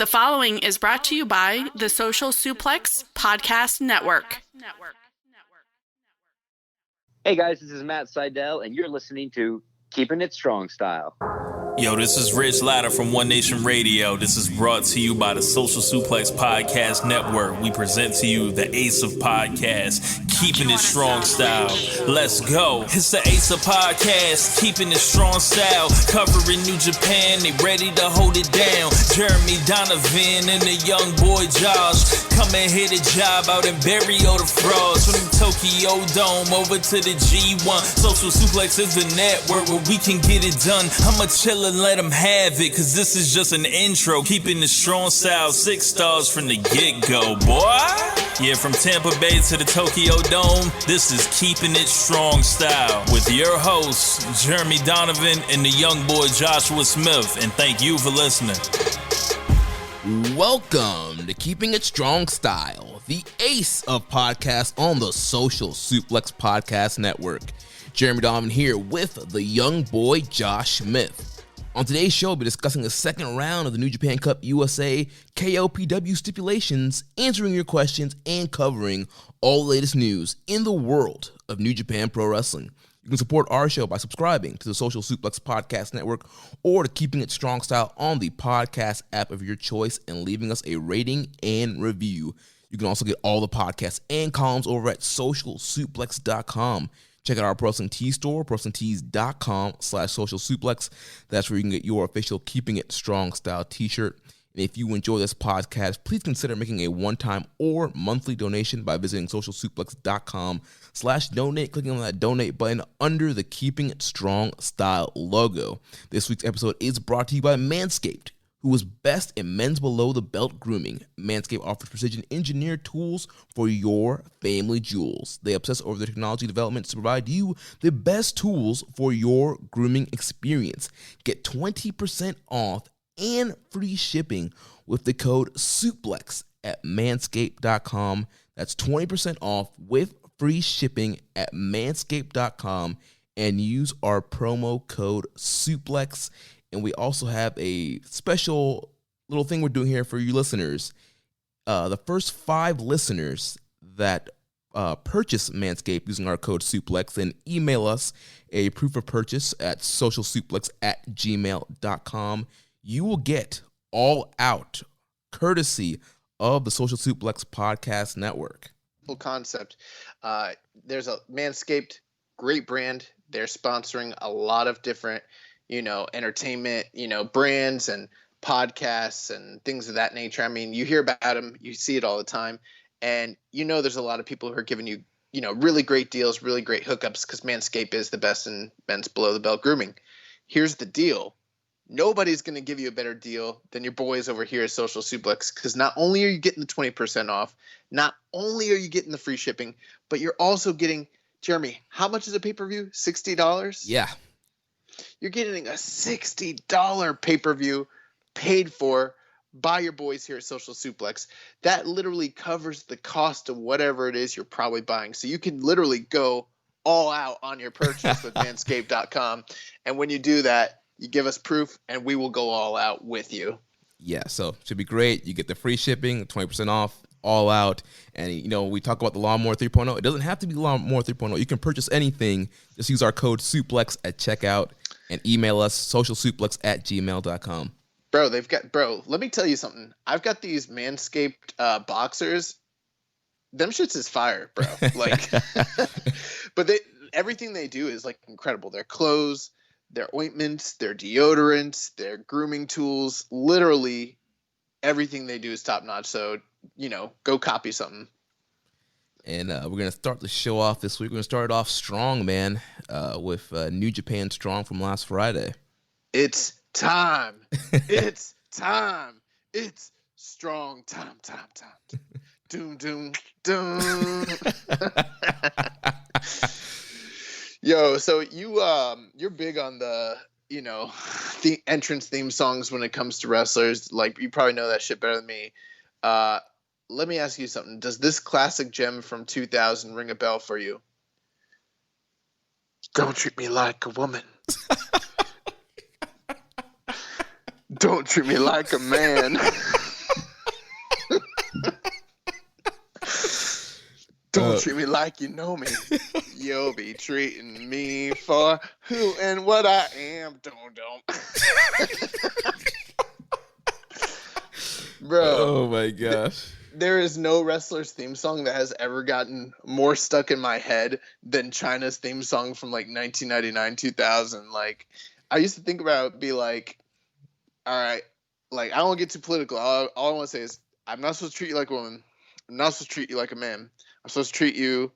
The following is brought to you by the Social Suplex Podcast Network. Hey guys, this is Matt Seidel, and you're listening to Keepin' It Strong Style. Yo, this is Rich Latta from One Nation Radio. This is brought to you by the Social Suplex Podcast Network. We present to you the Ace of Podcasts, Keepin' It Strong Style. Let's go. It's the Ace of Podcasts, Keepin' It Strong Style. Covering New Japan, they ready to hold it down. Jeremy Donovan and the young boy Josh. Come and hit a job out and bury all the frauds. From the Tokyo Dome over to the G1. Social Suplex is the network where we can get it done. I'ma chill and let them have it, cause this is just an intro. Keeping the strong style, 6 stars from the get-go, boy. Yeah, from Tampa Bay to the Tokyo Dome, this is Keeping It Strong Style with your hosts, Jeremy Donovan and the young boy Joshua Smith. And thank you for listening. Welcome to Keeping It Strong Style, the ace of podcasts on the Social Suplex Podcast Network. Jeremy Donovan here with the young boy Josh Smith. On today's show, we'll be discussing the second round of the New Japan Cup USA KOPW stipulations, answering your questions, and covering all the latest news in the world of New Japan Pro Wrestling. You can support our show by subscribing to the Social Suplex Podcast Network or to Keeping It Strong Style on the podcast app of your choice and leaving us a rating and review. You can also get all the podcasts and columns over at socialsuplex.com. Check out our Pro Wrestling Tees store, ProWrestlingTees.com/socialsuplex. That's where you can get your official Keeping It Strong Style t-shirt. And if you enjoy this podcast, please consider making a one-time or monthly donation by visiting socialsuplex.com/donate, clicking on that donate button under the Keeping It Strong Style logo. This week's episode is brought to you by Manscaped, who is best in men's below-the-belt grooming. Manscaped offers precision-engineered tools for your family jewels. They obsess over their technology developments to provide you the best tools for your grooming experience. Get 20% off and free shipping with the code SUPLEX at manscaped.com. That's 20% off with free shipping at manscaped.com and use our promo code SUPLEX. And we also have a special little thing we're doing here for you listeners. The first 5 listeners that purchase Manscaped using our code SUPLEX and email us a proof of purchase at socialsuplex@gmail.com, you will get all out courtesy of the Social Suplex Podcast Network. Full concept. There's a Manscaped, great brand. They're sponsoring a lot of different entertainment, brands and podcasts and things of that nature. I mean, you hear about them, you see it all the time. And there's a lot of people who are giving you, really great deals, really great hookups because Manscaped is the best in men's below the belt grooming. Here's the deal. Nobody's going to give you a better deal than your boys over here at Social Suplex, because not only are you getting the 20% off, not only are you getting the free shipping, but you're also getting, Jeremy, how much is a pay-per-view? $60? Yeah. You're getting a $60 pay-per-view paid for by your boys here at Social Suplex. That literally covers the cost of whatever it is you're probably buying. So you can literally go all out on your purchase with manscaped.com. And when you do that, you give us proof and we will go all out with you. Yeah, so it should be great. You get the free shipping, 20% off, all out. And, we talk about the Lawnmower 3.0. It doesn't have to be Lawnmower 3.0. You can purchase anything. Just use our code SUPLEX at checkout and email us socialsuplex@gmail.com. Bro, let me tell you something. I've got these Manscaped boxers. Them shits is fire, bro. But everything they do is incredible. Their clothes, their ointments, their deodorants, their grooming tools, literally everything they do is top notch. So, go copy something. And we're going to start the show off this week. We're going to start it off strong, man, with New Japan Strong from last Friday. It's time. It's time. It's strong time. Doom, doom, doom. Yo, so you're big on the the entrance theme songs when it comes to wrestlers. You probably know that shit better than me. Let me ask you something. Does this classic gem from 2000 ring a bell for you? Don't treat me like a woman. Don't treat me like a man. Don't treat me like you know me. You'll be treating me for who and what I am. Don't. Bro. Oh my gosh. There is no wrestler's theme song that has ever gotten more stuck in my head than China's theme song from like 1999, 2000. Like, I used to think about it, be like, all right, like, I don't want to get too political. All I want to say is, I'm not supposed to treat you like a woman. I'm not supposed to treat you like a man. I'm supposed to treat you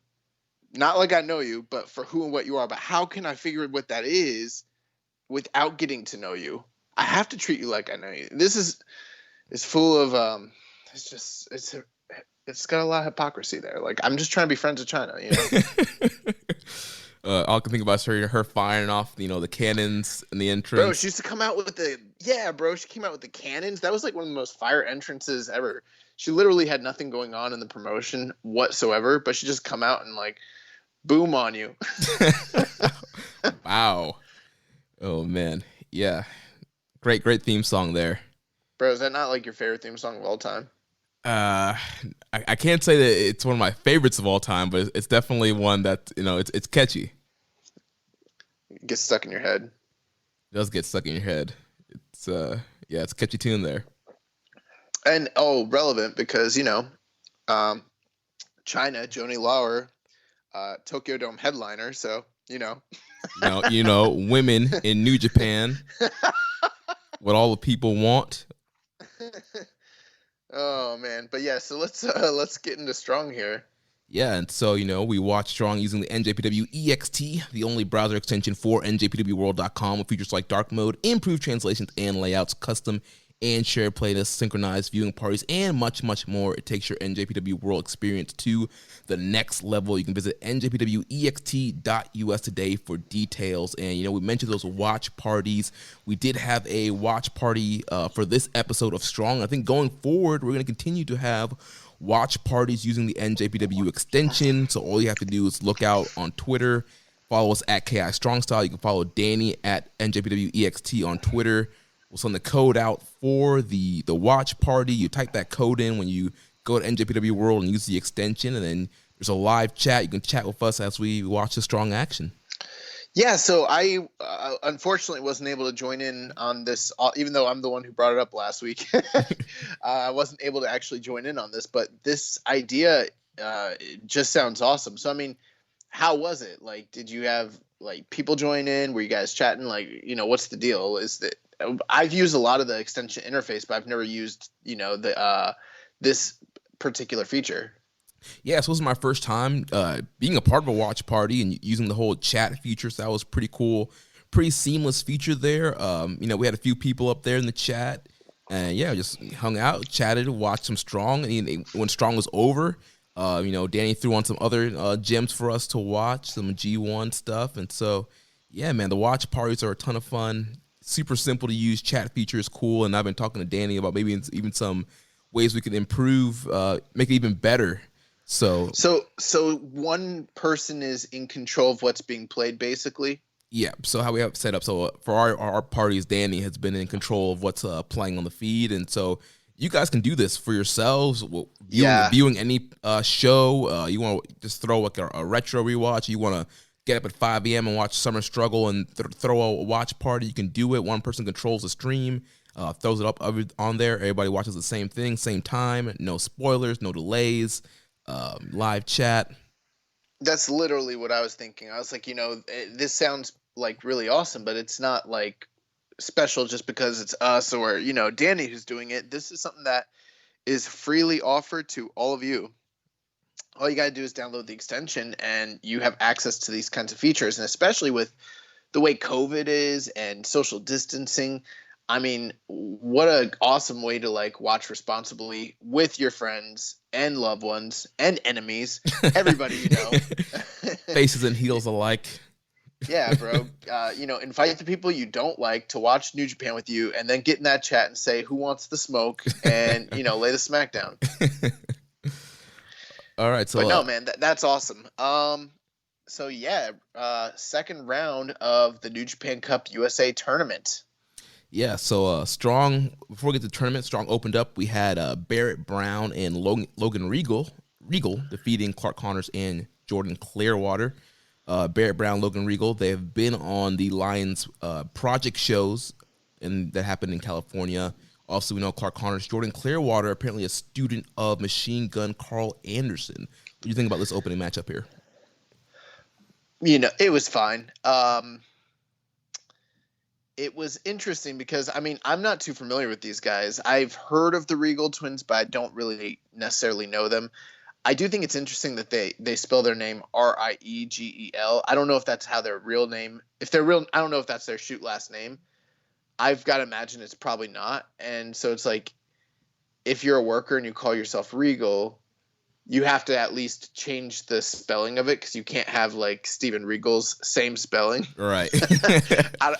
not like I know you, but for who and what you are. But how can I figure what that is without getting to know you? I have to treat you like I know you. This is full of it's got a lot of hypocrisy there. Like, I'm just trying to be friends with China, you know. All I can think about is her firing off, the cannons in the entrance. Bro, she used to come out with she came out with the cannons. That was like one of the most fire entrances ever. She literally had nothing going on in the promotion whatsoever, but she just come out and like boom on you. Wow. Oh man. Yeah. Great theme song there. Bro, is that not like your favorite theme song of all time? I can't say that it's one of my favorites of all time, but it's definitely one that, it's catchy. It gets stuck in your head. It does get stuck in your head. It's it's a catchy tune there. And relevant because, China, Joni Lauer, Tokyo Dome headliner, so women in New Japan, what all the people want. Oh man, but yeah, so let's get into Strong here. Yeah, and so we watch Strong using the NJPW EXT, the only browser extension for NJPWWorld.com, with features like dark mode, improved translations and layouts, custom and shared playlists, synchronized viewing parties, and much, much more. It takes your NJPW World experience to the next level. You can visit njpwext.us today for details. And, we mentioned those watch parties. We did have a watch party for this episode of Strong. I think going forward, we're going to continue to have watch parties using the NJPW extension. So all you have to do is look out on Twitter, follow us at KI Strong Style. You can follow Danny at NJPWEXT on Twitter. We'll send the code out for the watch party. You type that code in when you go to NJPW World and use the extension, and then there's a live chat. You can chat with us as we watch the Strong action. Yeah, so I unfortunately wasn't able to join in on this, even though I'm the one who brought it up last week. I wasn't able to actually join in on this, but this idea just sounds awesome. So, I mean, how was it? Like, did you have like people join in? Were you guys chatting? Like, what's the deal? Is that I've used a lot of the extension interface, but I've never used, this particular feature. Yeah, so this was my first time being a part of a watch party and using the whole chat feature. So that was pretty cool, pretty seamless feature there. We had a few people up there in the chat, and just hung out, chatted, watched some Strong. And when Strong was over, Danny threw on some other gems for us to watch, some G1 stuff. And so, yeah, man, the watch parties are a ton of fun. Super simple to use. Chat feature is cool, and I've been talking to Danny about maybe even some ways we could improve, make it even better. So one person is in control of what's being played, basically. Yeah. So how we have it set up. So for our parties, Danny has been in control of what's playing on the feed, and so you guys can do this for yourselves. Viewing any show, you want to just throw like a retro rewatch. You want to get up at 5 a.m. and watch Summer Struggle and throw a watch party. You can do it. One person controls the stream, throws it up on there. Everybody watches the same thing, same time. No spoilers, no delays, live chat. That's literally what I was thinking. I was like, this sounds like really awesome, but it's not like special just because it's us or, Danny who's doing it. This is something that is freely offered to all of you. All you got to do is download the extension and you have access to these kinds of features. And especially with the way COVID is and social distancing, I mean, what an awesome way to like watch responsibly with your friends and loved ones and enemies, everybody faces and heels alike. Yeah, bro. Invite the people you don't like to watch New Japan with you, and then get in that chat and say who wants the smoke, and lay the smack down. All right, so but no, man, that's awesome. Second round of the New Japan Cup USA tournament. Yeah, so Strong, before we get to the tournament, Strong opened up. We had Barrett Brown and Logan Regal Regal defeating Clark Connors and Jordan Clearwater. Barrett Brown, Logan Regal, they have been on the Lions project shows and that happened in California. Also, we know Clark Connors, Jordan Clearwater, apparently a student of Machine Gun Carl Anderson. What do you think about this opening matchup here? It was fine. It was interesting because, I'm not too familiar with these guys. I've heard of the Regal twins, but I don't really necessarily know them. I do think it's interesting that they spell their name Riegel. I don't know if that's how their real name, I don't know if that's their shoot last name. I've got to imagine it's probably not. And so it's like, if you're a worker and you call yourself Regal, you have to at least change the spelling of it, because you can't have like Steven Regal's same spelling. Right.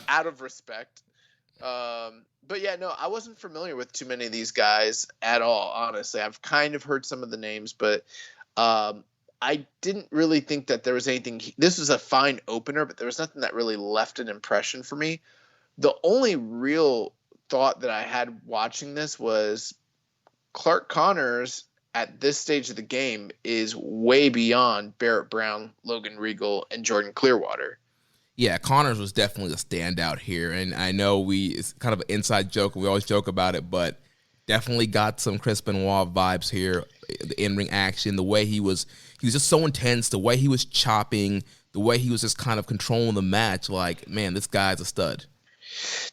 out of respect. But yeah, no, I wasn't familiar with too many of these guys at all, honestly. I've kind of heard some of the names, but I didn't really think that there was anything. This was a fine opener, but there was nothing that really left an impression for me. The only real thought that I had watching this was Clark Connors at this stage of the game is way beyond Barrett Brown, Logan Regal, and Jordan Clearwater. Yeah, Connors was definitely the standout here, and I know it's kind of an inside joke, and we always joke about it, but definitely got some Chris Benoit vibes here. The in-ring action, the way he was just so intense, the way he was chopping, the way he was just kind of controlling the match. Like, man, this guy's a stud.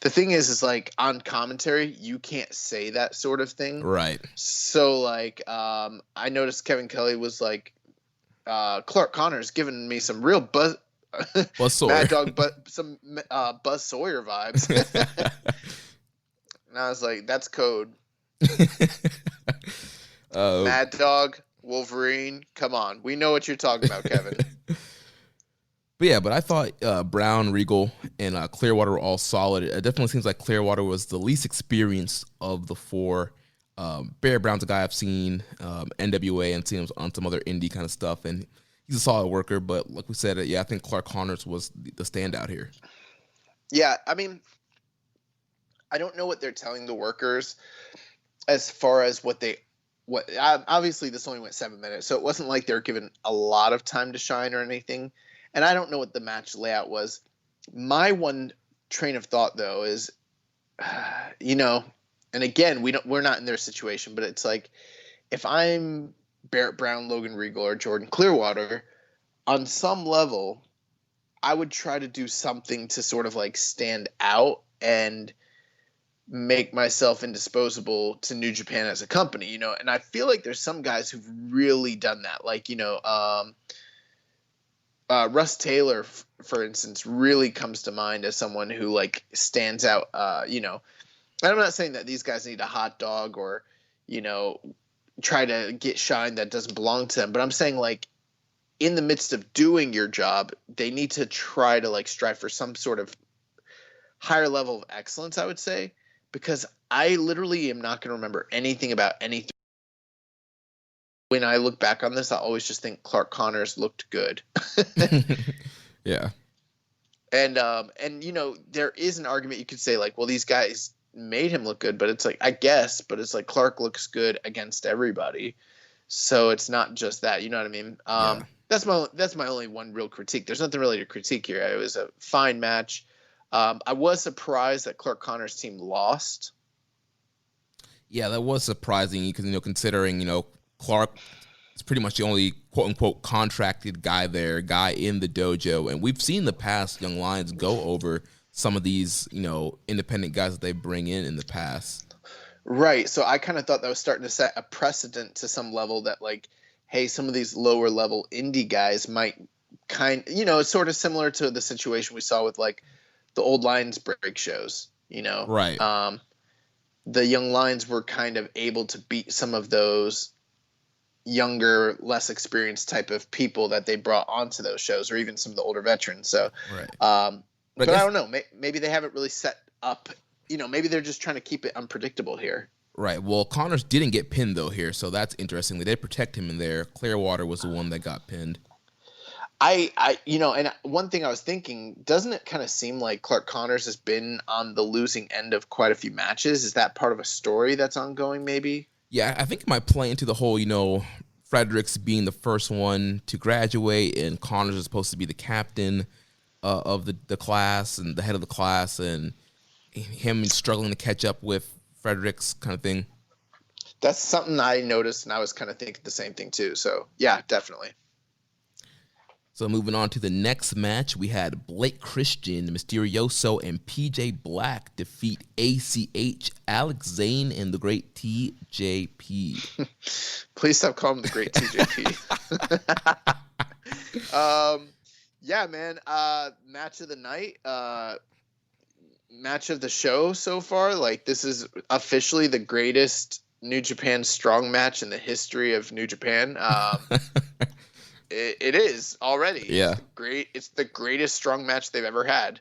The thing is like on commentary, you can't say that sort of thing. Right. So like, I noticed Kevin Kelly was like, Clark Connors giving me some real Buzz Sawyer. Mad Dog, but some Buzz Sawyer vibes. And I was like, that's code. Mad Dog, Wolverine, come on. We know what you're talking about, Kevin. But I thought Brown, Regal, and Clearwater were all solid. It definitely seems like Clearwater was the least experienced of the four. Barrett Brown's a guy I've seen NWA and seen him on some other indie kind of stuff, and he's a solid worker. But like we said, I think Clark Connors was the standout here. Yeah, I don't know what they're telling the workers as far as what obviously this only went 7 minutes, so it wasn't like they're given a lot of time to shine or anything. And I don't know what the match layout was. My one train of thought, though, is, and again, we're not in their situation, but it's like, if I'm Barrett Brown, Logan Regal, or Jordan Clearwater, on some level, I would try to do something to sort of like stand out and make myself indisposable to New Japan as a company, and I feel like there's some guys who've really done that. Like, Russ Taylor, for instance, really comes to mind as someone who like stands out. And I'm not saying that these guys need a hot dog or, try to get shine that doesn't belong to them. But I'm saying like in the midst of doing your job, they need to try to like strive for some sort of higher level of excellence, I would say, because I literally am not going to remember anything about anything. When I look back on this, I always just think Clark Connors looked good. Yeah. And there is an argument you could say like, well, these guys made him look good, but it's like, I guess, but it's like Clark looks good against everybody. So it's not just that, you know what I mean? Yeah. That's my only one real critique. There's nothing really to critique here. It was a fine match. I was surprised that Clark Connors' team lost. Yeah, that was surprising because, considering, Clark is pretty much the only quote-unquote contracted guy in the dojo. And we've seen the past Young Lions go over some of these, independent guys that they bring in the past. Right. So I kind of thought that was starting to set a precedent to some level that like, hey, some of these lower level indie guys might it's sort of similar to the situation we saw with like the old Lions break shows, Right. The Young Lions were kind of able to beat some of those younger, less experienced type of people that they brought onto those shows, or even some of the older veterans. So, right. But I don't know. Maybe they haven't really set up. Maybe they're just trying to keep it unpredictable here. Right. Well, Connors didn't get pinned though here, so that's interesting. They did protect him in there. Clearwater was the one that got pinned. And one thing I was thinking, doesn't it kind of seem like Clark Connors has been on the losing end of quite a few matches? Is that part of a story that's ongoing? Maybe. Yeah, I think it might play into the whole, Fredericks being the first one to graduate, and Connors is supposed to be the captain of the class and the head of the class, and him struggling to catch up with Fredericks kind of thing. That's something I noticed, and I was kind of thinking the same thing too. So yeah, definitely. So moving on to the next match, we had Blake Christian, Mysterioso, and PJ Black defeat ACH, Alex Zane, and the great TJP. Please stop calling him the great TJP. Yeah, man. Match of the night. Match of the show so far. Like, this is officially the greatest New Japan strong match in the history of New Japan. It is already. Yeah. It's the greatest strong match they've ever had.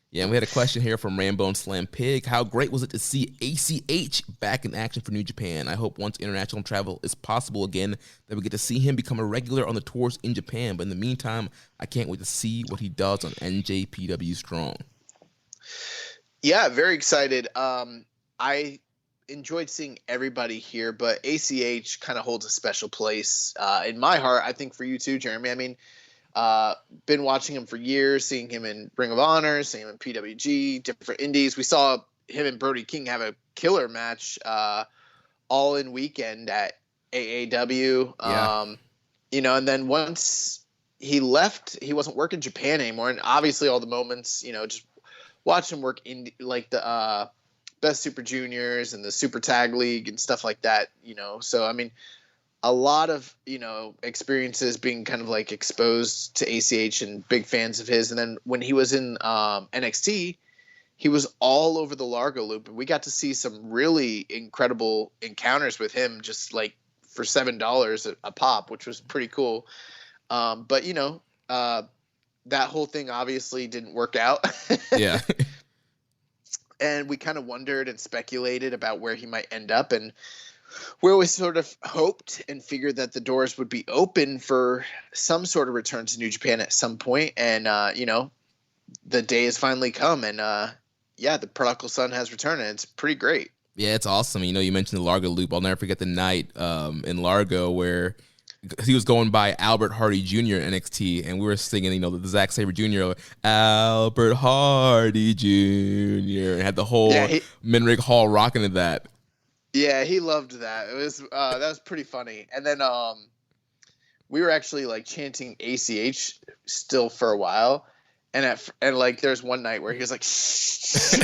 Yeah, and we had a question here from Rambo and Slam Pig. How great was it to see ACH back in action for New Japan? I hope once international travel is possible again that we get to see him become a regular on the tours in Japan. But in the meantime, I can't wait to see what he does on NJPW Strong. Yeah, very excited. I enjoyed seeing everybody here, but ACH kind of holds a special place in my heart. I think for you too, Jeremy. I mean, been watching him for years, seeing him in Ring of Honor, seeing him in PWG, different indies. We saw him and Brody King have a killer match all in weekend at AAW. Yeah. And then once he left, he wasn't working Japan anymore. And obviously all the moments, just watch him work in like the Best Super Juniors and the Super Tag League and stuff like that, So, I mean, a lot of, experiences being kind of like exposed to ACH and big fans of his. And then when he was in NXT, he was all over the Largo Loop. And we got to see some really incredible encounters with him just like for $7 a pop, which was pretty cool. But, that whole thing obviously didn't work out. Yeah. And we kind of wondered and speculated about where he might end up. And we always sort of hoped and figured that the doors would be open for some sort of return to New Japan at some point. And, the day has finally come. And, the prodigal son has returned. And it's pretty great. Yeah, it's awesome. You mentioned the Largo Loop. I'll never forget the night in Largo where he was going by Albert Hardy Jr. in NXT, and we were singing, the Zack Sabre Jr. Albert Hardy Jr. and had the whole Minrig Hall rocking to that. Yeah, he loved that. It was that was pretty funny. And then we were actually like chanting ACH still for a while, and like there's one night where he was like, shh.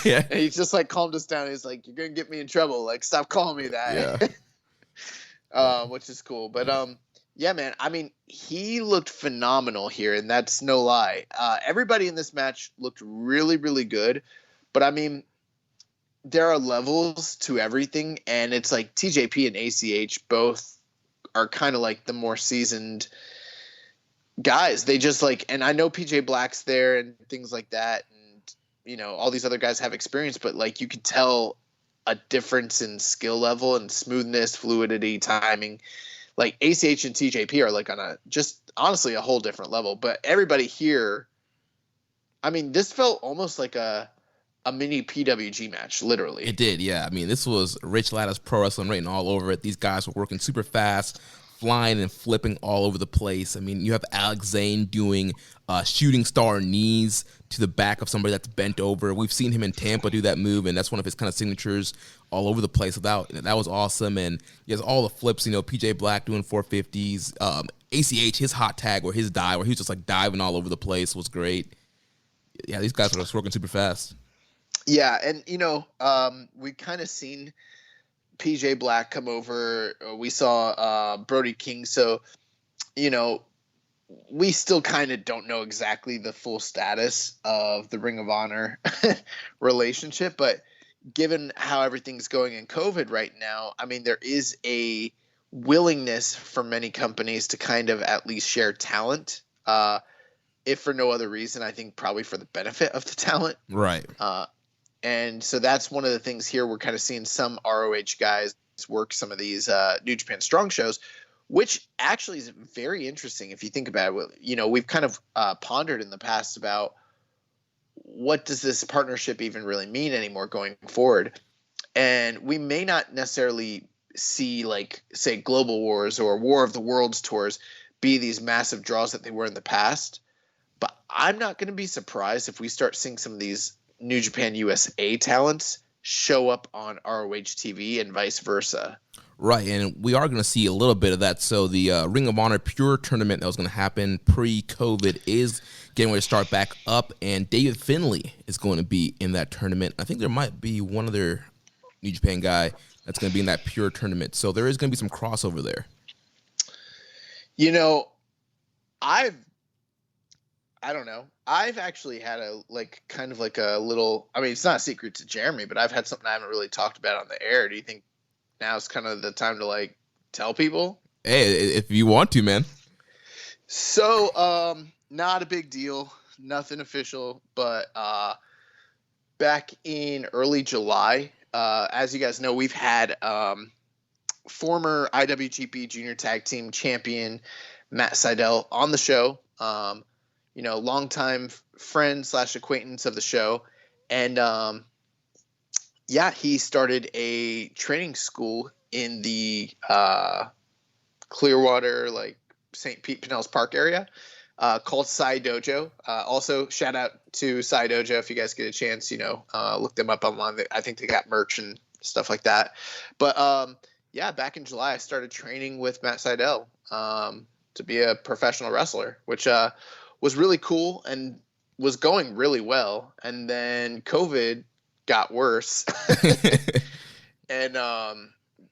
Yeah. And he just like calmed us down. He's like, "You're gonna get me in trouble. Like, stop calling me that." Yeah. Which is cool. But yeah, man. I mean, he looked phenomenal here, and that's no lie. Everybody in this match looked really, really good. But I mean, there are levels to everything, and it's like TJP and ACH both are kind of like the more seasoned guys. They just like, and I know PJ Black's there and things like that, and all these other guys have experience, but like you could tell a difference in skill level and smoothness, fluidity, timing. Like ACH and TJP are like on honestly a whole different level. But everybody here, I mean, this felt almost like a mini PWG match, literally. It did, yeah. I mean, this was Rich Latta's Pro Wrestling written all over it. These guys were working super fast, flying and flipping all over the place. I mean, you have Alex Zane doing shooting star knees to the back of somebody that's bent over. We've seen him in Tampa do that move, and that's one of his kind of signatures all over the place. So that was awesome. And he has all the flips, PJ Black doing 450s. ACH, his hot tag or his dive, where he was just like diving all over the place was great. Yeah, these guys were just working super fast. Yeah, and we kind of seen PJ Black come over. We saw Brody King. So, we still kind of don't know exactly the full status of the Ring of Honor relationship. But given how everything's going in COVID right now, I mean, there is a willingness for many companies to kind of at least share talent. If for no other reason, I think probably for the benefit of the talent. Right. And so that's one of the things here. We're kind of seeing some ROH guys work some of these New Japan Strong shows, which actually is very interesting if you think about it. We've kind of pondered in the past about what does this partnership even really mean anymore going forward. And we may not necessarily see, like, say, Global Wars or War of the Worlds tours be these massive draws that they were in the past. But I'm not going to be surprised if we start seeing some of these New Japan USA talents show up on ROH TV and vice versa. Right, and we are going to see a little bit of that. So the Ring of Honor Pure tournament that was going to happen pre-COVID is getting ready to start back up, and David Finlay is going to be in that tournament. I think there might be one other New Japan guy that's going to be in that Pure tournament. So there is going to be some crossover there. You know, I don't know. I've actually had a kind of like a little, I mean, it's not a secret to Jeremy, but I've had something I haven't really talked about on the air. Do you think now's kind of the time to like tell people? Hey, if you want to, man. So, not a big deal, nothing official, but back in early July, as you guys know, we've had former IWGP Junior Tag Team Champion Matt Sydal on the show. You know, longtime friend / acquaintance of the show, and he started a training school in the Clearwater, like St. Pete Pinellas Park area, called Sai Dojo. Also, shout out to Sai Dojo if you guys get a chance. You know, look them up online. I think they got merch and stuff like that. But back in July, I started training with Matt Sydal to be a professional wrestler, which was really cool and was going really well. And then COVID got worse. And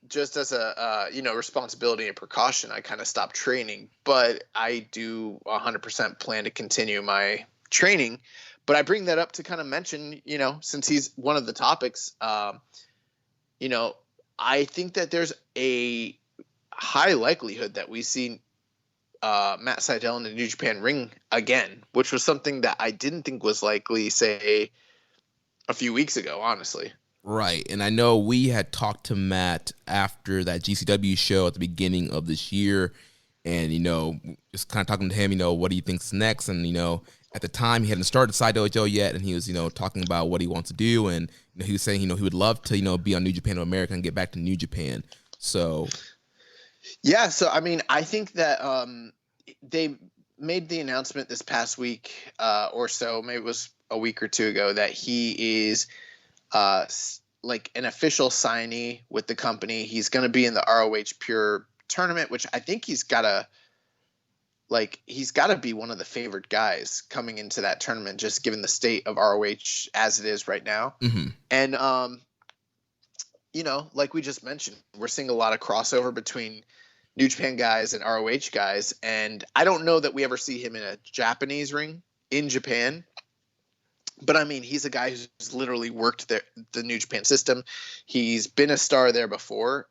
just as a responsibility and precaution, I kind of stopped training. But I do 100% plan to continue my training. But I bring that up to kind of mention, you know, since he's one of the topics, you know, I think that there's a high likelihood that we see Matt Sydal in the New Japan ring again, which was something that I didn't think was likely, say, a few weeks ago, honestly. Right, and I know we had talked to Matt after that GCW show at the beginning of this year, and, you know, just kind of talking to him, you know, what he thinks next, and, you know, at the time he hadn't started Sai Dojo yet, and he was, you know, talking about what he wants to do, and, you know, he was saying, you know, he would love to, you know, be on New Japan America and get back to New Japan, so... Yeah, so I mean, I think that they made the announcement this past week or so, maybe it was a week or two ago, that he is like an official signee with the company. He's going to be in the ROH Pure tournament, which I think he's got to be one of the favored guys coming into that tournament, just given the state of ROH as it is right now. Mm-hmm. And you know, like we just mentioned, we're seeing a lot of crossover between New Japan guys and ROH guys. And I don't know that we ever see him in a Japanese ring in Japan. But, I mean, he's a guy who's literally worked the New Japan system. He's been a star there before.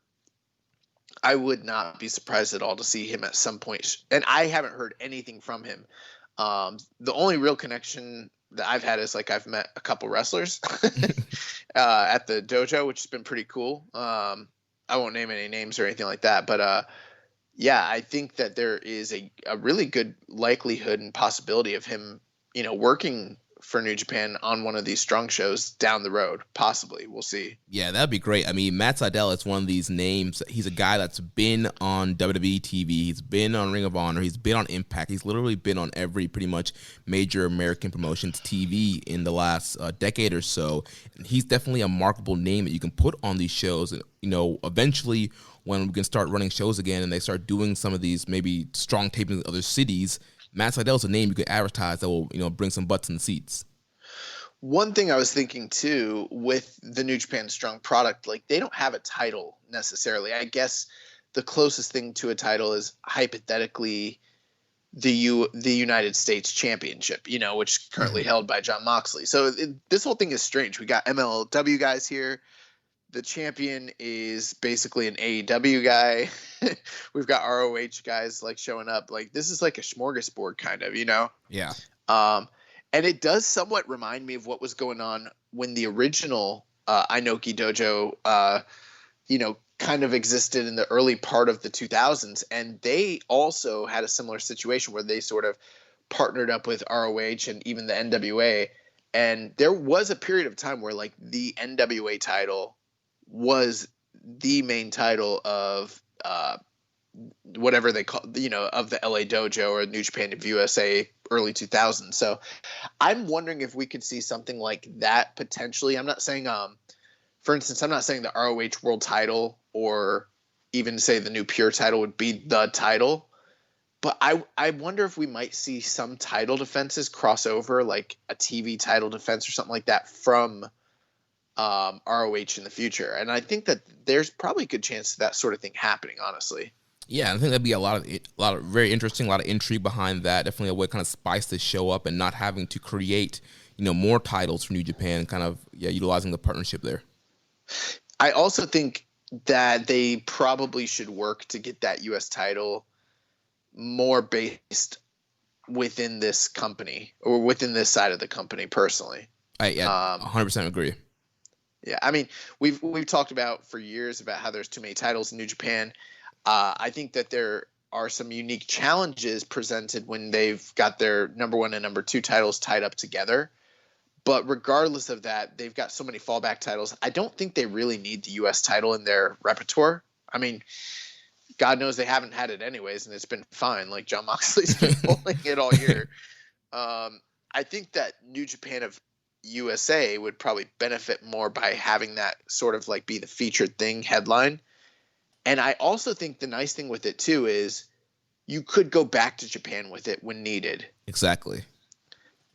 I would not be surprised at all to see him at some point. And I haven't heard anything from him. The only real connection that I've had is, like, I've met a couple wrestlers at the dojo, which has been pretty cool. I won't name any names or anything like that, but I think that there is a really good likelihood and possibility of him, you know, working for New Japan on one of these strong shows down the road. Possibly. We'll see. Yeah, that'd be great. I mean, Matt Sydal is one of these names. He's a guy that's been on WWE TV. He's been on Ring of Honor. He's been on Impact. He's literally been on every pretty much major American promotions TV in the last decade or so. And he's definitely a marketable name that you can put on these shows. And, you know, eventually when we can start running shows again and they start doing some of these maybe strong tapings in other cities, Matt Sydal's a name you could advertise that will, you know, bring some butts in the seats. One thing I was thinking too with the New Japan Strong product, like they don't have a title necessarily. I guess the closest thing to a title is hypothetically the United States Championship, you know, which is currently held by Jon Moxley. So this whole thing is strange. We got MLW guys here. The champion is basically an AEW guy. We've got ROH guys like showing up. Like this is like a smorgasbord kind of, you know? Yeah. And it does somewhat remind me of what was going on when the original Inoki Dojo, you know, kind of existed in the early part of the 2000s. And they also had a similar situation where they sort of partnered up with ROH and even the NWA. And there was a period of time where like the NWA title was the main title of whatever they call, of the LA Dojo or New Japan of USA early 2000s. So I'm wondering if we could see something like that potentially. I'm not saying, for instance, I'm not saying the ROH World Title or even say the new Pure Title would be the title, but I wonder if we might see some title defenses cross over, like a TV title defense or something like that from ROH in the future. And I think that there's probably a good chance of that sort of thing happening, honestly. Yeah, I think that'd be a lot of very interesting, a lot of intrigue behind that. Definitely a way to kind of spice the show up and not having to create, more titles for New Japan, kind of utilizing the partnership there. I also think that they probably should work to get that US title more based within this company or within this side of the company personally. 100% agree. Yeah, I mean, we've talked about for years about how there's too many titles in New Japan. I think that there are some unique challenges presented when they've got their number 1 and number 2 titles tied up together. But regardless of that, they've got so many fallback titles. I don't think they really need the US title in their repertoire. I mean, God knows they haven't had it anyways, and it's been fine. Like Jon Moxley's been pulling it all year. I think that New Japan of USA would probably benefit more by having that sort of like be the featured thing headline. And I also think the nice thing with it too is you could go back to Japan with it when needed. Exactly.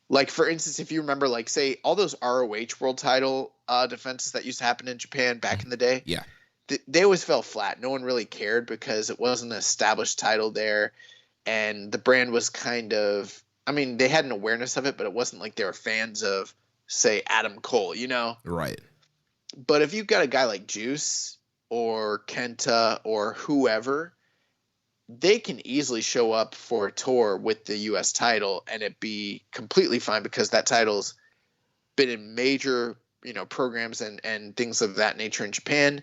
Like, for instance, if you remember, like, say, all those ROH world title defenses that used to happen in Japan back in the day. Yeah. They always fell flat. No one really cared because it wasn't an established title there. And the brand was kind of, I mean, they had an awareness of it, but it wasn't like they were fans of, say, Adam Cole, Right. But if you've got a guy like Juice or Kenta or whoever, they can easily show up for a tour with the U.S. title and it be completely fine because that title's been in major, programs and things of that nature in Japan.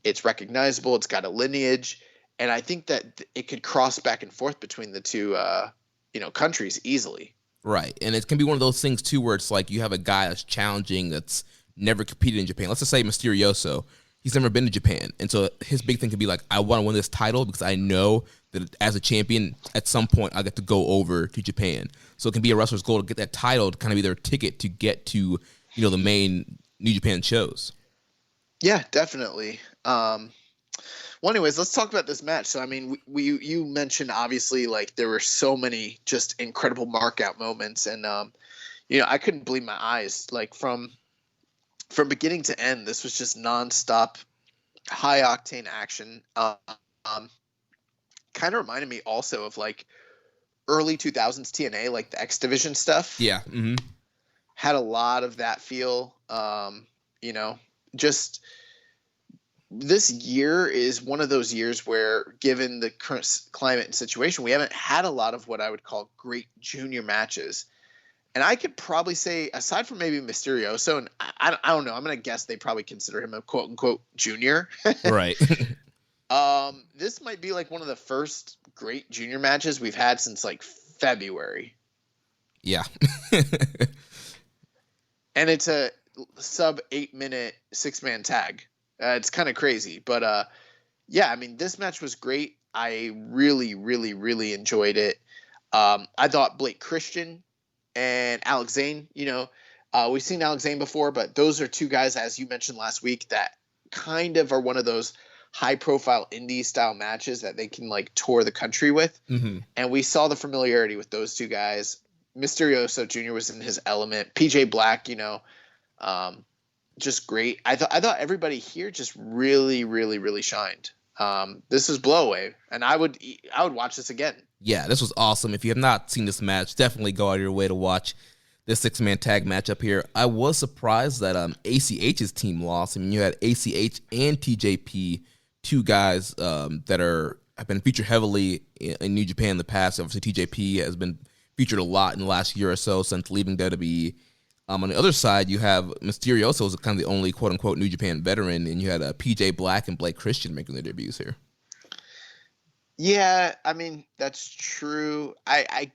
It's recognizable. It's got a lineage. And I think that it could cross back and forth between the two, countries easily. Right. And it can be one of those things, too, where it's like you have a guy that's challenging that's never competed in Japan. Let's just say Mysterioso. He's never been to Japan. And so his big thing could be like, I want to win this title because I know that as a champion, at some point, I get to go over to Japan. So it can be a wrestler's goal to get that title to kind of be their ticket to get to, the main New Japan shows. Yeah, definitely. Well, anyways, let's talk about this match. So, I mean, you mentioned obviously like there were so many just incredible markout moments, and I couldn't believe my eyes. Like from beginning to end, this was just nonstop, high octane action. Kind of reminded me also of like early 2000s TNA, like the X Division stuff. Yeah, mm-hmm. Had a lot of that feel. Just. This year is one of those years where, given the current climate and situation, we haven't had a lot of what I would call great junior matches. And I could probably say, aside from maybe Mysterioso, and I don't know, I'm going to guess they probably consider him a quote-unquote junior. Right. This might be like one of the first great junior matches we've had since like February. Yeah. And it's a sub 8-minute 6-man tag. It's kind of crazy, but yeah, I mean, this match was great. I really, really, really enjoyed it. I thought Blake Christian and Alex Zane, we've seen Alex Zane before, but those are two guys, as you mentioned last week, that kind of are one of those high-profile indie style matches that they can like tour the country with. Mm-hmm. And we saw the familiarity with those two guys. Mysterioso Jr. was in his element. PJ Black, just great. I thought everybody here just really, really, really shined. This is blowaway, and I would watch this again. Yeah, this was awesome. If you have not seen this match, definitely go out of your way to watch this 6-man tag match up here. I was surprised that ACH's team lost. I mean, you had ACH and TJP, two guys that have been featured heavily in New Japan in the past. Obviously, TJP has been featured a lot in the last year or so since leaving WWE. On the other side, you have Mysterioso as kind of the only quote-unquote New Japan veteran, and you had PJ Black and Blake Christian making their debuts here. Yeah, I mean, that's true. I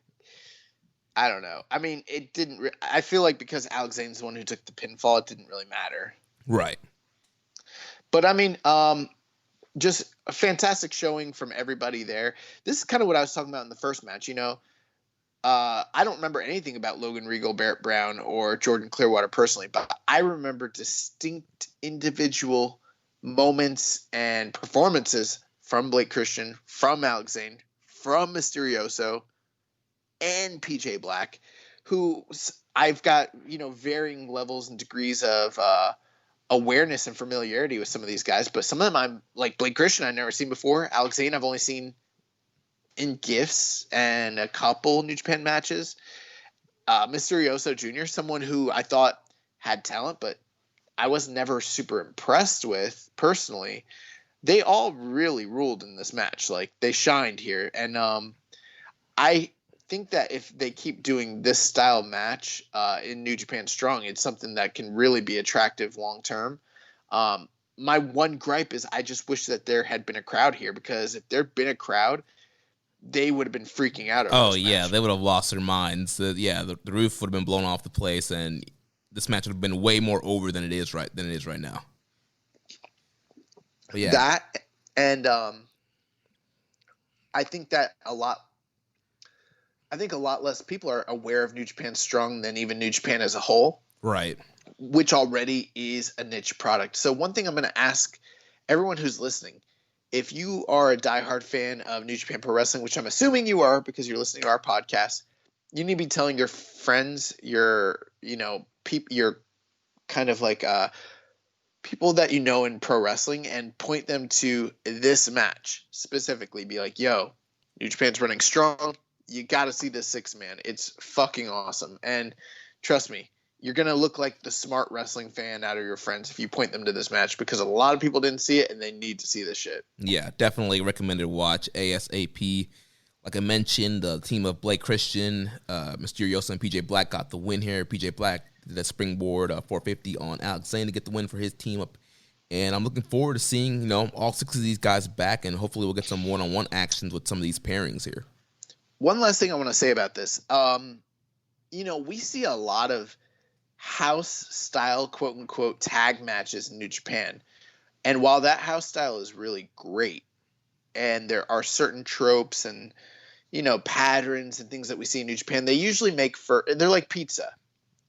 don't know. I mean, it didn't I feel like because Alex Zane's the one who took the pinfall, it didn't really matter. Right. But I mean, just a fantastic showing from everybody there. This is kind of what I was talking about in the first match. I don't remember anything about Logan Regal, Barrett Brown, or Jordan Clearwater personally, but I remember distinct individual moments and performances from Blake Christian, from Alex Zane, from Mysterioso, and PJ Black, who I've got, varying levels and degrees of awareness and familiarity with some of these guys, but some of them I'm like Blake Christian I've never seen before. Alex Zane I've only seen in gifts and a couple New Japan matches. Mysterioso Jr., someone who I thought had talent, but I was never super impressed with personally. They all really ruled in this match. Like, they shined here. And I think that if they keep doing this style match in New Japan Strong, it's something that can really be attractive long term. My one gripe is I just wish that there had been a crowd here, because if there'd been a crowd, they would have been freaking out. Oh, yeah, they would have lost their minds. The roof would have been blown off the place, and this match would have been way more over than it is right now. But yeah, that, and I think that a lot less people are aware of New Japan Strong than even New Japan as a whole. Right. Which already is a niche product. So one thing I'm going to ask everyone who's listening, if you are a diehard fan of New Japan Pro Wrestling, which I'm assuming you are because you're listening to our podcast, you need to be telling your friends, your kind of like people that you know in pro wrestling, and point them to this match specifically. Be like, yo, New Japan's running strong. You got to see this 6-man. It's fucking awesome. And trust me, you're going to look like the smart wrestling fan out of your friends if you point them to this match, because a lot of people didn't see it and they need to see this shit. Yeah, definitely recommended watch ASAP. Like I mentioned, the team of Blake Christian, Mysterioso, and PJ Black got the win here. PJ Black did a springboard 450 on Alex Zane to get the win for his team up. And I'm looking forward to seeing, all 6 of these guys back, and hopefully we'll get some one-on-one actions with some of these pairings here. One last thing I want to say about this. We see a lot of house style, quote unquote, tag matches in New Japan. And while that house style is really great, and there are certain tropes and, patterns and things that we see in New Japan, they usually they're like pizza.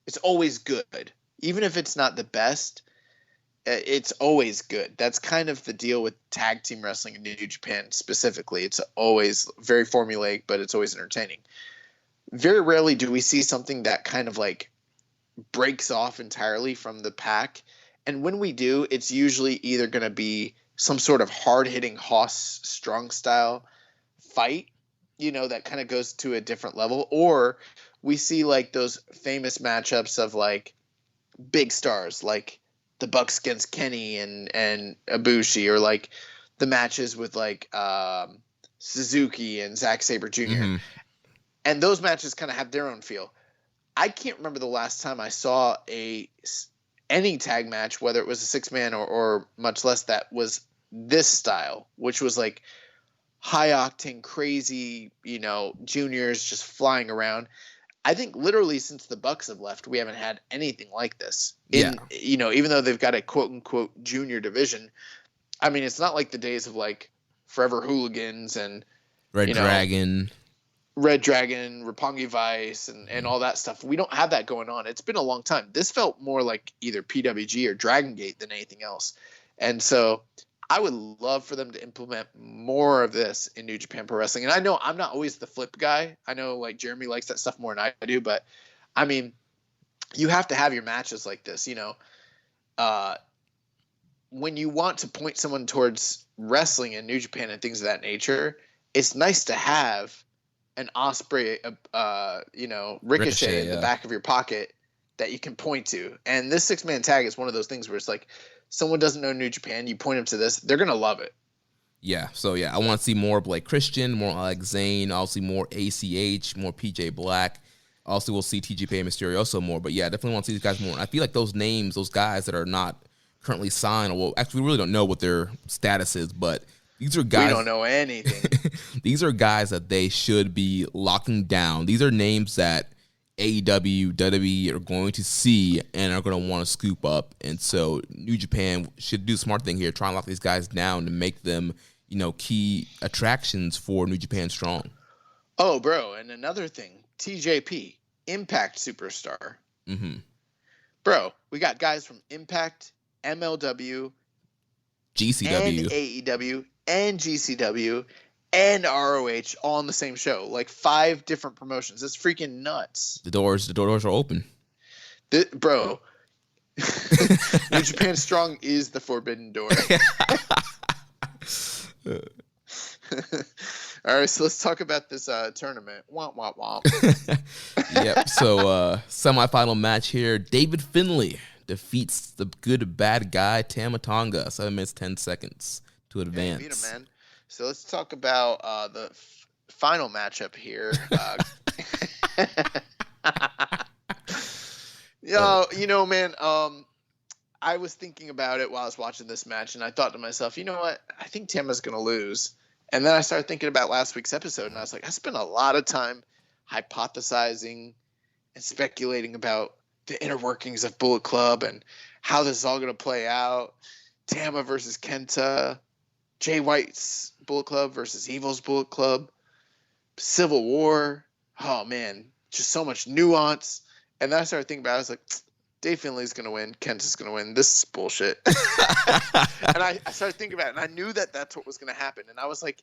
It's always good. Even if it's not the best, it's always good. That's kind of the deal with tag team wrestling in New Japan specifically. It's always very formulaic, but it's always entertaining. Very rarely do we see something that kind of like breaks off entirely from the pack. And when we do, it's usually either going to be some sort of hard-hitting Hoss Strong style fight, that kind of goes to a different level. Or we see like those famous matchups of like big stars, like the Bucks against Kenny and Ibushi, or like the matches with like Suzuki and Zack Sabre Jr. Mm-hmm. And those matches kind of have their own feel. I can't remember the last time I saw any tag match, whether it was a 6-man or much less, that was this style, which was like high octane, crazy, juniors just flying around. I think literally since the Bucks have left, we haven't had anything like this. Even though they've got a quote unquote junior division. I mean, it's not like the days of like Forever Hooligans and Red Dragon, Roppongi Vice, and all that stuff. We don't have that going on. It's been a long time. This felt more like either PWG or Dragon Gate than anything else. And so I would love for them to implement more of this in New Japan Pro Wrestling. And I know I'm not always the flip guy. I know like Jeremy likes that stuff more than I do, but I mean, you have to have your matches like this, when you want to point someone towards wrestling in New Japan and things of that nature, it's nice to have an Osprey, Ricochet in the back of your pocket that you can point to. And this 6-man tag is one of those things where it's like, someone doesn't know New Japan, you point them to this, they're going to love it. Yeah, so I want to see more Blake Christian, more Alex Zane, obviously more ACH, more PJ Black. Also, we'll see TJP and Mysterioso more. But yeah, definitely want to see these guys more. And I feel like those names, those guys that are not currently signed, actually we really don't know what their status is, but these are guys. We don't know anything. These are guys that they should be locking down. These are names that AEW, WWE are going to see and are going to want to scoop up. And so New Japan should do a smart thing here, try and lock these guys down to make them, key attractions for New Japan Strong. Oh, bro, and another thing, TJP, Impact Superstar. Mm-hmm. Bro, we got guys from Impact, MLW, GCW, and AEW, and GCW, and ROH all on the same show. Like 5 different promotions. It's freaking nuts. The doors are open. Bro, New Japan Strong is the forbidden door. All right, so let's talk about this tournament. Womp, womp, womp. Yep, so semifinal match here. David Finlay defeats the good bad guy Tama Tonga. 7 minutes, 10 seconds to advance. Yeah, beat him, man. So let's talk about the final matchup here. Man, I was thinking about it while I was watching this match, and I thought to myself, you know what? I think Tama's going to lose. And then I started thinking about last week's episode, and I was like, I spent a lot of time hypothesizing and speculating about the inner workings of Bullet Club and how this is all going to play out. Tama versus Kenta, Jay White's Bullet Club versus Evil's Bullet Club, Civil War. Oh, man, just so much nuance. And then I started thinking about it. I was like, Dave Finlay's going to win. Kenta's going to win. This is bullshit. And I started thinking about it, and I knew that that's what was going to happen. And I was like,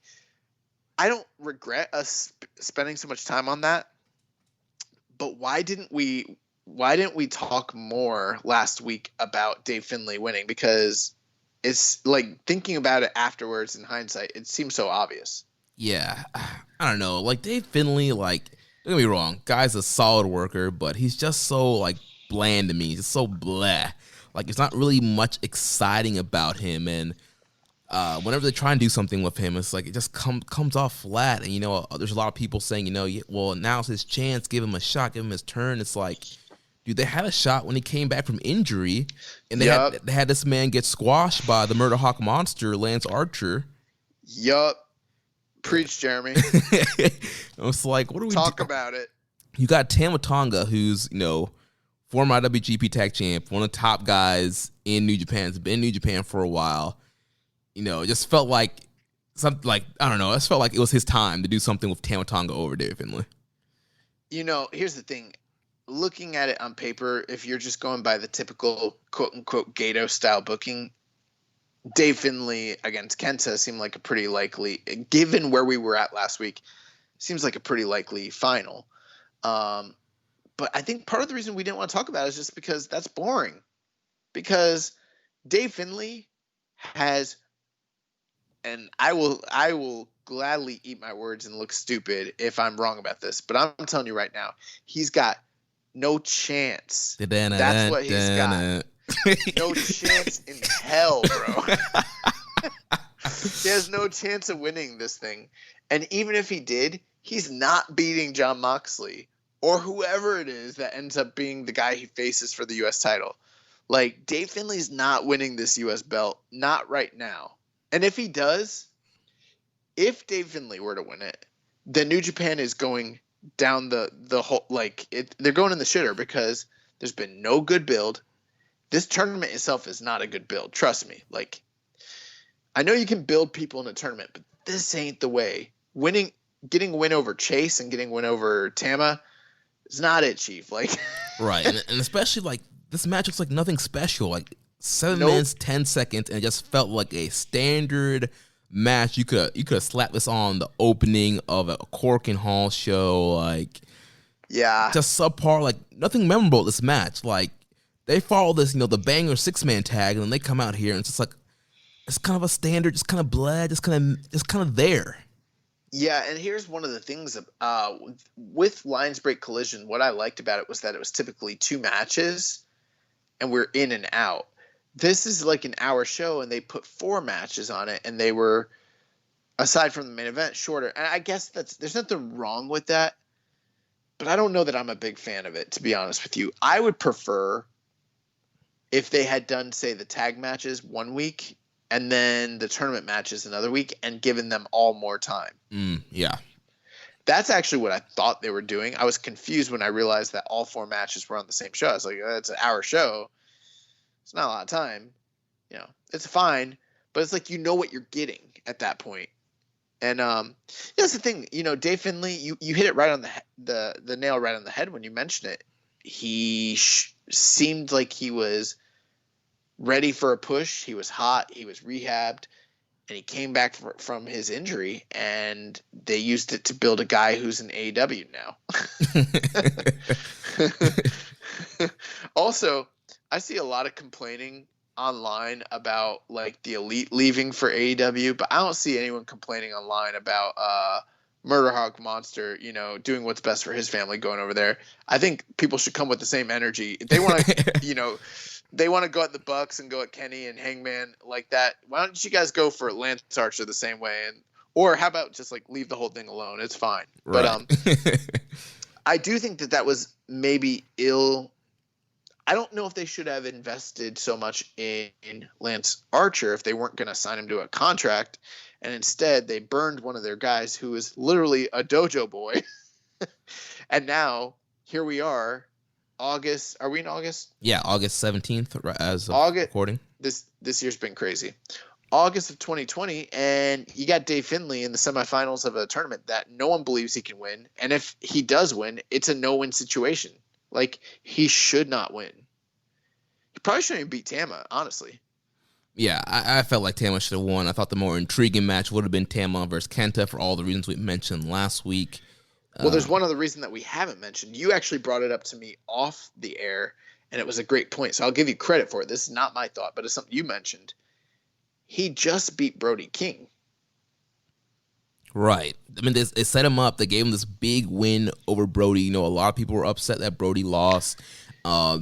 I don't regret us spending so much time on that. But why didn't we talk more last week about Dave Finlay winning? Because it's like thinking about it afterwards in hindsight, it seems so obvious. Yeah, I don't know. Like Dave Finlay, don't get me wrong, guy's a solid worker, but he's just so bland to me. He's just so bleh. It's not really much exciting about him, and whenever they try and do something with him, it's it just comes off flat. And there's a lot of people saying, well, now's his chance. Give him a shot. Give him his turn. It's dude, they had a shot when he came back from injury, and they had this man get squashed by the Murder Hawk monster, Lance Archer. Yup. Preach, Jeremy. It's what do we talk about it? You got Tama Tonga, who's former IWGP Tag Champ, one of the top guys in New Japan. Has been in New Japan for a while. It just felt like something I don't know. It just felt like it was his time to do something with Tama Tonga over David Finlay. Here's the thing. Looking at it on paper, if you're just going by the typical quote-unquote Gato style booking, Dave Finlay against Kenta seemed like a pretty likely, given where we were at last week, seems like a pretty likely final. But I think part of the reason we didn't want to talk about it is just because that's boring. Because Dave Finlay has, and I will gladly eat my words and look stupid if I'm wrong about this, but I'm telling you right now, he's got no chance. That's what he's got. No chance in hell, bro. He has no chance of winning this thing. And even if he did, he's not beating Jon Moxley or whoever it is that ends up being the guy he faces for the U.S. title. Dave Finlay's not winning this U.S. belt. Not right now. And if he does, if Dave Finlay were to win it, then New Japan is going down the whole, they're going in the shitter because there's been no good build. This tournament itself is not a good build. Trust me. I know you can build people in a tournament, but this ain't the way. Getting a win over Chase and getting a win over Tama is not it, Chief. Right. And especially this match looks like nothing special. 7 minutes, 10 seconds, and it just felt like a standard match. You could have slapped this on the opening of a Corkin Hall show. Yeah. Just subpar, nothing memorable at this match. They follow this, the banger 6-man tag, and then they come out here, and it's just it's kind of a standard, just kind of blah, just kind of there. Yeah, and here's one of the things with Lions Break Collision. What I liked about it was that it was typically 2 matches, and we're in and out. This is an hour show, and they put 4 matches on it, and they were, aside from the main event, shorter. And I guess there's nothing wrong with that, but I don't know that I'm a big fan of it, to be honest with you. I would prefer if they had done, say, the tag matches 1 week and then the tournament matches another week and given them all more time. Yeah. That's actually what I thought they were doing. I was confused when I realized that all 4 matches were on the same show. I was like, that's an hour show. It's not a lot of time. It's fine, but it's like you know what you're getting at that point. And that's the thing. Dave Finlay, you hit it right on the nail right on the head when you mentioned it. He seemed like he was ready for a push. He was hot. He was rehabbed. And he came back from his injury, and they used it to build a guy who's in AEW now. Also, I see a lot of complaining online about like the Elite leaving for AEW, but I don't see anyone complaining online about Murder Hawk Monster, doing what's best for his family going over there. I think people should come with the same energy. If they want to, they want to go at the Bucks and go at Kenny and Hangman like that. Why don't you guys go for Lance Archer the same way? Or how about just like leave the whole thing alone? It's fine. Right. But I do think that was maybe ill. I don't know if they should have invested so much in Lance Archer if they weren't going to sign him to a contract. And instead they burned one of their guys who is literally a dojo boy. And now here we are. August. Are we in August? Yeah, August 17th as of August, recording. This year's been crazy. August of 2020, and you got Dave Finlay in the semifinals of a tournament that no one believes he can win. And if he does win, it's a no-win situation. Like, he should not win. He probably shouldn't even beat Tama, honestly. Yeah, I felt like Tama should have won. I thought the more intriguing match would have been Tama versus Kenta for all the reasons we mentioned last week. Well, there's one other reason that we haven't mentioned. You actually brought it up to me off the air, and it was a great point. So I'll give you credit for it. This is not my thought, but it's something you mentioned. He just beat Brody King. Right. I mean, they set him up. They gave him this big win over Brody. A lot of people were upset that Brody lost. I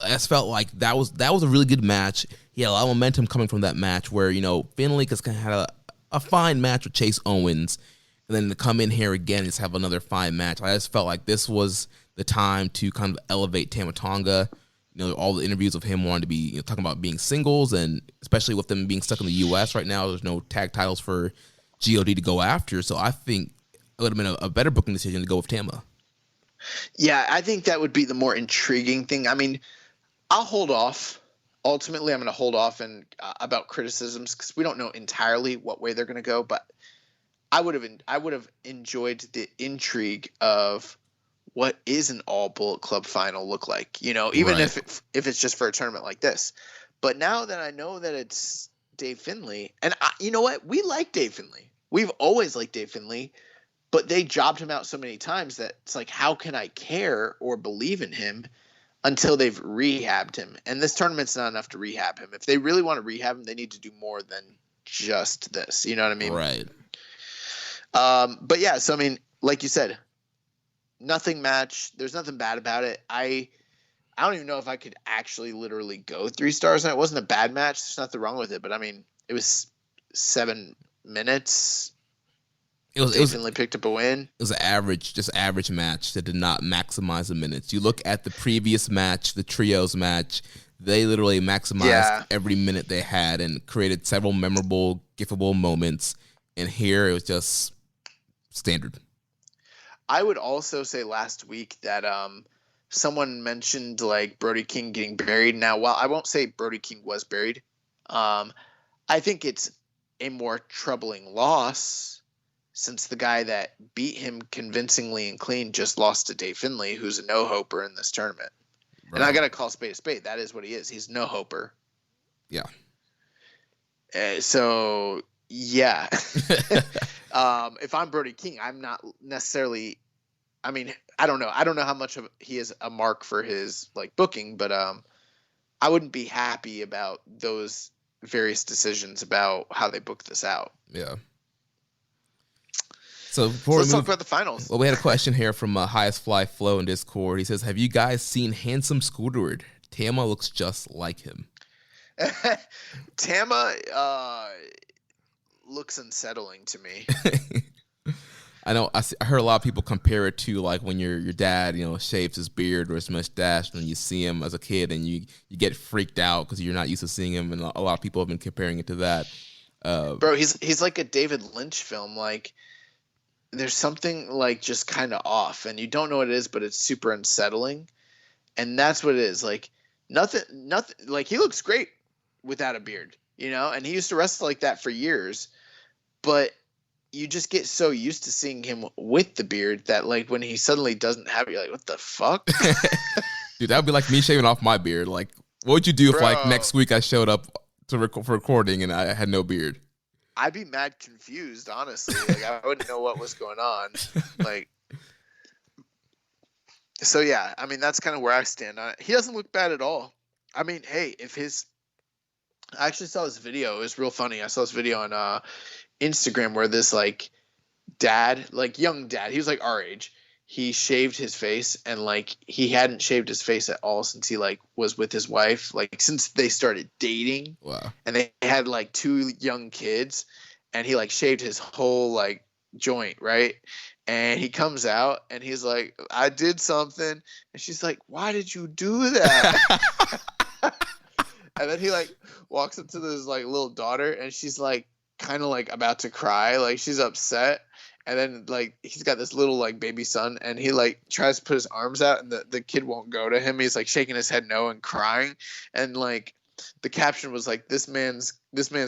just felt like that was a really good match. He had a lot of momentum coming from that match where, Finlay just kind of had a fine match with Chase Owens. And then to come in here again and just have another fine match. I just felt like this was the time to kind of elevate Tama Tonga. All the interviews of him wanting to be talking about being singles, and especially with them being stuck in the U.S. right now, there's no tag titles for God to go after. So I think it would have been a better booking decision to go with Tama. Yeah, I think that would be the more intriguing thing. I mean, I'll hold off. Ultimately, I'm going to hold off about criticisms because we don't know entirely what way they're going to go, but I would have enjoyed the intrigue of what is an all Bullet Club final look like, even right. if it's just for a tournament like this. But now that I know that it's Dave Finlay, and you know what? We like Dave Finlay. We've always liked Dave Finlay, but they jobbed him out so many times that it's like, how can I care or believe in him until they've rehabbed him? And this tournament's not enough to rehab him. If they really want to rehab him, they need to do more than just this. You know what I mean? Right. But yeah, so I mean, like you said, nothing match. There's nothing bad about it. I don't even know if I could actually literally go 3 stars. And it wasn't a bad match. There's nothing wrong with it. But I mean, it was 7 minutes. It was definitely picked up a win. It was an average match that did not maximize the minutes. You look at the previous match, the trios match, they literally maximized every minute they had and created several memorable, giftable moments. And here it was just standard. I would also say last week that someone mentioned like Brody King getting buried. Now, while I won't say Brody King was buried, I think it's a more troubling loss since the guy that beat him convincingly and clean just lost to Dave Finlay, who's a no-hoper in this tournament. Right. And I got to call spade a spade. That is what he is. He's no-hoper. Yeah. So, yeah. If I'm Brody King, I'm not necessarily – I mean, I don't know. I don't know how much of he is a mark for his like booking, but I wouldn't be happy about those various decisions about how they booked this out. Yeah. So let's talk about the finals. Well, we had a question here from Highest Fly Flow in Discord. He says, "Have you guys seen Handsome Scoodward? Tama looks just like him." Tama looks unsettling to me. I know. I heard a lot of people compare it to like when your dad, shaves his beard or his mustache, and you see him as a kid, and you get freaked out because you're not used to seeing him. And a lot of people have been comparing it to that. Bro, he's like a David Lynch film. Like there's something like just kind of off, and you don't know what it is, but it's super unsettling, and that's what it is. Like nothing. Like he looks great without a beard, and he used to wrestle like that for years, but you just get so used to seeing him with the beard that like when he suddenly doesn't have it, you're like, what the fuck? Dude, that would be like me shaving off my beard. Like, what would you do if Bro. like next week I showed up for recording and I had no beard? I'd be mad confused, honestly. Like I wouldn't know what was going on. Like, so yeah, I mean that's kind of where I stand on it. He doesn't look bad at all. I mean, hey, I actually saw this video. It was real funny. I saw this video on Instagram where this like dad, like young dad, he was like our age. He shaved his face, and like he hadn't shaved his face at all since he like was with his wife, like since they started dating. Wow. And they had like 2 young kids, and he like shaved his whole like joint, right? And he comes out and he's like, I did something. And she's like, why did you do that? And then he like walks up to this like little daughter, and she's like kind of like about to cry, like she's upset. And then like he's got this little like baby son, and he like tries to put his arms out, and the kid won't go to him. He's like shaking his head no and crying. And like the caption was like, this man's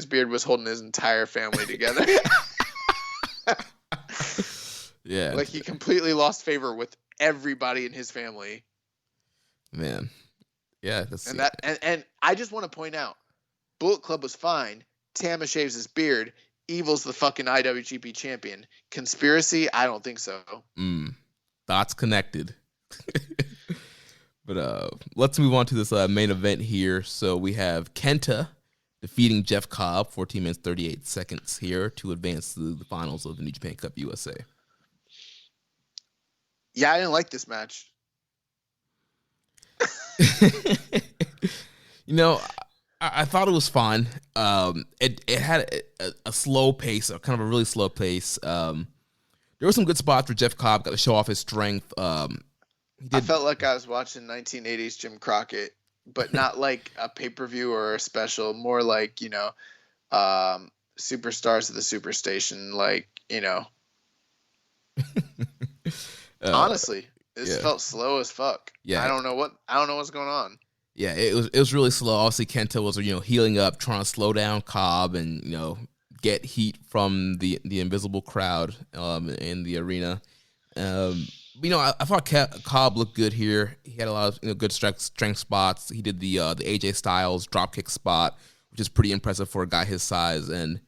beard was holding his entire family together. Yeah. Like he completely lost favor with everybody in his family. Man. Yeah, And I just want to point out, Bullet Club was fine. Tama shaves his beard. Evil's the fucking IWGP champion. Conspiracy? I don't think so. Thoughts connected. But let's move on to this main event here. So we have Kenta defeating Jeff Cobb, 14 minutes, 38 seconds here to advance to the finals of the New Japan Cup USA. Yeah, I didn't like this match. I thought it was fun. It had a slow pace, kind of a really slow pace. There were some good spots where Jeff Cobb got to show off his strength. I felt like I was watching 1980s Jim Crockett, but not like a pay-per-view or a special, more like, Superstars of the Superstation, like, honestly, this felt slow as fuck. Yeah. I don't know what's going on. Yeah, it was really slow. Obviously, Kenta was healing up, trying to slow down Cobb and get heat from the invisible crowd in the arena. I thought Cobb looked good here. He had a lot of good strength spots. He did the AJ Styles dropkick spot, which is pretty impressive for a guy his size. And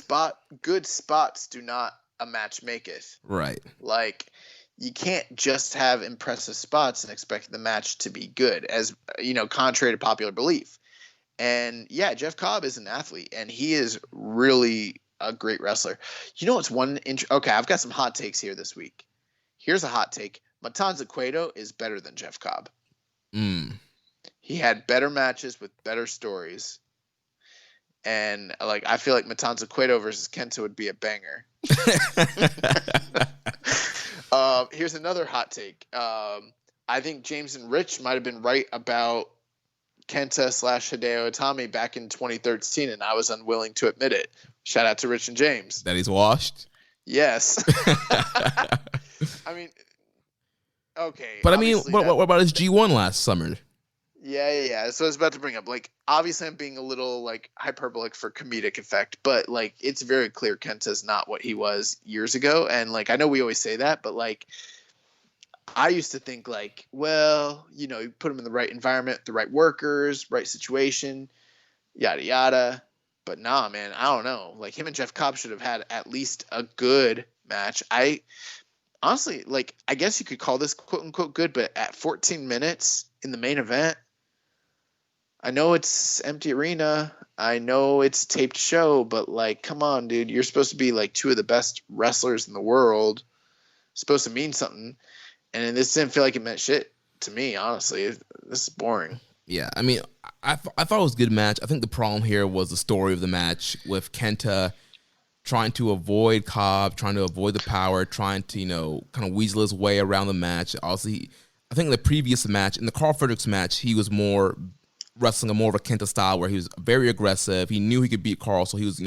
but good spots do not a match maketh. Right. Like, you can't just have impressive spots and expect the match to be good, as contrary to popular belief. And yeah, Jeff Cobb is an athlete, and he is really a great wrestler. It's okay, I've got some hot takes here this week. Here's a hot take. Matanza Cueto is better than Jeff Cobb. He had better matches with better stories. And like, I feel like Matanza Cueto versus Kenta would be a banger. Here's another hot take. I think James and Rich might have been right about Kenta / Hideo Itami back in 2013, and I was unwilling to admit it. Shout out to Rich and James. That he's washed? Yes. I mean, okay. But I mean, what about his G1 last summer? Yeah. So I was about to bring up, like, obviously I'm being a little like hyperbolic for comedic effect, but like it's very clear Kenta's not what he was years ago. And like, I know we always say that, but like, I used to think like, well, you put him in the right environment, the right workers, right situation, yada, yada. But nah, man, I don't know. Like, him and Jeff Cobb should have had at least a good match. I honestly, like, I guess you could call this quote unquote good, but at 14 minutes in the main event, I know it's empty arena. I know it's taped show, but like, come on, dude. You're supposed to be like 2 of the best wrestlers in the world. Supposed to mean something. And this didn't feel like it meant shit to me, honestly. This is boring. Yeah, I mean, I thought it was a good match. I think the problem here was the story of the match with Kenta trying to avoid Cobb, trying to avoid the power, trying to, kind of weasel his way around the match. Obviously, I think in the previous match, in the Carl Fredericks match, he was wrestling more of a Kenta style where he was very aggressive. He knew he could beat Carl, so he was,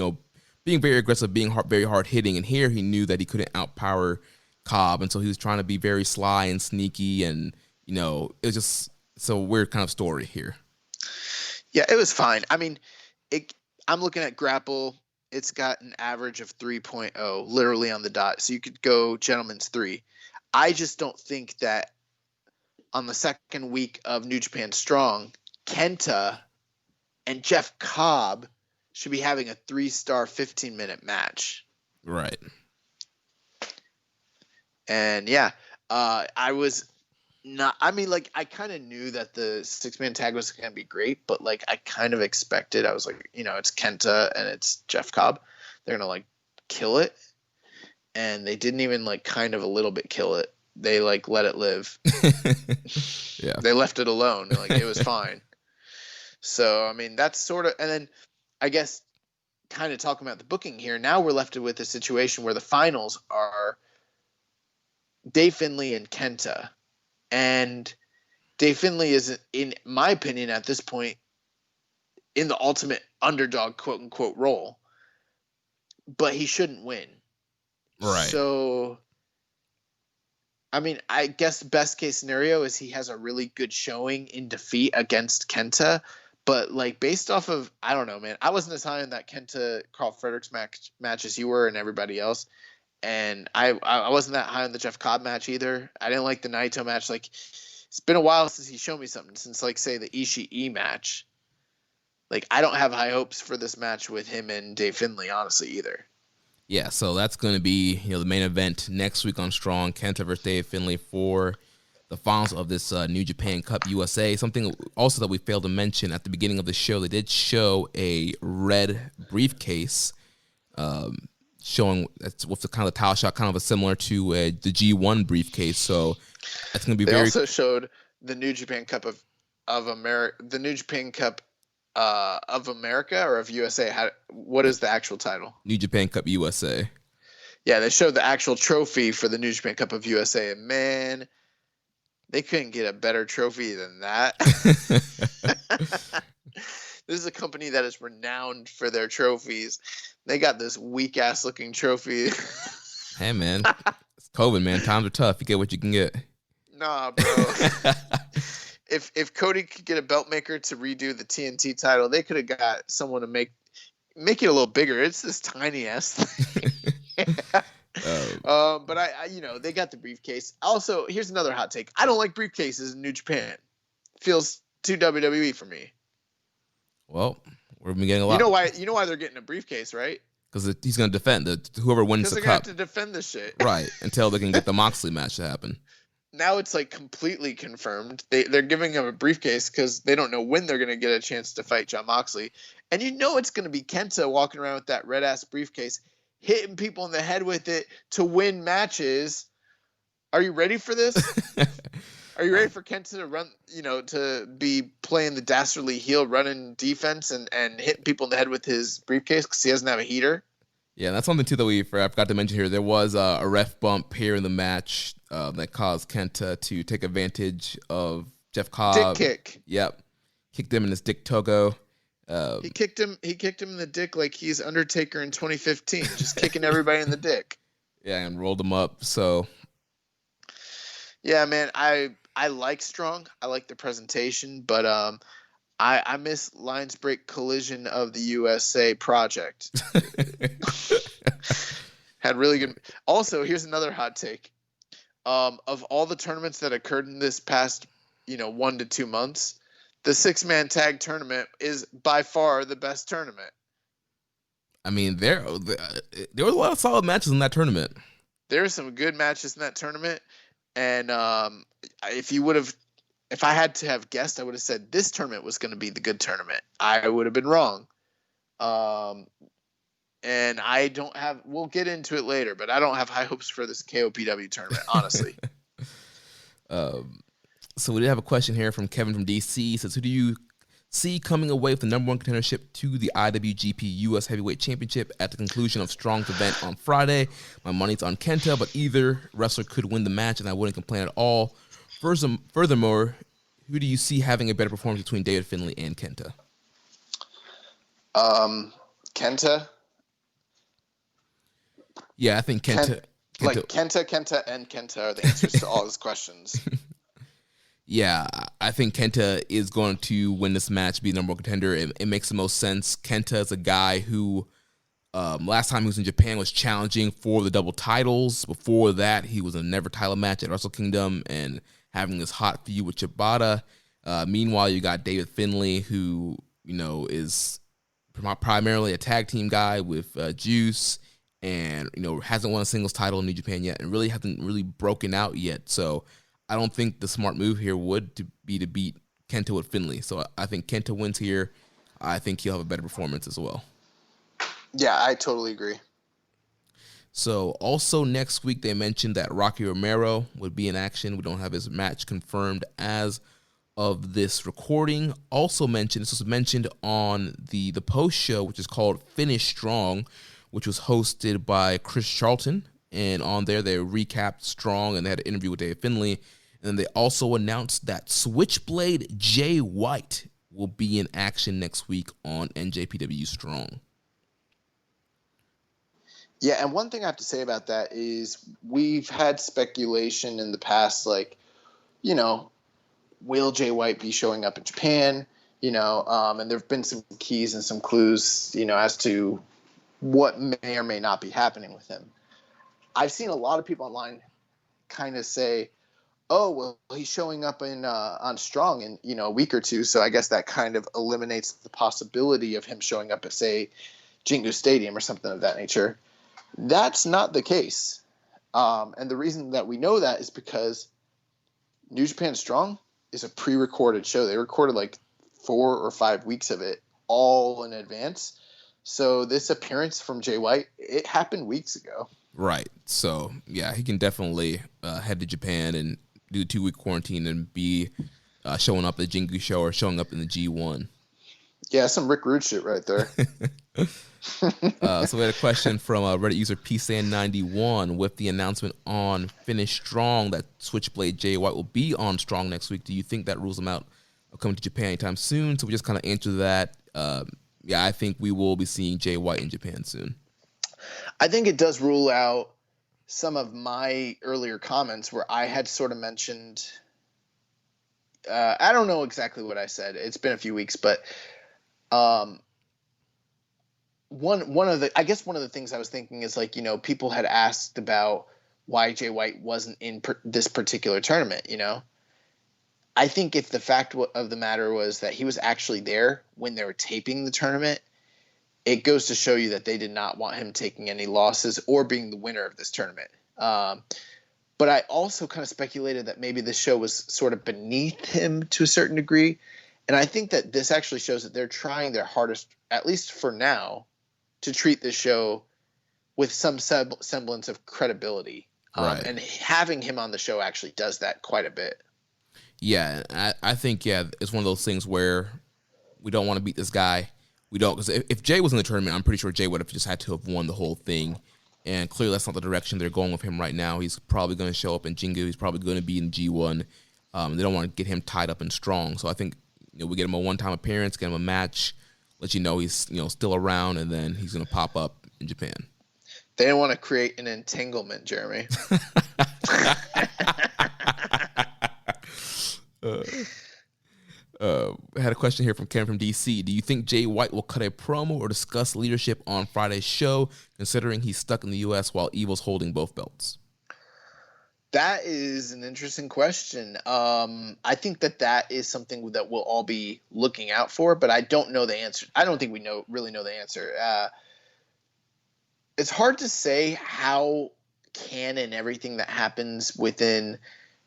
being very aggressive, being very hard hitting. And here he knew that he couldn't outpower Cobb, and so he was trying to be very sly and sneaky, and it was just so weird kind of story here. Yeah, it was fine. I mean, I'm looking at Grapple. It's got an average of 3.0, literally on the dot. So you could go gentleman's 3. I just don't think that on the second week of New Japan Strong, Kenta and Jeff Cobb should be having a 3-star 15-minute match. Right. And yeah, I was not, I mean, like, I kind of knew that the 6-man tag was going to be great, but like, I kind of expected, I was like, it's Kenta and it's Jeff Cobb. They're going to like kill it. And they didn't even like kind of a little bit kill it. They like let it live. Yeah. They left it alone. Like, it was fine. So, I mean, that's sort of, and then I guess kind of talking about the booking here, now we're left with a situation where the finals are Dave Finlay and Kenta. And Dave Finlay is, in my opinion, at this point, in the ultimate underdog, quote unquote, role. But he shouldn't win. Right. So, I mean, I guess the best case scenario is he has a really good showing in defeat against Kenta. But, like, based off of, I don't know, man. I wasn't as high on that Kenta-Carl Fredericks match as you were and everybody else. And I wasn't that high on the Jeff Cobb match either. I didn't like the Naito match. Like, it's been a while since he showed me something. Since, like, say, the Ishii match. Like, I don't have high hopes for this match with him and Dave Finlay, honestly, either. Yeah, so that's going to be the main event next week on Strong, Kenta versus Dave Finlay for the finals of this New Japan Cup USA. Something also that we failed to mention at the beginning of the show, they did show a red briefcase showing that's with the kind of towel shot, kind of similar to the G1 briefcase. So that's going to be They also showed the New Japan Cup of America, the New Japan Cup of America or of USA. What is the actual title? New Japan Cup USA. Yeah, they showed the actual trophy for the New Japan Cup of USA, and man, they couldn't get a better trophy than that. This is a company that is renowned for their trophies. They got this weak ass looking trophy. Hey man, it's COVID, man. Times are tough. You get what you can get. Nah, bro. If Cody could get a belt maker to redo the TNT title, they could have got someone to make it a little bigger. It's this tiny ass thing. But I they got the briefcase. Also, here's another hot take. I don't like briefcases in New Japan. Feels too WWE for me. Well, we've been getting a lot. You know why they're getting a briefcase, right? Because he's going to defend whoever wins the cup. Because they're going to have to defend this shit. Right, until they can get the Moxley match to happen. Now it's like completely confirmed. They're giving him a briefcase because they don't know when they're going to get a chance to fight Jon Moxley. And it's going to be Kenta walking around with that red-ass briefcase, hitting people in the head with it to win matches. Are you ready for this? Are you ready for Kenta to run, to be playing the dastardly heel, running defense and hitting people in the head with his briefcase because he doesn't have a heater? Yeah, that's something, too, that I forgot to mention here. There was a ref bump here in the match that caused Kenta to take advantage of Jeff Cobb. Dick kick. Yep. Kicked him in his dick togo. He kicked him in the dick like he's Undertaker in 2015, just kicking everybody in the dick. Yeah, and rolled him up. So, yeah, man, I like Strong. I like the presentation, but I miss Lines Break Collision of the USA project. Had really good. Also, here's another hot take. Of all the tournaments that occurred in this past, 1 to 2 months, the 6-man tag tournament is by far the best tournament. I mean, there was a lot of solid matches in that tournament. There are some good matches in that tournament, and if I had to have guessed, I would have said this tournament was going to be the good tournament. I would have been wrong. And we'll get into it later, but I don't have high hopes for this KOPW tournament, honestly. So we did have a question here from Kevin from DC. He says, who do you see coming away with the number one contendership to the IWGP US Heavyweight Championship at the conclusion of Strong's event on Friday? My money's on Kenta, but either wrestler could win the match, and I wouldn't complain at all. Furthermore, who do you see having a better performance between David Finlay and Kenta? Kenta. Yeah, I think Kenta. Kenta, and Kenta are the answers to all his questions. Yeah, I think Kenta is going to win this match, be the number one contender. It makes the most sense. Kenta is a guy who, last time he was in Japan, was challenging for the double titles. Before that, he was in a never title match at Wrestle Kingdom and having this hot feud with Shibata. Meanwhile, you got David Finlay, who, is primarily a tag team guy with Juice, and hasn't won a singles title in New Japan yet, and really hasn't really broken out yet. So I don't think the smart move here would be to beat Kenta with Finlay. So I think Kenta wins here. I think he'll have a better performance as well. Yeah, I totally agree. So also next week they mentioned that Rocky Romero would be in action. We don't have his match confirmed as of this recording. Also mentioned, this was mentioned on the post show, which is called Finish Strong, which was hosted by Chris Charlton. And on there, they recapped Strong, and they had an interview with Dave Finlay. And then they also announced that Switchblade Jay White will be in action next week on NJPW Strong. Yeah, and one thing I have to say about that is we've had speculation in the past, like, will Jay White be showing up in Japan? And there have been some keys and some clues, as to what may or may not be happening with him. I've seen a lot of people online kind of say, oh, well, he's showing up on Strong in, a week or two. So I guess that kind of eliminates the possibility of him showing up at, say, Jingu Stadium or something of that nature. That's not the case. And the reason that we know that is because New Japan Strong is a pre-recorded show. They recorded like 4 or 5 weeks of it all in advance. So this appearance from Jay White, it happened weeks ago. Right. So, yeah, he can definitely head to Japan and do the 2-week quarantine and be showing up at the Jingu show or showing up in the G1. Yeah, some Rick Rude shit right there. So we had a question from Reddit user PSAN91 with the announcement on Finish Strong that Switchblade Jay White will be on Strong next week. Do you think that rules him out of coming to Japan anytime soon? So we just kind of answered that. Yeah, I think we will be seeing Jay White in Japan soon. I think it does rule out some of my earlier comments where I had sort of mentioned, I don't know exactly what I said. It's been a few weeks, but one of the things I was thinking is, like, people had asked about why Jay White wasn't in this particular tournament. I think if the fact of the matter was that he was actually there when they were taping the tournament, it goes to show you that they did not want him taking any losses or being the winner of this tournament. But I also kind of speculated that maybe the show was sort of beneath him to a certain degree. And I think that this actually shows that they're trying their hardest, at least for now, to treat this show with some semblance of credibility. Right. And having him on the show actually does that quite a bit. Yeah, I think, it's one of those things where we don't want to beat this guy. We don't, because if Jay was in the tournament, I'm pretty sure Jay would have just had to have won the whole thing. And clearly that's not the direction they're going with him right now. He's probably going to show up in Jingu. He's probably going to be in G1. They don't want to get him tied up and Strong. So I think we get him a one-time appearance, get him a match, let you know he's still around, and then he's going to pop up in Japan. They don't want to create an entanglement, Jeremy. I had a question here from Ken from DC. Do you think Jay White will cut a promo or discuss leadership on Friday's show, considering he's stuck in the U.S. while Evil's holding both belts? That is an interesting question. I think that is something that we'll all be looking out for, but I don't know the answer. I don't think we really know the answer. It's hard to say how canon everything that happens within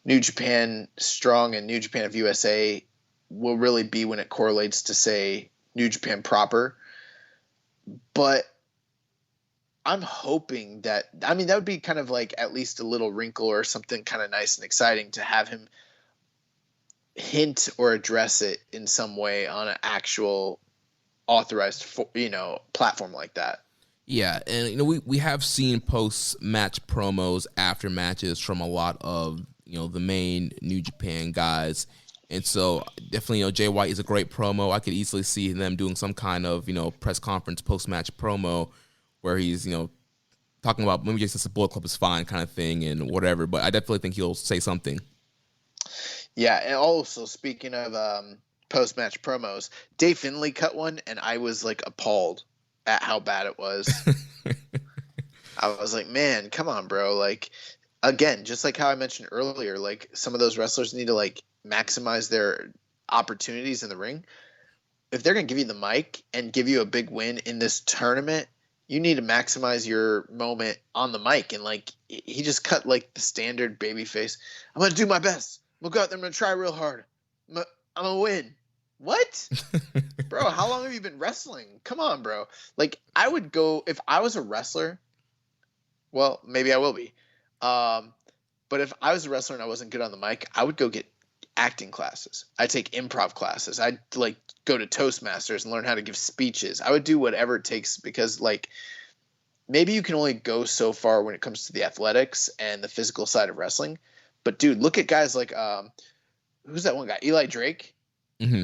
New Japan Strong and New Japan of USA will really be when it correlates to, say, New Japan proper. But I'm hoping that would be kind of like at least a little wrinkle or something kind of nice and exciting to have him hint or address it in some way on an actual authorized, platform like that. Yeah, and we have seen post-match promos after matches from a lot of the main New Japan guys, and so definitely Jay White is a great promo. I could easily see them doing some kind of press conference post-match promo where he's talking about maybe just a Bullet Club is fine kind of thing and whatever. But I definitely think he'll say something. Yeah, and also speaking of post-match promos, Dave Finlay cut one, and I was like appalled at how bad it was. I was like, man, come on, bro. Like, again, just like how I mentioned earlier, like some of those wrestlers need to like maximize their opportunities in the ring. If they're going to give you the mic and give you a big win in this tournament, you need to maximize your moment on the mic. And like, he just cut like the standard baby face. I'm going to do my best. I'm going to go out there. I'm going to try real hard. I'm going to win. What? Bro, how long have you been wrestling? Come on, bro. Like, I would go, if I was a wrestler, well, maybe I will be. But if I was a wrestler and I wasn't good on the mic, I would go get acting classes. I'd take improv classes. I'd like go to Toastmasters and learn how to give speeches. I would do whatever it takes because like maybe you can only go so far when it comes to the athletics and the physical side of wrestling. But dude, look at guys like who's that one guy? Eli Drake. Mm-hmm.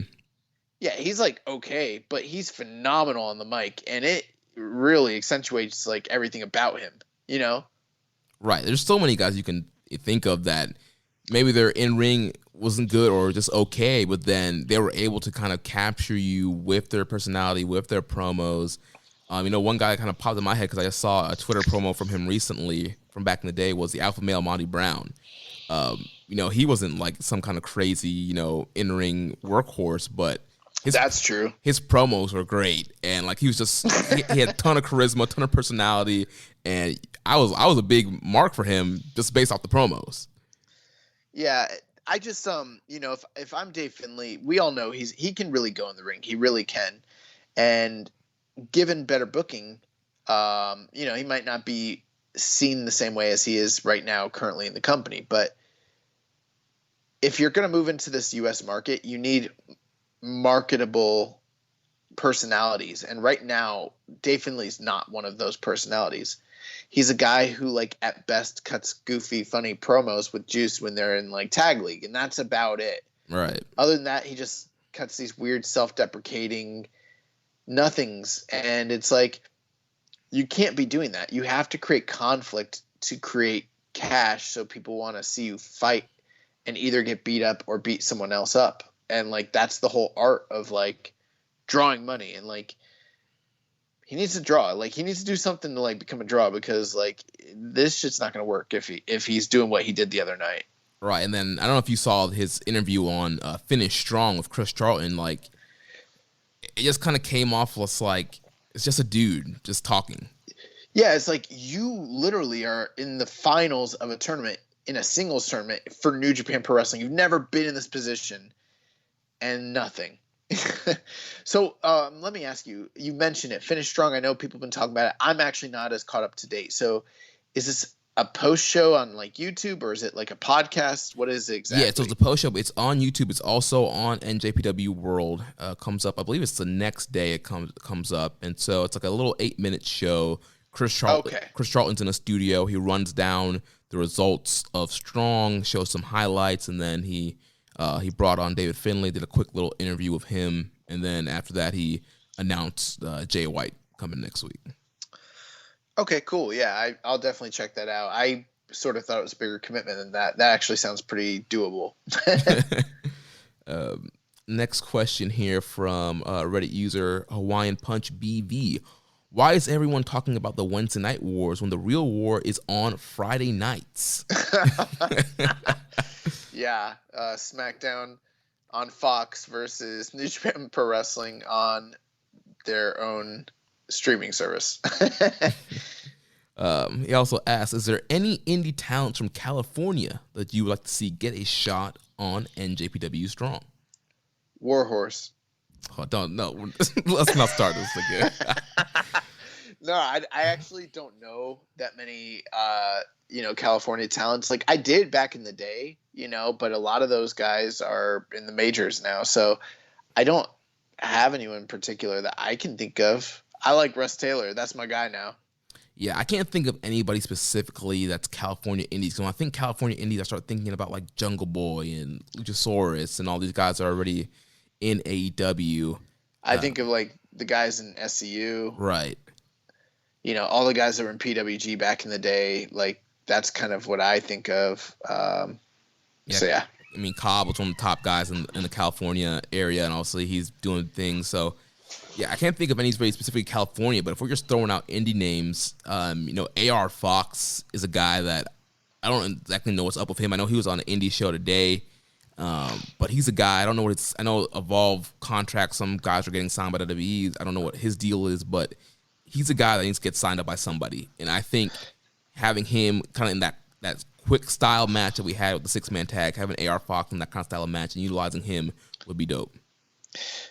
Yeah, he's like okay, but he's phenomenal on the mic, and it really accentuates like everything about him. You know? Right. There's so many guys you can think of that maybe their in-ring wasn't good or just okay, but then they were able to kind of capture you with their personality, with their promos. One guy that kind of popped in my head because I just saw a Twitter promo from him recently from back in the day was the alpha male Monty Brown. He wasn't like some kind of crazy, in-ring workhorse, but that's true. His promos were great, and like he was just he had a ton of charisma, a ton of personality, and I was a big mark for him just based off the promos. Yeah, I just if I'm Dave Finlay, we all know he can really go in the ring. He really can, and given better booking, he might not be seen the same way as he is right now currently in the company. But if you're going to move into this U.S. market, you need marketable personalities, and right now Dave Finlay's not one of those personalities. He's a guy who like at best cuts goofy funny promos with Juice when they're in like tag league, and that's about it. Right. Other than that, he just cuts these weird self-deprecating nothings, and it's like you can't be doing that. You have to create conflict to create cash so people want to see you fight and either get beat up or beat someone else up. And like that's the whole art of like drawing money, and like he needs to draw. Like he needs to do something to like become a draw, because like this shit's not going to work if he's doing what he did the other night. Right. And then I don't know if you saw his interview on Finish Strong with Chris Charlton. Like it just kind of came off as like it's just a dude just talking. Yeah, it's like you literally are in the finals of a tournament, in a singles tournament for New Japan Pro Wrestling. You've never been in this position. And nothing. So let me ask you, you mentioned it, Finish Strong. I know people have been talking about it. I'm actually not as caught up to date. So is this a post show on like YouTube, or is it like a podcast? What is it exactly? Yeah, so it's a post show, but it's on YouTube. It's also on NJPW World. Comes up, I believe it's the next day it comes up. And so it's like a little 8-minute show. Chris Charlton's in a studio. He runs down the results of Strong, shows some highlights, and then he brought on David Finlay, did a quick little interview with him, and then after that he announced Jay White coming next week. Okay, cool. Yeah, I'll definitely check that out. I sort of thought it was a bigger commitment than that. That actually sounds pretty doable. Next question here from Reddit user Hawaiian Punch BV. Why is everyone talking about the Wednesday night wars when the real war is on Friday nights? Yeah, SmackDown on Fox versus New Japan Pro Wrestling on their own streaming service. He also asks, is there any indie talents from California that you would like to see get a shot on NJPW Strong? Warhorse. Oh, let's not start this again. No, I actually don't know that many California talents. Like I did back in the day, but a lot of those guys are in the majors now. So I don't have anyone in particular that I can think of. I like Russ Taylor. That's my guy now. Yeah, I can't think of anybody specifically that's California indies. So when I think California indies, I start thinking about like Jungle Boy and Luchasaurus and all these guys are already in AEW. I think of like the guys in SCU. Right. all the guys that were in PWG back in the day, like that's kind of what I think of. So yeah. I mean, Cobb was one of the top guys in the California area, and obviously he's doing things. So, yeah, I can't think of any very specifically California, but if we're just throwing out indie names, AR Fox is a guy that I don't exactly know what's up with him. I know he was on an indie show today, but he's a guy. I don't know I know Evolve contracts, some guys are getting signed by WWE. I don't know what his deal is, but he's a guy that needs to get signed up by somebody. And I think having him kind of in that quick style match that we had with the 6-man tag, having AR Fox in that kind of style of match and utilizing him would be dope.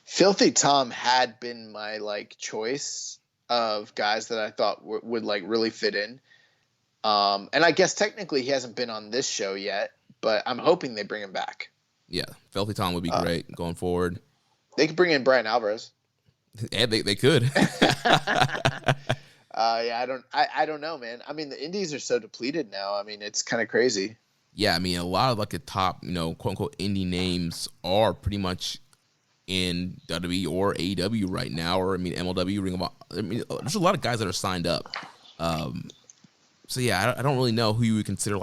Filthy Tom had been my choice of guys that I thought would really fit in. And I guess technically he hasn't been on this show yet, but I'm hoping they bring him back. Yeah, Filthy Tom would be great going forward. They could bring in Brian Alvarez. Yeah, they could. Yeah, I don't know, man. I mean, the indies are so depleted now. I mean, it's kind of crazy. Yeah, I mean, a lot of the top, quote unquote indie names are pretty much in WWE or AEW right now, or MLW, Ring of Honor. I mean, there's a lot of guys that are signed up. So yeah, I don't really know who you would consider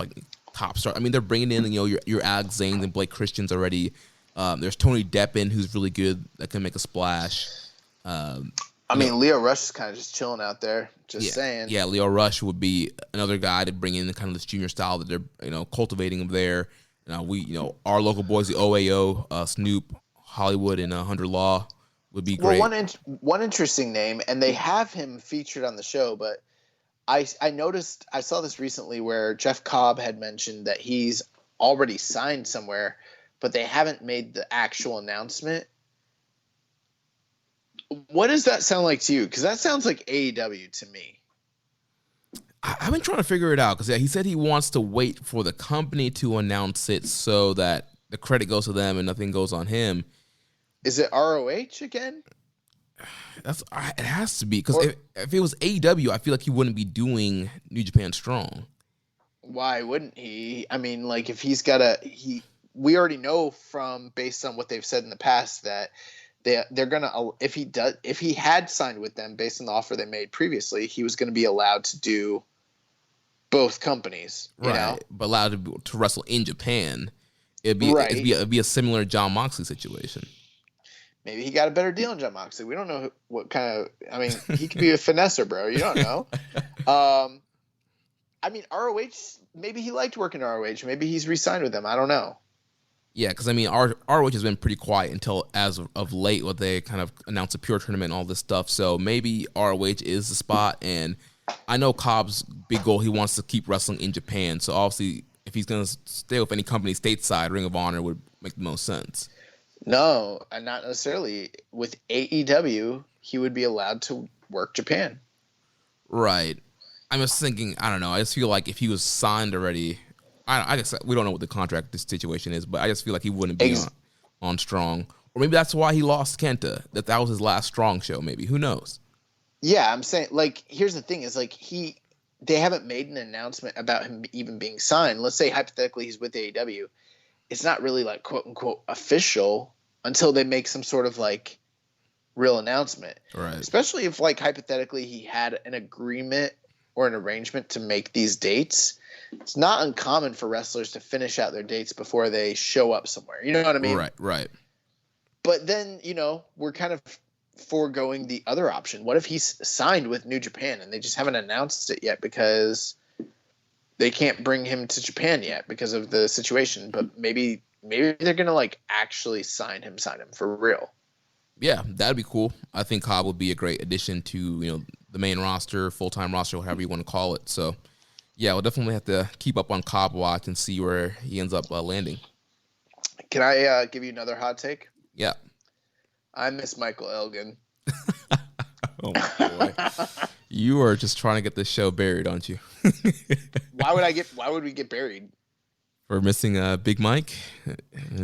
top star. I mean, they're bringing in your Alex Zaynes and Blake Christians already. There's Tony Deppen, who's really good, that can make a splash. I mean, Leo Rush is kind of just chilling out there. Just saying. Yeah, Leo Rush would be another guy to bring in kind of this junior style that they're cultivating there. Our local boys, the OAO, Snoop, Hollywood, and Hunter Law would be great. Well, one interesting name, and they have him featured on the show, but I noticed, I saw this recently where Jeff Cobb had mentioned that he's already signed somewhere, but they haven't made the actual announcement. What does that sound like to you? Because that sounds like AEW to me. I've been trying to figure it out because he said he wants to wait for the company to announce it so that the credit goes to them and nothing goes on him. Is it ROH again? It has to be because if it was AEW, I feel like he wouldn't be doing New Japan Strong. Why wouldn't he? I mean, if he's got we already know based on what they've said in the past that they're gonna, if he had signed with them based on the offer they made previously, he was going to be allowed to do both companies, right? But allowed to wrestle in Japan. It'd be a similar Jon Moxley situation. Maybe he got a better deal in Jon Moxley. We don't know what kind of. I mean, he could be a finesser, bro. You don't know. I mean, ROH. Maybe he liked working ROH. Maybe he's re-signed with them. I don't know. Yeah, because I mean, ROH has been pretty quiet until as of late, what they kind of announced a pure tournament and all this stuff. So maybe ROH is the spot. And I know Cobb's big goal, he wants to keep wrestling in Japan. So obviously, if he's going to stay with any company stateside, Ring of Honor would make the most sense. No, and not necessarily. With AEW, he would be allowed to work Japan. Right. I'm just thinking, I don't know. I just feel like if he was signed already, I guess we don't know what the contract situation is, but I just feel like he wouldn't be on Strong. Or maybe that's why he lost Kenta. That was his last Strong show, maybe. Who knows? Yeah, I'm saying, here's the thing is, they haven't made an announcement about him even being signed. Let's say, hypothetically, he's with AEW. It's not really, quote-unquote, official until they make some sort of, real announcement. Right. Especially if, hypothetically, he had an agreement or an arrangement to make these dates. It's not uncommon for wrestlers to finish out their dates before they show up somewhere. You know what I mean? Right. But then, we're kind of foregoing the other option. What if he's signed with New Japan and they just haven't announced it yet because they can't bring him to Japan yet because of the situation? But maybe they're going to actually sign him for real. Yeah, that'd be cool. I think Cobb would be a great addition to, the main roster, full-time roster, whatever you want to call it. So, yeah, we'll definitely have to keep up on Cobb watch and see where he ends up landing. Can I give you another hot take? Yeah. I miss Michael Elgin. Oh, boy. You are just trying to get this show buried, aren't you? Why would we get buried? For missing Big Mike?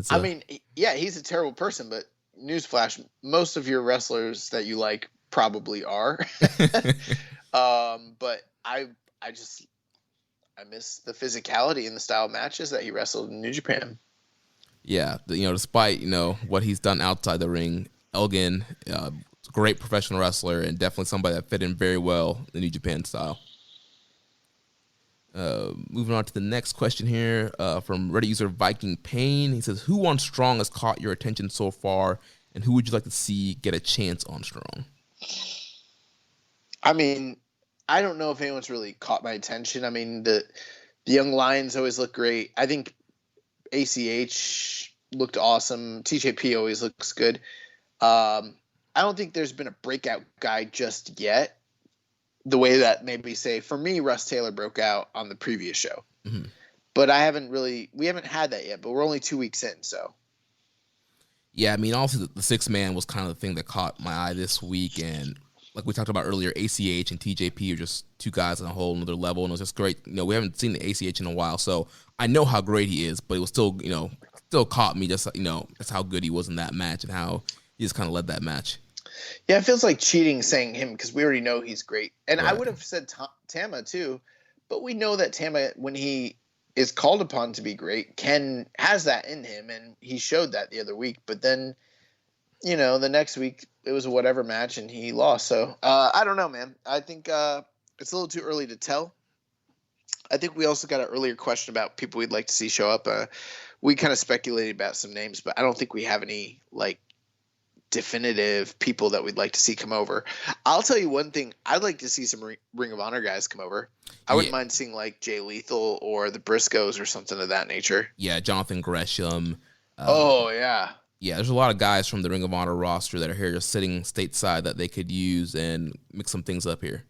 I mean, yeah, he's a terrible person, but newsflash, most of your wrestlers that you like probably are. But I miss the physicality and the style of matches that he wrestled in New Japan. Yeah, despite what he's done outside the ring, Elgin great professional wrestler and definitely somebody that fit in very well in the New Japan style. Moving on to the next question here from Reddit user Viking Pain. He says, who on Strong has caught your attention so far, and who would you like to see get a chance on Strong? I mean, I don't know if anyone's really caught my attention. I mean, the young Lions always look great. I think ACH looked awesome. TJP always looks good. I don't think there's been a breakout guy just yet. The way that maybe say for me, Russ Taylor broke out on the previous show, but we haven't had that yet, but we're only 2 weeks in. So yeah, I mean, also the 6-man was kind of the thing that caught my eye this week. And like we talked about earlier, ACH and TJP are just two guys on a whole another level. And it was just great. We haven't seen the ACH in a while, so I know how great he is, but it was still, still caught me just, that's how good he was in that match and how he just kind of led that match. Yeah, it feels like cheating saying him because we already know he's great. And right. I would have said Tama too, but we know that Tama, when he is called upon to be great, has that in him, and he showed that the other week. But then, the next week it was a whatever match and he lost. So I don't know, man. I think it's a little too early to tell. I think we also got an earlier question about people we'd like to see show up. We kind of speculated about some names, but I don't think we have any definitive people that we'd like to see come over. I'll tell you one thing. I'd like to see some Ring of Honor guys come over. I wouldn't mind seeing Jay Lethal or the Briscoes or something of that nature. Yeah, Jonathan Gresham. Yeah, there's a lot of guys from the Ring of Honor roster that are here just sitting stateside that they could use and mix some things up here.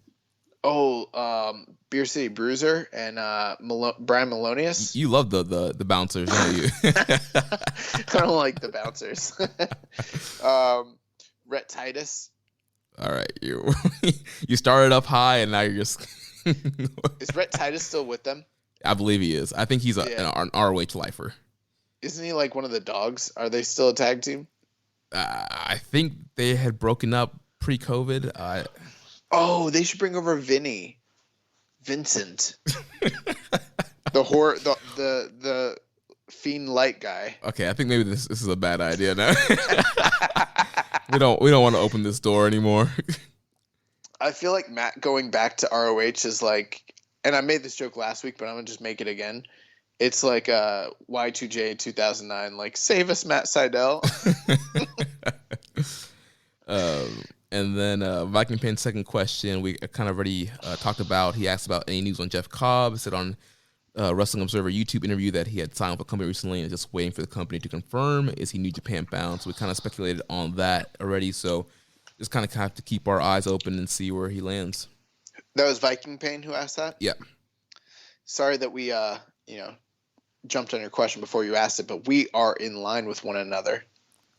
Beer City Bruiser and Brian Melonius. You love the bouncers, don't you? I don't like the bouncers. Rhett Titus. All right, you started up high and now you're just. Is Rhett Titus still with them? I believe he is. I think he's an ROH lifer. Isn't he like one of the dogs? Are they still a tag team? I think they had broken up pre-COVID. They should bring over Vincent. the Fiend Light guy. Okay, I think maybe this is a bad idea now. we don't want to open this door anymore. I feel like Matt going back to ROH is and I made this joke last week, but I'm gonna just make it again. It's like Y2J 2009, save us, Matt Seidel. And then Viking Pain's second question, we kind of already talked about. He asked about any news on Jeff Cobb. He said on Wrestling Observer YouTube interview that he had signed with a company recently and is just waiting for the company to confirm. Is he New Japan bound? So we kind of speculated on that already. So just kind of have to keep our eyes open and see where he lands. That was Viking Pain who asked that? Yeah. Sorry that we jumped on your question before you asked it, but we are in line with one another.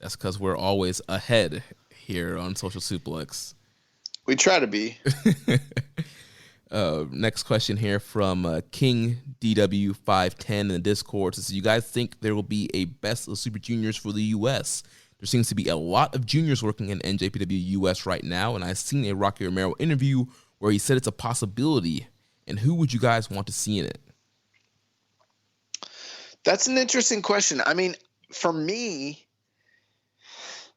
That's because we're always ahead here on Social Suplex. We try to be. Next question here from King DW510 in the Discord says, you guys think there will be a Best of Super Juniors for the U.S.? There seems to be a lot of juniors working in NJPW US right now, and I've seen a Rocky Romero interview where he said it's a possibility. And who would you guys want to see in it? That's an interesting question. I mean, for me,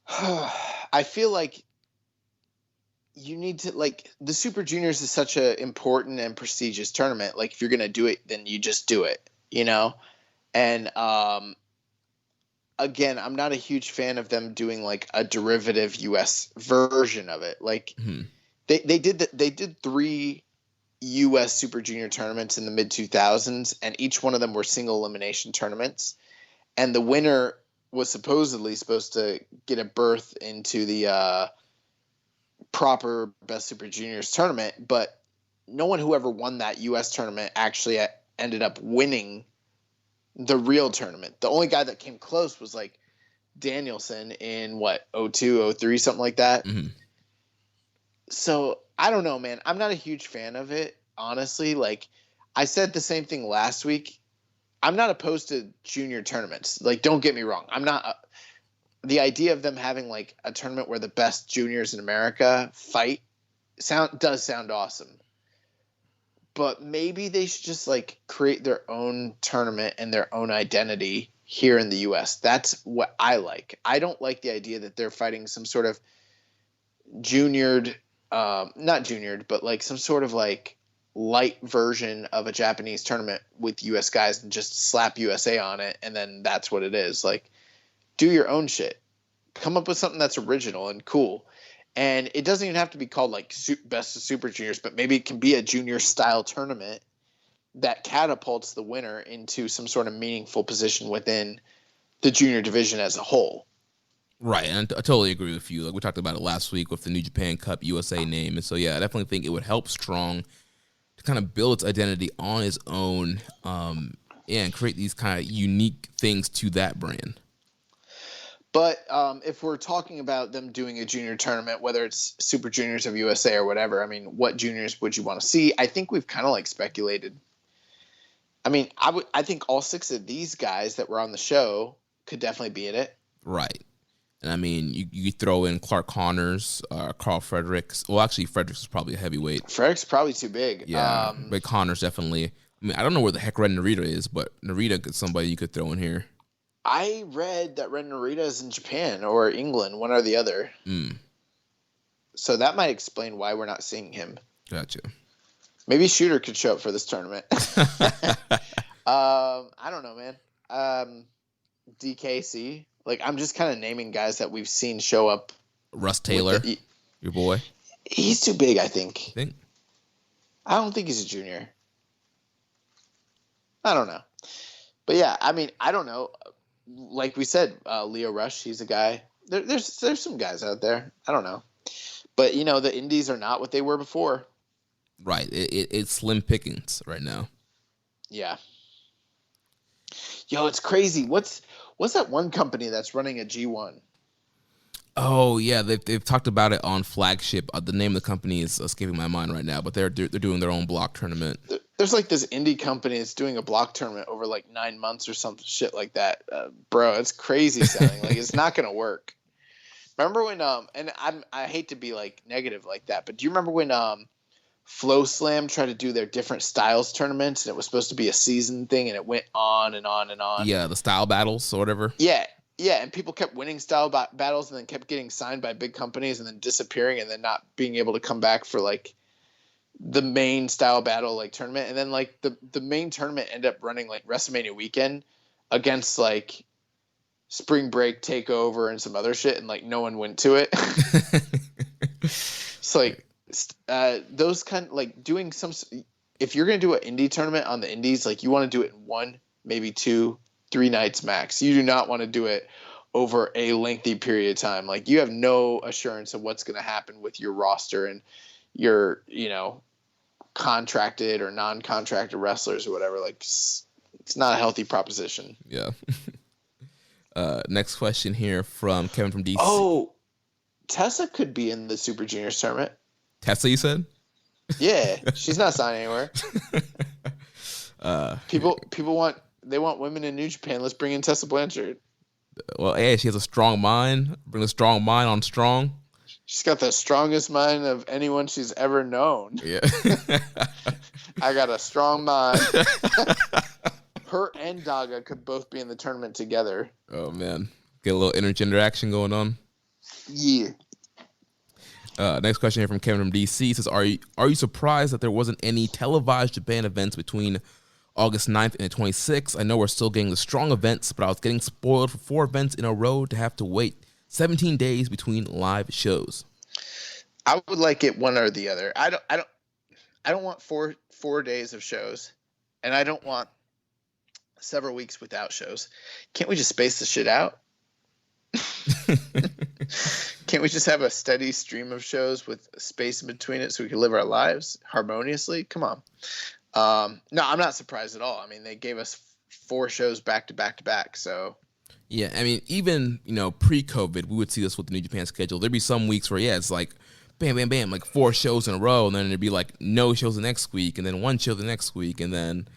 I feel like you need to the Super Juniors is such a important and prestigious tournament. If you're going to do it, then you just do it, And again, I'm not a huge fan of them doing a derivative US version of it. They did 3 US Super Junior tournaments in the mid 2000s, and each one of them were single elimination tournaments. And the winner was supposed to get a berth into the proper Best Super Juniors tournament, but no one who ever won that U.S. tournament actually ended up winning the real tournament. The only guy that came close was Danielson in 02, 03, something like that. Mm-hmm. So I don't know, man. I'm not a huge fan of it, honestly. I said the same thing last week. I'm not opposed to junior tournaments. Don't get me wrong. I'm not. The idea of them having a tournament where the best juniors in America fight does sound awesome. But maybe they should just create their own tournament and their own identity here in the U.S. That's what I like. I don't like the idea that they're fighting some sort of juniored, not juniored, but like some sort of like light version of a Japanese tournament with US guys and just slap USA on it. And then that's what it is. Like, do your own shit. Come up with something that's original and cool. And it doesn't even have to be called like Best of Super Juniors, but maybe it can be a junior style tournament that catapults the winner into some sort of meaningful position within the junior division as a whole. Right, and I totally agree with you. Like we talked about it last week with the New Japan Cup USA name. And so, yeah, I definitely think it would help Strong to kind of build its identity on its own, and create these kind of unique things to that brand. But if we're talking about them doing a junior tournament, whether it's Super Juniors of USA or whatever, I mean, what juniors would you want to see? I think we've kind of like speculated. I mean, I think all 6 of these guys that were on the show could definitely be in it. Right. And I mean, you throw in Clark Connors, Carl Fredericks. Well, actually, Fredericks is probably a heavyweight. Fredericks probably too big. Yeah, but Connors definitely. I mean, I don't know where the heck Ren Narita is, but Narita is somebody you could throw in here. I read that Ren Narita is in Japan or England, one or the other. So that might explain why we're not seeing him. Gotcha. Maybe Shooter could show up for this tournament. I don't know, man. DKC. Like, I'm just kind of naming guys that we've seen show up. Russ Taylor, your boy. He's too big, I think. Think? I don't think he's a junior. I don't know. But yeah, I mean, I don't know. Like we said, Leo Rush, he's a guy. There's some guys out there. I don't know. But, you know, the indies are not what they were before. Right. It's slim pickings right now. Yeah. Yo, it's crazy. What's that one company that's running a G1? Oh yeah, they've talked about it on Flagship. The name of the company is escaping my mind right now, but they're doing their own block tournament. There's like this indie company that's doing a block tournament over like 9 months or some shit like that. Bro, it's crazy sounding. Like, it's not gonna work. Remember when and I hate to be like negative like that, but do you remember when Flow Slam tried to do their different styles tournaments, and it was supposed to be a season thing, and it went on and on and on? Yeah, the style battles or whatever. Yeah, and people kept winning style battles and then kept getting signed by big companies and then disappearing and then not being able to come back for like the main style battle like tournament. And then like the main tournament ended up running like WrestleMania weekend against like Spring Break Takeover and some other shit, and like no one went to it. It's like those kind of like doing some. If you're gonna do an indie tournament on the indies, like you want to do it in 1, maybe 2, 3 nights max. You do not want to do it over a lengthy period of time. Like, you have no assurance of what's going to happen with your roster and your, you know, contracted or non-contracted wrestlers or whatever. Like, it's not a healthy proposition. Yeah. Next question here from Kevin from DC. Oh, Tessa could be in the Super Juniors tournament. Tessa, you said? Yeah, she's not signed anywhere. People want women in New Japan. Let's bring in Tessa Blanchard. Well, hey, she has a strong mind. Bring a strong mind on Strong. She's got the strongest mind of anyone she's ever known. Yeah. I got a strong mind. Her and Daga could both be in the tournament together. Oh, man. Get a little intergender action going on. Yeah. Next question here from Kevin from DC says, are you surprised that there wasn't any televised Japan events between August 9th and the 26th? I know we're still getting the Strong events, but I was getting spoiled for 4 events in a row to have to wait 17 days between live shows. I would like it one or the other. I don't want four days of shows, and I don't want several weeks without shows. Can't we just space the shit out? Can't we just have a steady stream of shows with space in between it so we can live our lives harmoniously? Come on. No, I'm not surprised at all. I mean, they gave us 4 shows back to back to back. So yeah, I mean, even, you know, pre-COVID, we would see this with the New Japan schedule. There'd be some weeks where, yeah, it's like bam, bam, bam, like 4 shows in a row, and then it'd be like no shows the next week, and then 1 show the next week, and then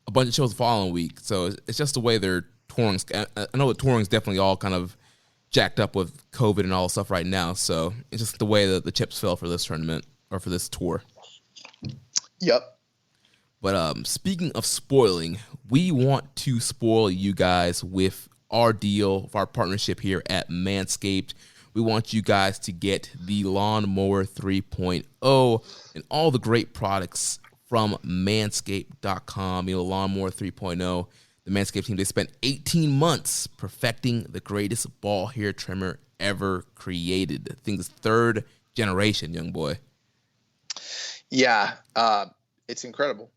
a bunch of shows the following week. So it's just the way they're touring. I know the touring's definitely all kind of jacked up with COVID and all the stuff right now. So it's just the way that the chips fell for this tournament or for this tour. Yep. But speaking of spoiling, we want to spoil you guys with our deal, of our partnership here at Manscaped. we want you guys to get the Lawnmower 3.0 and all the great products from Manscaped.com. Lawnmower 3.0, the Manscaped team, they spent 18 months perfecting the greatest ball hair trimmer ever created. The thing's third generation, young boy. Yeah, it's incredible.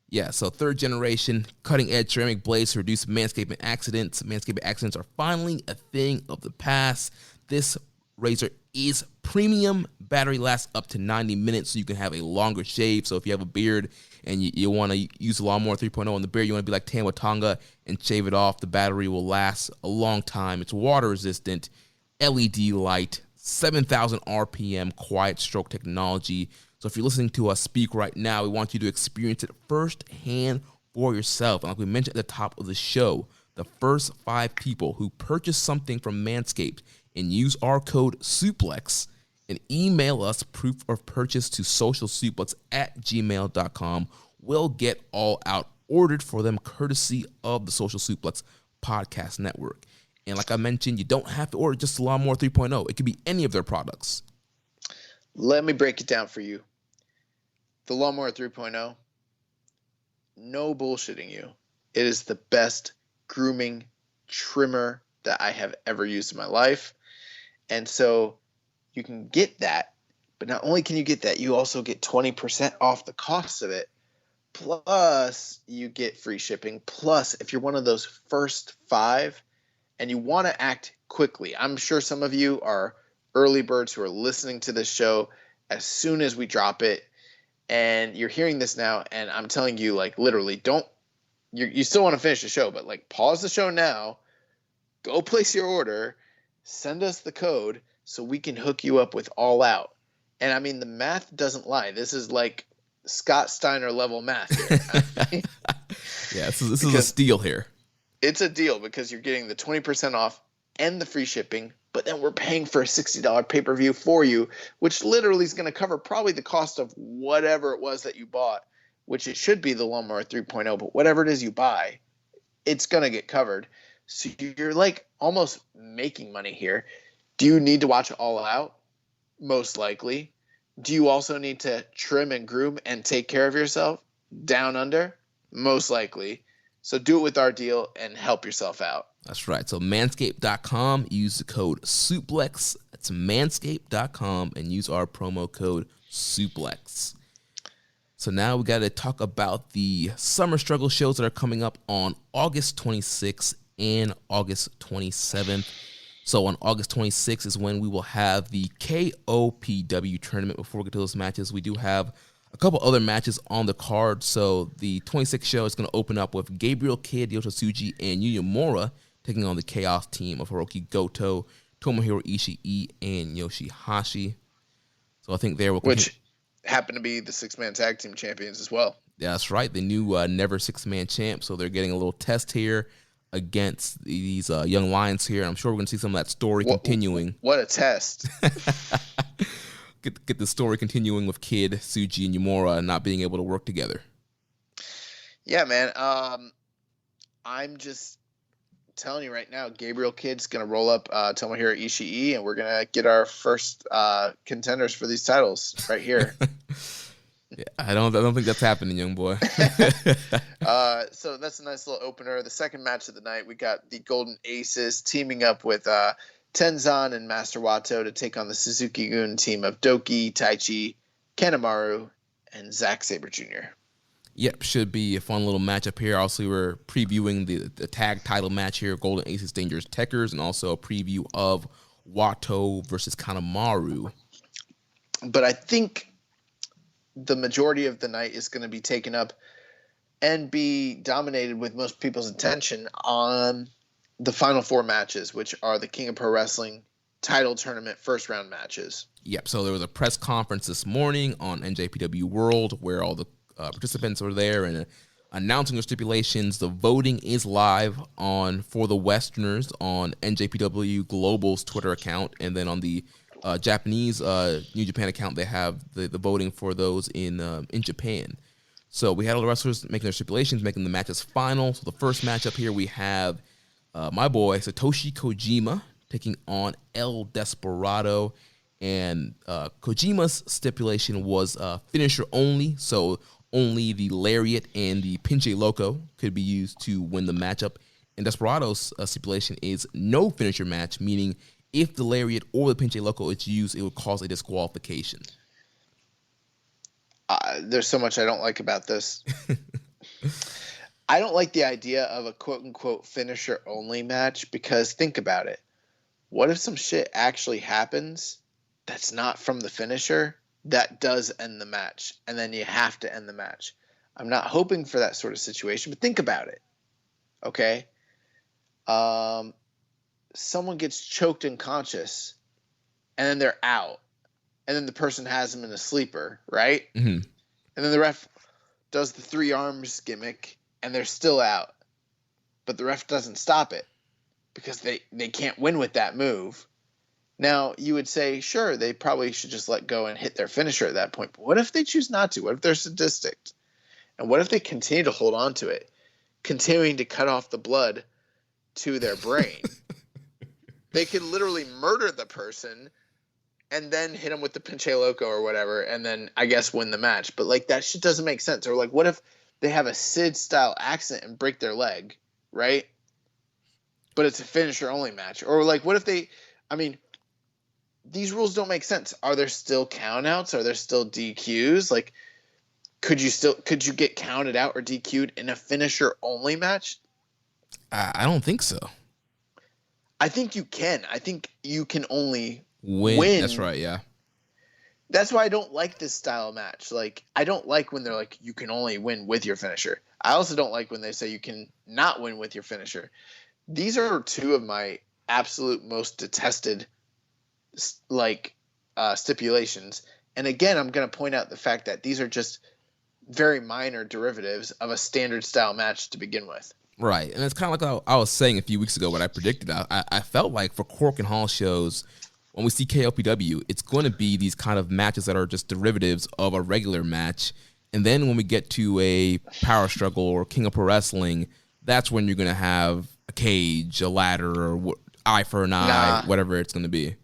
Yeah, so third generation, cutting-edge ceramic blades to reduce manscaping accidents. Manscaping accidents are finally a thing of the past. This razor is premium. Battery lasts up to 90 minutes, so you can have a longer shave. So if you have a beard and you want to use the Lawnmower 3.0 on the beard, you want to be like Tama Tonga and shave it off, the battery will last a long time. It's water-resistant, LED light, 7,000 RPM quiet stroke technology. So if you're listening to us speak right now, we want you to experience it firsthand for yourself. And like we mentioned at the top of the show, the first 5 people who purchase something from Manscaped and use our code SUPLEX and email us proof of purchase to socialsuplex@gmail.com will get all out ordered for them courtesy of the Social Suplex Podcast Network. And like I mentioned, you don't have to order just the Lawnmower 3.0. It could be any of their products. Let me break it down for you. The Lawnmower 3.0, no bullshitting you. It is the best grooming trimmer that I have ever used in my life. And so you can get that, but not only can you get that, you also get 20% off the cost of it. Plus, you get free shipping. Plus, if you're one of those first 5 and you want to act quickly, I'm sure some of you are early birds who are listening to this show as soon as we drop it. And you're hearing this now, and I'm telling you, like, literally, you still want to finish the show, but, like, pause the show now, go place your order, send us the code so we can hook you up with All Out. And, I mean, the math doesn't lie. This is, like, Scott Steiner level math here. Yeah, this is a steal here. It's a deal because you're getting the 20% off and the free shipping, but then we're paying for a $60 pay-per-view for you, which literally is going to cover probably the cost of whatever it was that you bought, which it should be the Lawnmower 3.0, but whatever it is you buy, it's going to get covered. So you're like almost making money here. Do you need to watch All Out? Most likely. Do you also need to trim and groom and take care of yourself down under? Most likely. So do it with our deal and help yourself out. That's right. So manscaped.com, use the code SUPLEX. That's manscaped.com and use our promo code SUPLEX. So now we got to talk about the Summer Struggle shows that are coming up on August 26th and August 27th. So on August 26th is when we will have the KOPW tournament. Before we get to those matches, we do have a couple other matches on the card. So the 26th show is going to open up with Gabriel Kidd, Yota Tsuji, and Yuya Mura taking on the Chaos team of Hiroki Goto, Tomohiro Ishii, and Yoshihashi. So I think there will which happen to be the 6-man tag team champions as well. Yeah, that's right. The new Never 6-man champ. So they're getting a little test here against these young lions here. I'm sure we're going to see some of that story continuing. What a test. Get the story continuing with Kidd, Tsuji, and Yumura not being able to work together. Yeah, man. I'm just telling you right now, Gabriel Kidd's going to roll up Tomohiro Ishii, and we're going to get our first contenders for these titles right here. Yeah, I don't think that's happening, young boy. So that's a nice little opener. The second match of the night, we got the Golden Aces teaming up with Tenzan and Master Wato to take on the Suzuki-gun team of Doki, Taichi, Kanemaru, and Zack Sabre Jr. Yep, should be a fun little matchup here. Also, we're previewing the tag title match here, Golden Aces Dangerous Techers, and also a preview of Wato versus Kanemaru. But I think the majority of the night is going to be taken up and be dominated with most people's attention on the final 4 matches, which are the King of Pro Wrestling title tournament first round matches. Yep, so there was a press conference this morning on NJPW World where all the participants were there and announcing their stipulations. The voting is live for the Westerners on NJPW Global's Twitter account, and then on the Japanese New Japan account, they have the voting for those in Japan. So we had all the wrestlers making their stipulations, making the matches final. So the first matchup here, we have my boy Satoshi Kojima taking on El Desperado. And Kojima's stipulation was finisher only, so only the Lariat and the Pinche Loco could be used to win the matchup. And Desperado's stipulation is no finisher match, meaning if the Lariat or the Pinche Loco is used, it would cause a disqualification. There's so much I don't like about this. I don't like the idea of a quote-unquote finisher-only match because think about it. What if some shit actually happens that's not from the finisher that does end the match, and then you have to end the match? I'm not hoping for that sort of situation, but think about it. Okay? Someone gets choked unconscious, and then they're out, and then the person has them in a sleeper, right? Mm-hmm. And then the ref does the 3 arms gimmick, and they're still out. But the ref doesn't stop it because they can't win with that move. Now, you would say, sure, they probably should just let go and hit their finisher at that point. But what if they choose not to? What if they're sadistic? And what if they continue to hold on to it, continuing to cut off the blood to their brain? They could literally murder the person and then hit them with the Pinche Loco or whatever, and then, I guess, win the match. But, like, that shit doesn't make sense. Or, like, what if they have a Sid-style accident and break their leg, right? But it's a finisher-only match. Or, like, what if they – I mean, these rules don't make sense. Are there still countouts? Are there still DQs? Like, could you get counted out or DQ'd in a finisher-only match? I don't think so. I think you can. I think you can only win. That's right, yeah. That's why I don't like this style of match. Like, I don't like when they're like, you can only win with your finisher. I also don't like when they say you can not win with your finisher. These are 2 of my absolute most detested, stipulations. And again, I'm going to point out the fact that these are just very minor derivatives of a standard style match to begin with. Right, and it's kind of like I was saying a few weeks ago what I predicted. I felt like for Cork and Hall shows, when we see KOPW, it's going to be these kind of matches that are just derivatives of a regular match. And then when we get to a Power Struggle or King of Pro Wrestling, that's when you're going to have a cage, a ladder, or eye for an eye, whatever it's going to be.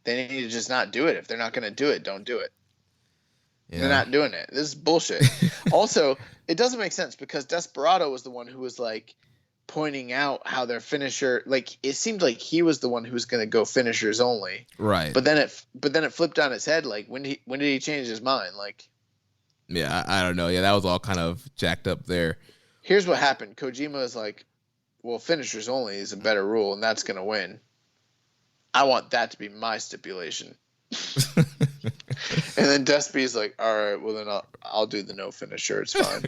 They need to just not do it. If they're not going to do it, don't do it. Yeah. They're not doing it. This is bullshit. Also, it doesn't make sense because Desperado was the one who was like pointing out how their finisher, like it seemed like he was the one who was going to go finishers only. Right. But then it flipped on its head. Like when did he change his mind? Like, yeah, I don't know. Yeah, that was all kind of jacked up there. Here's what happened. Kojima is like, well, finishers only is a better rule, and that's going to win. I want that to be my stipulation. And then Despy's like, all right, well then I'll do the no finisher. It's fine.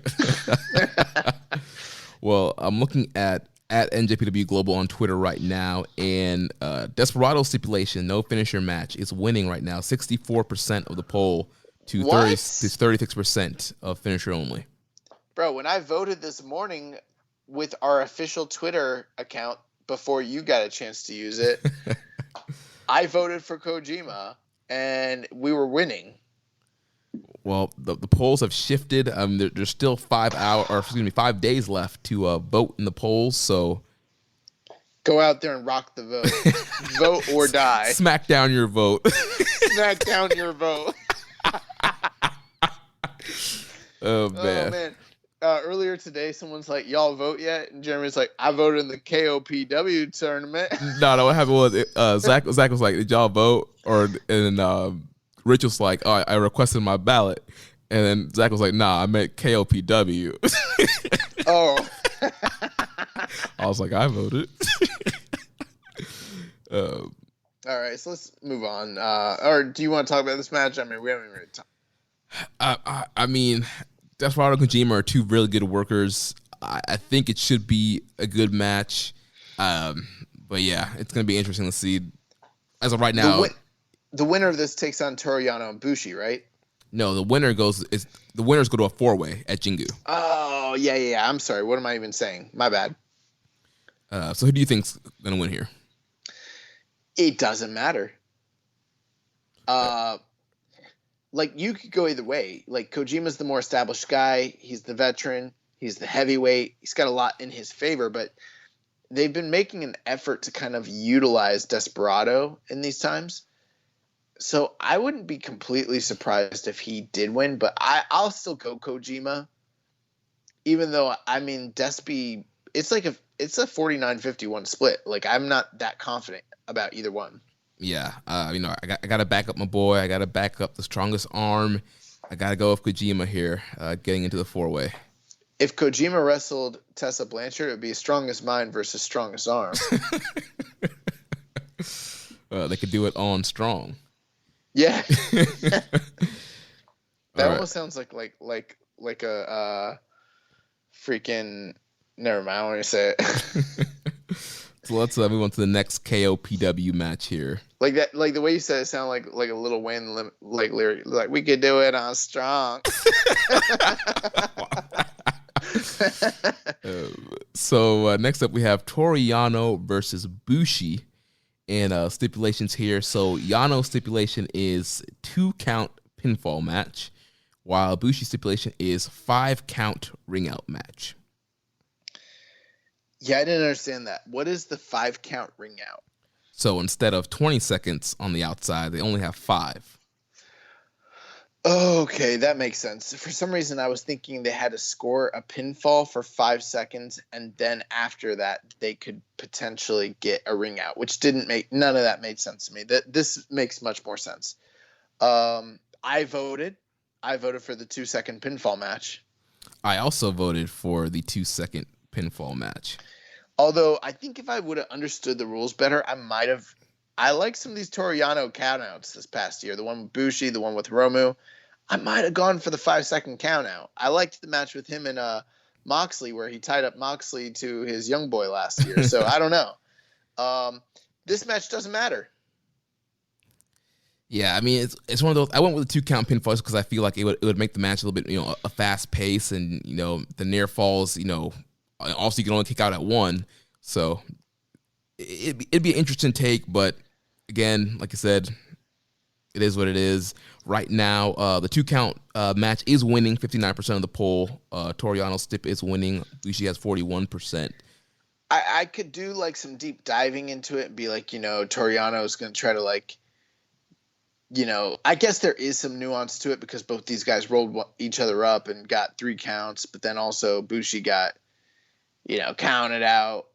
Well, I'm looking at NJPW Global on Twitter right now, and Desperado stipulation, no finisher match, is winning right now, 64% of the poll to 36% of finisher only. Bro, when I voted this morning with our official Twitter account before you got a chance to use it, I voted for Kojima, and we were winning. Well, the polls have shifted. There's still 5 days left to vote in the polls. So go out there and rock the vote. Vote or die. Smack down your vote. Smack down your vote. Oh man. Earlier today, someone's like, "Y'all vote yet?" And Jeremy's like, "I voted in the KOPW tournament." No. What happened was Zach was like, "Did y'all vote?" And Rich was like, "Oh, I requested my ballot," and then Zach was like, "Nah, I meant KOPW." Oh. I was like, "I voted." All right, so let's move on. Or do you want to talk about this match? I mean, we haven't even really talked. I mean, Desperado and Kojima are 2 really good workers. I think it should be a good match. But yeah, it's going to be interesting to see. As of right now, the winner of this takes on Toru Yano and Bushi, right? No, the winners go to a 4-way at Jingu. Oh, yeah. I'm sorry. What am I even saying? My bad. So who do you think's going to win here? It doesn't matter. Like, you could go either way. Like, Kojima's the more established guy. He's the veteran. He's the heavyweight. He's got a lot in his favor. But they've been making an effort to kind of utilize Desperado in these times. So I wouldn't be completely surprised if he did win, but I'll still go Kojima. Even though, I mean, Despy, it's a 49-51 split. Like, I'm not that confident about either one. Yeah, I got to back up my boy. I got to back up the strongest arm. I got to go with Kojima here, getting into the 4-way. If Kojima wrestled Tessa Blanchard, it would be strongest mind versus strongest arm. They could do it on Strong. Yeah. That All almost sounds like a freaking. Never mind. I want to say it. So let's move on to the next KOPW match here. Like that, like the way you said it sounded like a Lil Wayne lyric. Like, we could do it on Strong. So next up we have Toru Yano versus Bushi, and stipulations here. So Yano's stipulation is 2-count pinfall match, while Bushi's stipulation is 5-count ring out match. Yeah, I didn't understand that. What is the 5-count ring out? So instead of 20 seconds on the outside, they only have 5. Okay, that makes sense. For some reason, I was thinking they had to score a pinfall for 5 seconds, and then after that, they could potentially get a ring out, which none of that made sense to me. This makes much more sense. I voted for the 2-second pinfall match. I also voted for the 2-second pinfall match. Although I think if I would have understood the rules better, I like some of these Toru Yano countouts this past year. The one with Bushi, the one with Hiromu. I might have gone for the 5-second countout. I liked the match with him and Moxley, where he tied up Moxley to his young boy last year. So I don't know. This match doesn't matter. Yeah, I mean, it's one of those. I went with the 2-count pinfalls because I feel like it would make the match a little bit, a fast pace, and the near falls, also you can only kick out at 1. So it'd be an interesting take, but again, like I said, it is what it is. Right now, the 2-count match is winning 59% of the poll. Toru Yano's stip is winning. Bushi has 41%. I could do like some deep diving into it and be like, Toru Yano is going to try to I guess there is some nuance to it because both these guys rolled each other up and got 3 counts, but then also Bushi got, counted out.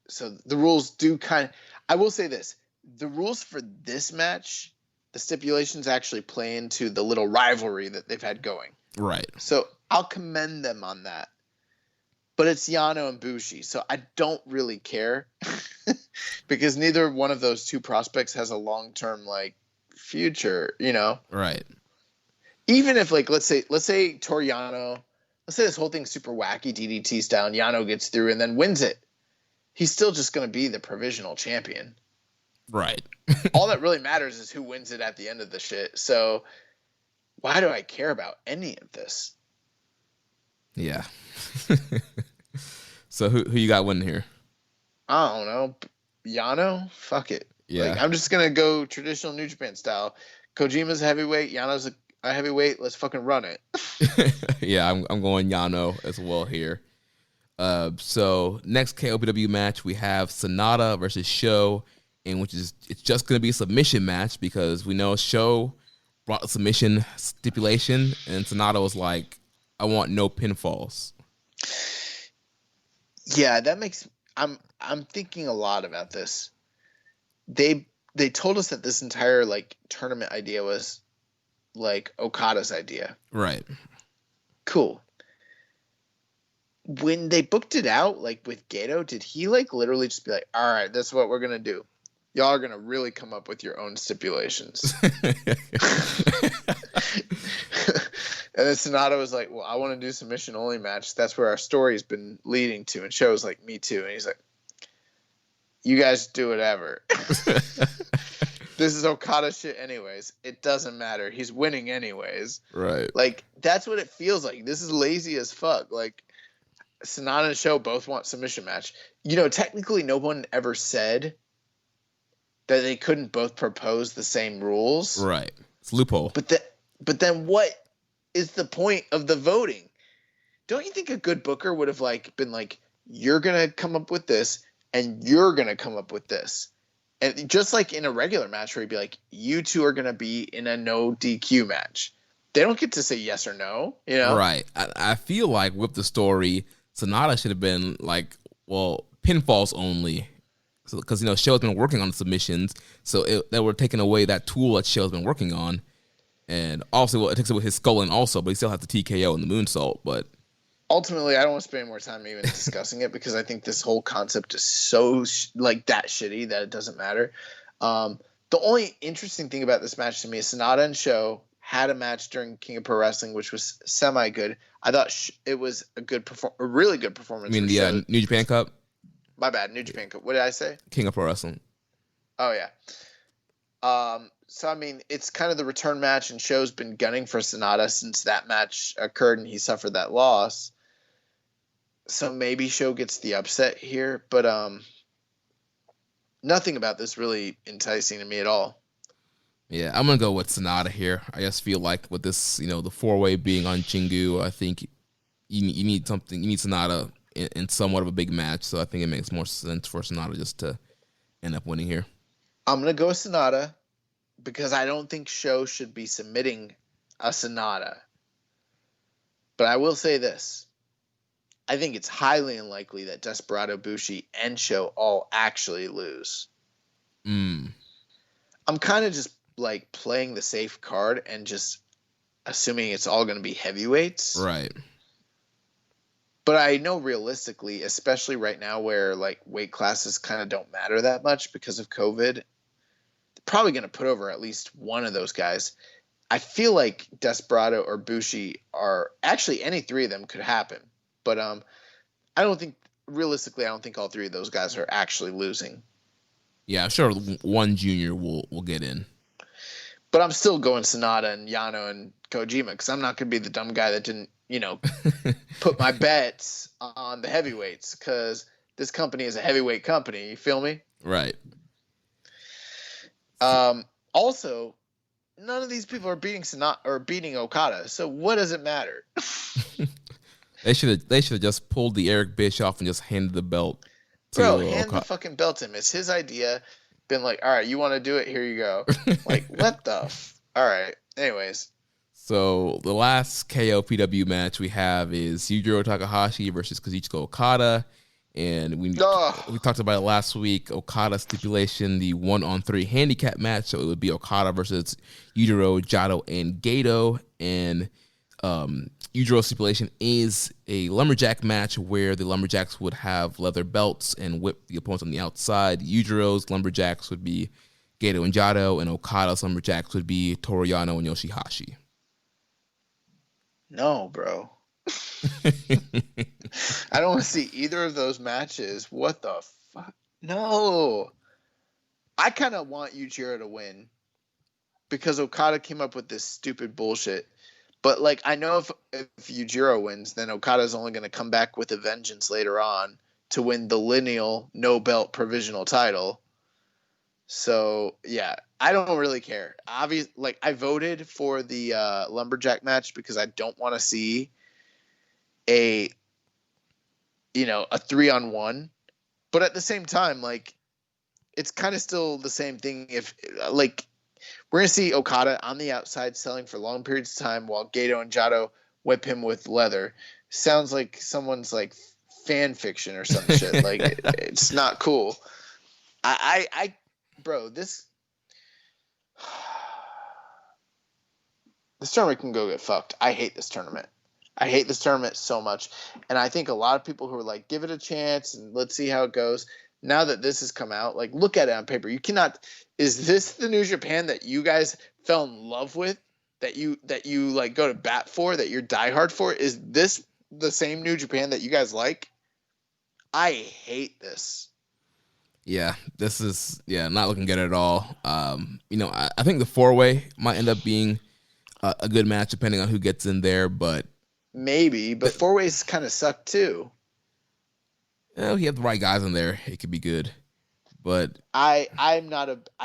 So the rules do I will say this, the rules for this match, the stipulations actually play into the little rivalry that they've had going. Right. So I'll commend them on that. But it's Yano and Bushi, so I don't really care because neither one of those two prospects has a long-term future, Right. Even if let's say Toru Yano, let's say this whole thing's super wacky DDT style and Yano gets through and then wins it, he's still just going to be the provisional champion. Right. All that really matters is who wins it at the end of the shit. So why do I care about any of this? Yeah. So who you got winning here? I don't know. Yano? Fuck it. Yeah. I'm just going to go traditional New Japan style. Kojima's a heavyweight. Yano's a heavyweight. Let's fucking run it. Yeah, I'm going Yano as well here. So next KOPW match, we have Sonata versus Sho, and it's just going to be a submission match because we know Sho brought a submission stipulation, and Sonata was like, I want no pinfalls. Yeah, that makes I'm thinking a lot about this. They told us that this entire tournament idea was Okada's idea. Right. Cool. When they booked it out with Gato, did he literally just be like, all right, that's what we're gonna do? Y'all are gonna really come up with your own stipulations. And then Sonata was like, well, I want to do submission only match. That's where our story's been leading to. And Sho's like, me too. And he's like, you guys do whatever. This is Okada shit anyways. It doesn't matter. He's winning anyways. Right. That's what it feels like. This is lazy as fuck. Sonata and Sho both want submission match. Technically no one ever said that they couldn't both propose the same rules. Right. It's a loophole. But then what is the point of the voting? Don't you think a good booker would have been like, you're going to come up with this. and you're going to come up with this. And just like in a regular match where you'd be like, you two are going to be in a no DQ match. They don't get to say yes or no, you know? Right. I feel like with the story, Sonata should have been like, well, pinfalls only. Because, Shell's been working on the submissions, so they were taking away that tool that Shell's been working on. And also, well, it takes away his sculling also, but he still has the TKO and the moonsault. But ultimately, I don't want to spend any more time even discussing it because I think this whole concept is so that shitty that it doesn't matter. The only interesting thing about this match to me is Sonata and Sho had a match during King of Pro Wrestling, which was semi-good. I thought it was a really good performance. I mean, the New Japan Cup? My bad, New Japan Cup. What did I say? King of Pro Wrestling. Oh, yeah. So, I mean, it's kind of the return match, and Sho's been gunning for Sonata since that match occurred and he suffered that loss. So maybe Sho gets the upset here, but nothing about this really enticing to me at all. Yeah, I'm going to go with Sonata here. I just feel like with this, the four-way being on Jingu, I think you need something. You need Sonata in somewhat of a big match, so I think it makes more sense for Sonata just to end up winning here. I'm going to go with Sonata because I don't think Sho should be submitting a Sonata. But I will say this. I think it's highly unlikely that Desperado, Bushi, and Sho all actually lose. I'm kind of just like playing the safe card and just assuming it's all going to be heavyweights. Right. But I know realistically, especially right now where like weight classes kind of don't matter that much because of COVID, they're probably going to put over at least one of those guys. I feel like Desperado or Bushi are actually any three of them could happen. But I don't think realistically, I don't think all three of those guys are actually losing. Yeah, sure. One junior will get in. But I'm still going Sonata and Yano and Kojima because I'm not going to be the dumb guy that didn't, put my bets on the heavyweights because this company is a heavyweight company. You feel me? Right. Also, none of these people are beating Sonata or beating Okada. So what does it matter? They should have just pulled the Eric Bischoff and just handed the belt to Bro, hand the fucking belt to him. It's his idea. Been like, all right, you want to do it? Here you go. Like, what the all right. Anyways. So the last KOPW match we have is Yujiro Takahashi versus Kazuchika Okada. And we talked about it last week. Okada stipulation, the 1-on-3 handicap match. So it would be Okada versus Yujiro, Jado, and Gato. And Yujiro stipulation is a lumberjack match where the lumberjacks would have leather belts and whip the opponents on the outside. Yujiro's lumberjacks would be Gato and Jado, and Okada's lumberjacks would be Toru Yano and Yoshihashi. No, bro. I don't want to see either of those matches. What the fuck? No. I kind of want Yujiro to win because Okada came up with this stupid bullshit. But, like, I know if Yujiro wins, then Okada's only going to come back with a vengeance later on to win the lineal no-belt provisional title. So, yeah, I don't really care. Obviously, like, I voted for the lumberjack match because I don't want to see a 3-on-1. But at the same time, like, it's kind of still the same thing if, like, we're going to see Okada on the outside selling for long periods of time while Gato and Jado whip him with leather. Sounds like someone's like fan fiction or some shit. Like it's not cool. Bro, this tournament can go get fucked. I hate this tournament. I hate this tournament so much. And I think a lot of people who are like, give it a chance and let's see how it goes. Now that this has come out, like, look at it on paper. You cannot. Is this the New Japan that you guys fell in love with? That you like go to bat for? That you're diehard for? Is this the same New Japan that you guys like? I hate this. Yeah, this is not looking good at all. I think the 4-way might end up being a good match depending on who gets in there, but maybe. But 4-ways kind of suck too. If you have the right guys in there, it could be good. But I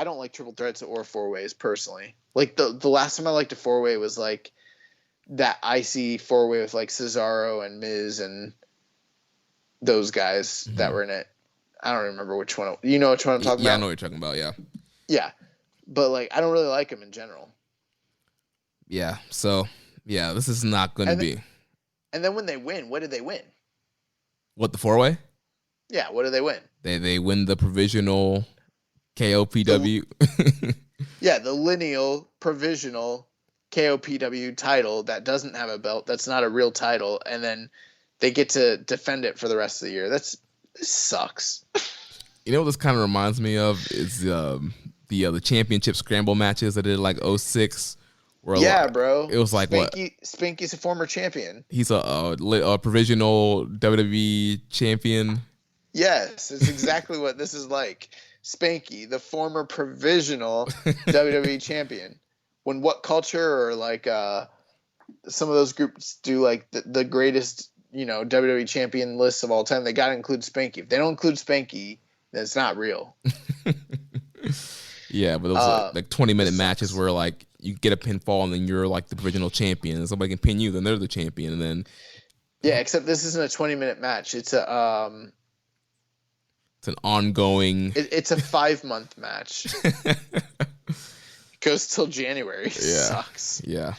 don't like triple threats or 4-ways personally. Like the last time I liked a 4-way was like that icy 4-way with like Cesaro and Miz and those guys that were in it. I don't remember which one. You know which one I'm talking Yeah, about? I know what you're talking about. Yeah. Yeah. But, like, I don't really like him in general. Yeah. So, yeah, this is not going to be. And then when they win, what did they win? What, the 4-way? Yeah, what did they win? They win the provisional KOPW. Yeah, the lineal provisional KOPW title that doesn't have a belt. That's not a real title. And then they get to defend it for the rest of the year. This sucks. You know what this kind of reminds me of is the championship scramble matches that did like 06. Yeah, bro. It was like Spinky's a former champion. He's a provisional WWE champion. Yes, it's exactly what this is like. Spanky, the former provisional WWE champion. When What Culture or like some of those groups do like the greatest, WWE champion lists of all time, they got to include Spanky. If they don't include Spanky, then it's not real. Yeah, but those like 20-minute matches where like you get a pinfall and then you're like the provisional champion, and somebody can pin you, then they're the champion, and then yeah, except this isn't a 20-minute match. It's a it's an ongoing. It's a 5-month match. Goes till January. Yeah. Sucks. Yeah.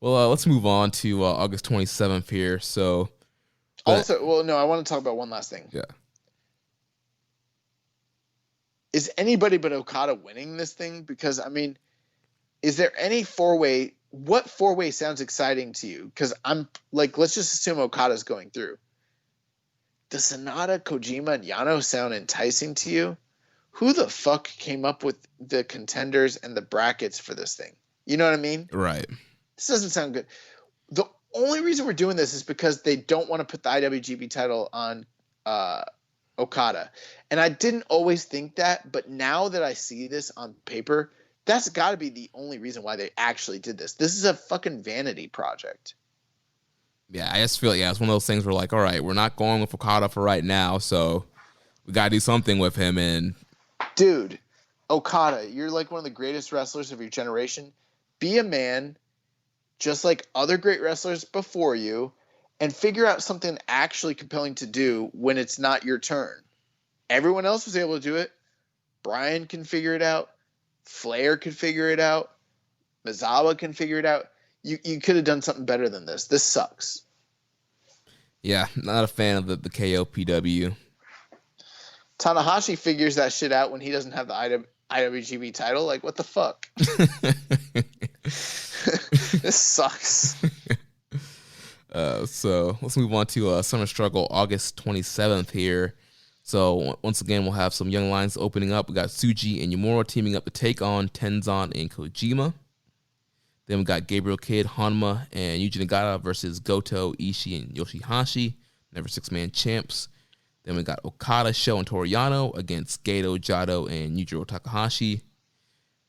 Well, let's move on to August 27th here. So, I want to talk about one last thing. Yeah. Is anybody but Okada winning this thing? Because, I mean, is there any 4-way? What 4-way sounds exciting to you? Because I'm like, let's just assume Okada's going through. Does Sonata, Kojima, and Yano sound enticing to you? Who the fuck came up with the contenders and the brackets for this thing? You know what I mean? Right. This doesn't sound good. The only reason we're doing this is because they don't want to put the IWGP title on Okada. And I didn't always think that, but now that I see this on paper, that's got to be the only reason why they actually did this. This is a fucking vanity project. Yeah, I just feel like, it's one of those things where like, all right, we're not going with Okada for right now, so we got to do something with him. And dude, Okada, you're like one of the greatest wrestlers of your generation. Be a man, just like other great wrestlers before you, and figure out something actually compelling to do when it's not your turn. Everyone else was able to do it. Bryan can figure it out. Flair could figure it out. Mizawa can figure it out. You could have done something better than this. This sucks. Yeah, not a fan of the KOPW. Tanahashi figures that shit out when he doesn't have the IWGP title. Like, what the fuck? This sucks. So let's move on to Summer Struggle, August 27th here. So once again, we'll have some young lions opening up. We got Tsuji and Yamura teaming up to take on Tenzan and Kojima. Then we got Gabriel Kidd, Hanma, and Yuji Nagata versus Goto, Ishii, and Yoshihashi, never 6-man champs. Then we got Okada, Sho, and Toru Yano against Gato, Jado, and Yujiro Takahashi.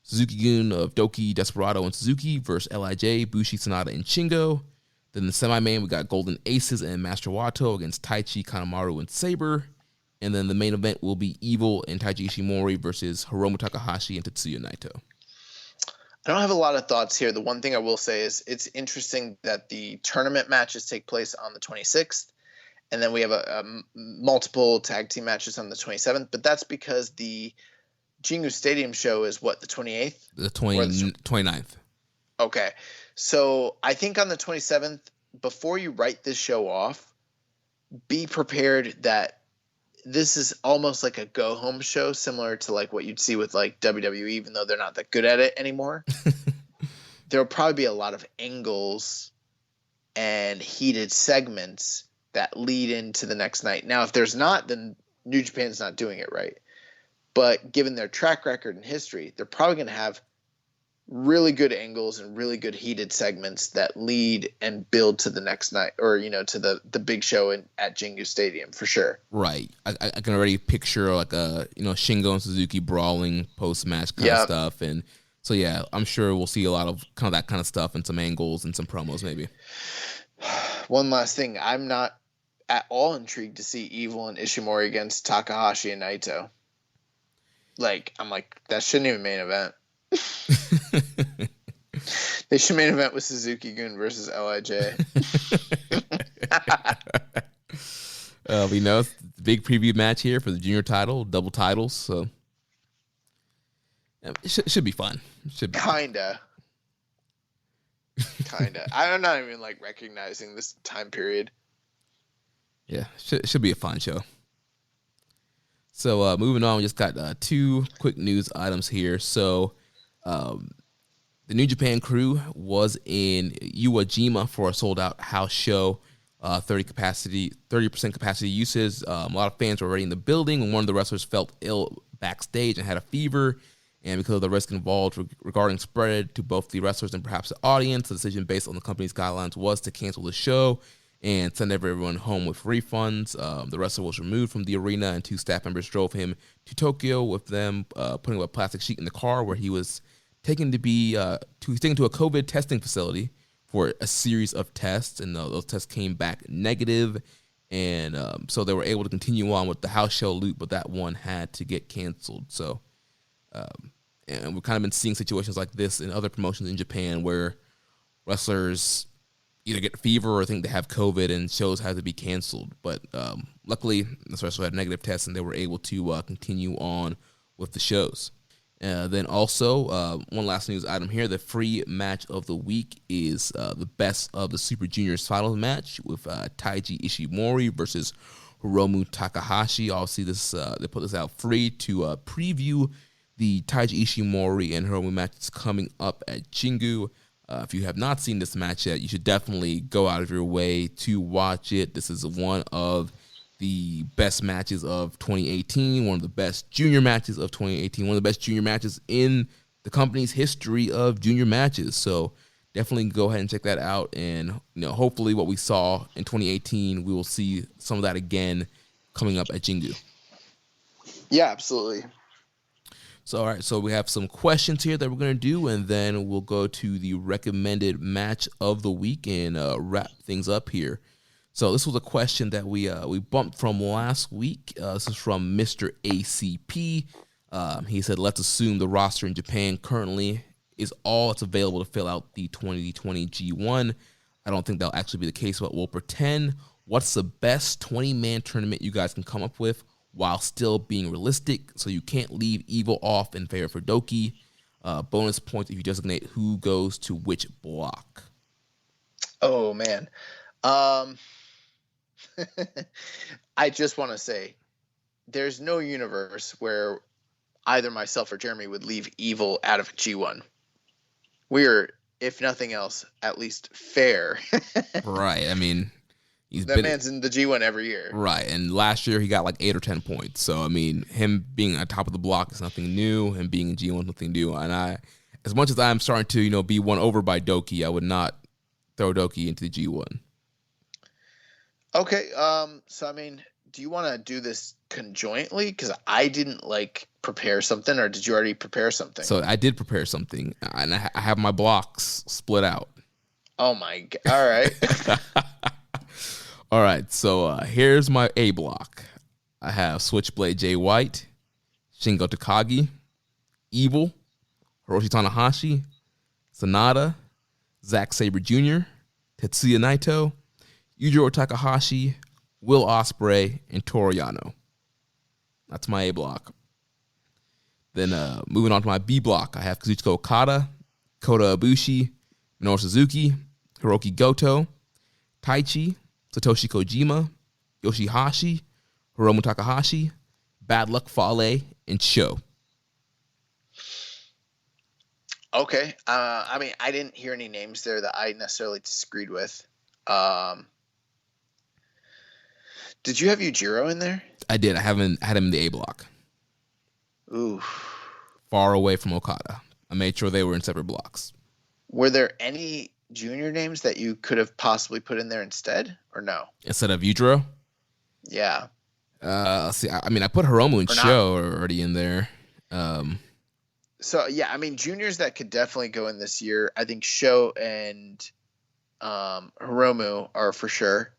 Suzuki-gun of Doki, Desperado, and Suzuki versus LIJ, Bushi, Sanada, and Shingo. Then the semi-main, we got Golden Aces and Master Wato against Taichi, Kanemaru, and Sabre. And then the main event will be Evil and Taiji Ishimori versus Hiromu Takahashi and Tetsuya Naito. I don't have a lot of thoughts here. The one thing I will say is it's interesting that the tournament matches take place on the 26th, and then we have a multiple tag team matches on the 27th. But that's because the Jingu Stadium show is what, the 28th? The 29th. Okay. So I think on the 27th, before you write this show off, be prepared that this is almost like a go-home show, similar to like what you'd see with like WWE, even though they're not that good at it anymore. There'll probably be a lot of angles and heated segments that lead into the next night. Now, if there's not, then New Japan's not doing it right. But given their track record and history, they're probably going to have really good angles and really good heated segments that lead and build to the next night, or to the big show at Jingu Stadium for sure. Right. I can already picture like Shingo and Suzuki brawling post match kind of stuff, and so yeah, I'm sure we'll see a lot of kind of that kind of stuff and some angles and some promos maybe. One last thing, I'm not at all intrigued to see Evil and Ishimori against Takahashi and Naito. I'm like, that shouldn't even main event. They should main event with Suzuki-gun versus LIJ. We know big preview match here for the junior title, double titles. So it should be fun. Kinda. I'm not even like recognizing this time period. Yeah, should be a fun show. So moving on, we just got two quick news items here. So the New Japan crew was in Iwo Jima for a sold-out house show. 30% capacity usage. A lot of fans were already in the building when one of the wrestlers felt ill backstage and had a fever. And because of the risk involved regarding spread to both the wrestlers and perhaps the audience, the decision based on the company's guidelines was to cancel the show and send everyone home with refunds. The wrestler was removed from the arena, and two staff members drove him to Tokyo with them, putting a plastic sheet in the car where he was taken to a COVID testing facility for a series of tests, and those tests came back negative, and so they were able to continue on with the house show loop, but that one had to get canceled. So, and we've kind of been seeing situations like this in other promotions in Japan where wrestlers either get fever or think they have COVID, and shows have to be canceled. But luckily, this wrestler had a negative test, and they were able to continue on with the shows. Then also, one last news item here. The free match of the week is the best of the Super Juniors finals match with Taiji Ishimori versus Hiromu Takahashi. Obviously, they put this out free to preview the Taiji Ishimori and Hiromu matches coming up at Jingu. If you have not seen this match yet, you should definitely go out of your way to watch it. This is one of the best matches of 2018, one of the best junior matches of 2018, one of the best junior matches in the company's history of junior matches. So definitely go ahead and check that out. And hopefully what we saw in 2018, we will see some of that again coming up at Jingu. Yeah, absolutely. So, all right, so we have some questions here that we're going to do, and then we'll go to the recommended match of the week and wrap things up here. So this was a question that we bumped from last week. This is from Mr. ACP. He said, let's assume the roster in Japan currently is all that's available to fill out the 2020 G1. I don't think that'll actually be the case, but we'll pretend. What's the best 20-man tournament you guys can come up with while still being realistic, so you can't leave Evil off in favor for Doki? Bonus points if you designate who goes to which block. Oh, man. I just want to say there's no universe where either myself or Jeremy would leave Evil out of G1. We're, if nothing else, at least fair. Right. I mean, man's in the G1 every year. Right. And last year he got like 8 or 10 points. So, I mean, him being on top of the block is nothing new. Him being in G1 is nothing new. And as much as I'm starting to, be won over by Doki, I would not throw Doki into the G1. Okay, so I mean, do you want to do this conjointly? Because I didn't prepare something, or did you already prepare something? So I did prepare something, and I have my blocks split out. Oh my god! All right. All right. So here's my A block. I have Switchblade Jay White, Shingo Takagi, Evil, Hiroshi Tanahashi, Sonata, Zack Sabre Jr., Tetsuya Naito, Yujiro Takahashi, Will Ospreay, and Toru Yano. That's my A block. Then moving on to my B block, I have Kazuchika Okada, Kota Ibushi, Minoru Suzuki, Hiroki Goto, Taichi, Satoshi Kojima, Yoshihashi, Hiromu Takahashi, Bad Luck Fale, and Sho. Okay. I mean, I didn't hear any names there that I necessarily disagreed with. Did you have Yujiro in there? I did. I haven't had him in the A block. Ooh. Far away from Okada. I made sure they were in separate blocks. Were there any junior names that you could have possibly put in there instead, or no? Instead of Yujiro? Yeah. Let's see. I mean, I put Hiromu and Sho already in there. So, yeah, I mean, juniors that could definitely go in this year, I think Sho and Hiromu are for sure.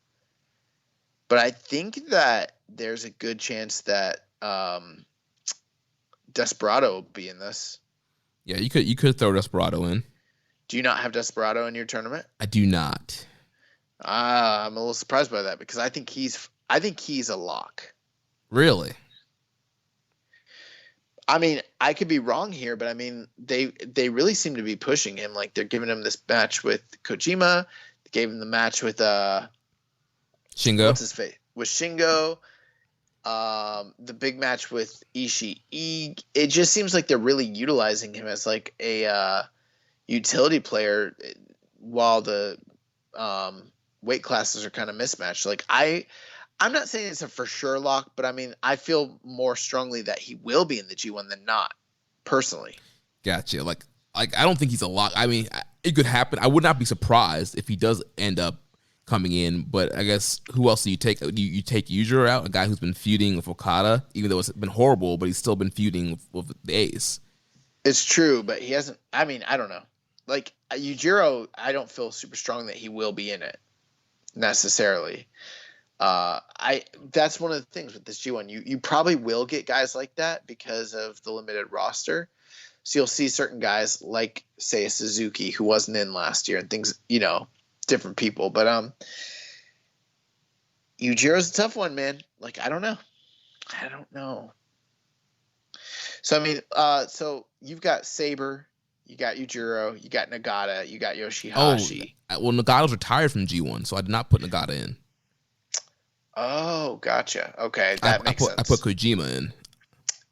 But I think that there's a good chance that Desperado will be in this. Yeah, you could throw Desperado in. Do you not have Desperado in your tournament? I do not. I'm a little surprised by that because I think he's a lock. Really? I mean, I could be wrong here, but I mean, they really seem to be pushing him. Like they're giving him this match with Kojima. They gave him the match with Shingo? what's his face? With Shingo. The big match with Ishii. It just seems like they're really utilizing him as like a utility player while the weight classes are kind of mismatched. Like I'm not saying it's a for sure lock, but I mean, I feel more strongly that he will be in the G1 than not, personally. Gotcha. Like I don't think he's a lock. I mean, it could happen. I would not be surprised if he does end up coming in, but I guess who else do you take? You take Yujiro out, a guy who's been feuding with Okada, even though it's been horrible, but he's still been feuding with the Ace. It's true, but he hasn't. I mean, I don't know. Like Yujiro, I don't feel super strong that he will be in it necessarily. That's one of the things with this G1. You probably will get guys like that because of the limited roster. So you'll see certain guys like, say, a Suzuki who wasn't in last year and things, different people. But Yujiro's a tough one, man. Like, I don't know. So, I mean, so you've got Sabre, you got Yujiro, you got Nagata, you got Yoshihashi. Oh, well, Nagata's retired from G1, so I did not put Nagata in. Oh, gotcha. Okay, that makes sense. I put Kojima in.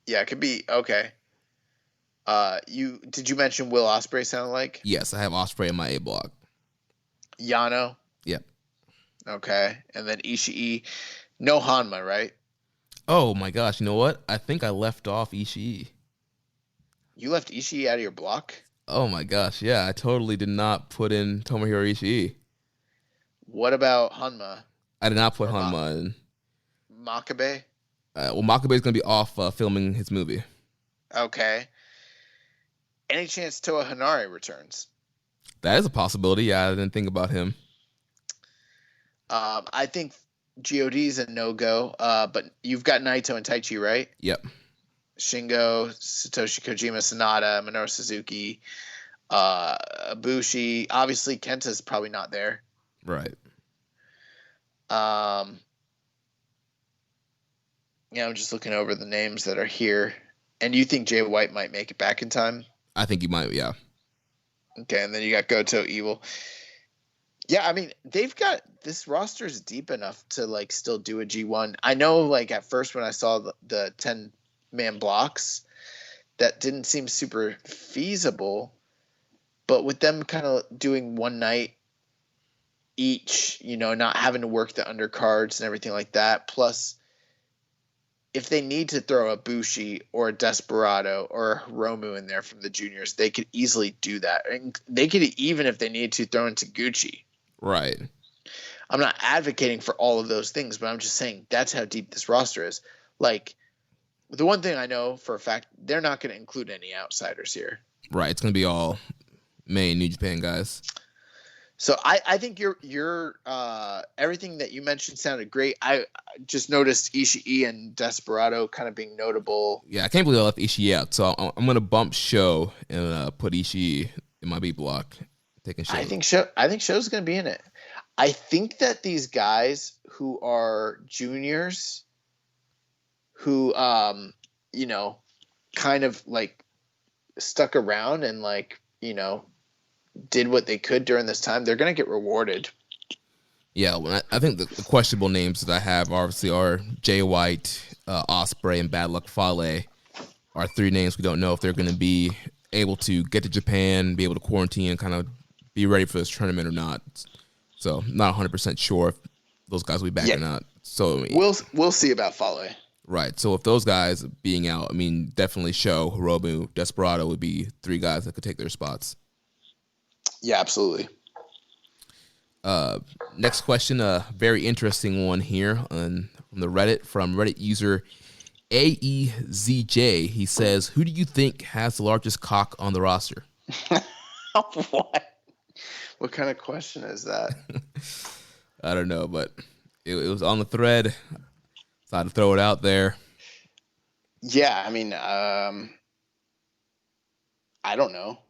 Yeah, it could be. Okay. Did you mention Will Ospreay sound like? Yes, I have Ospreay in my A block. Yano? Yep. Okay. And then Ishii. No Hanma, right? Oh my gosh, you know what? I think I left off Ishii. You left Ishii out of your block? Oh my gosh, yeah, I totally did not put in Tomohiro Ishii. What about Hanma? I did not put Hanma in. Makabe? Well, Makabe is going to be off filming his movie. Okay. Any chance Toa Hanare returns? That is a possibility. Yeah, I didn't think about him. I think GOD's a no-go, but you've got Naito and Taichi, right? Yep. Shingo, Satoshi Kojima, Sanada, Minoru Suzuki, Ibushi. Obviously, Kenta's probably not there. Right. I'm just looking over the names that are here. And you think Jay White might make it back in time? I think he might, yeah. Okay, and then you got Goto Evil. Yeah, I mean, they've got this roster is deep enough to like still do a G1. I know, like at first when I saw the 10-man blocks, that didn't seem super feasible. But with them kind of doing one night each, not having to work the undercards and everything like that, plus if they need to throw a Bushi or a Desperado or a Hiromu in there from the juniors, they could easily do that. And they could, even if they need to, throw in Taguchi. Right. I'm not advocating for all of those things, but I'm just saying that's how deep this roster is. Like, the one thing I know for a fact, they're not going to include any outsiders here. Right. It's going to be all main New Japan guys. So I think your everything that you mentioned sounded great. I just noticed Ishii and Desperado kind of being notable. Yeah, I can't believe I left Ishii out. So I'm gonna bump Show and put Ishii in my B block. Taking Show. I think Show's gonna be in it. I think that these guys who are juniors, who kind of like stuck around and like did what they could during this time, they're going to get rewarded. Yeah, well, I think the questionable names that I have obviously are Jay White, Ospreay, and Bad Luck Fale are three names we don't know if they're going to be able to get to Japan, be able to quarantine, and kind of be ready for this tournament or not. So not 100% sure if those guys will be back or not. So we'll see about Fale. Right. So if those guys being out, I mean, definitely Show, Hiromu, Desperado would be three guys that could take their spots. Yeah, absolutely. Next question, a very interesting one here from the Reddit, from Reddit user AEZJ. He says, who do you think has the largest cock on the roster? What? What kind of question is that? I don't know, but it was on the thread, so I had to throw it out there. Yeah, I mean, I don't know.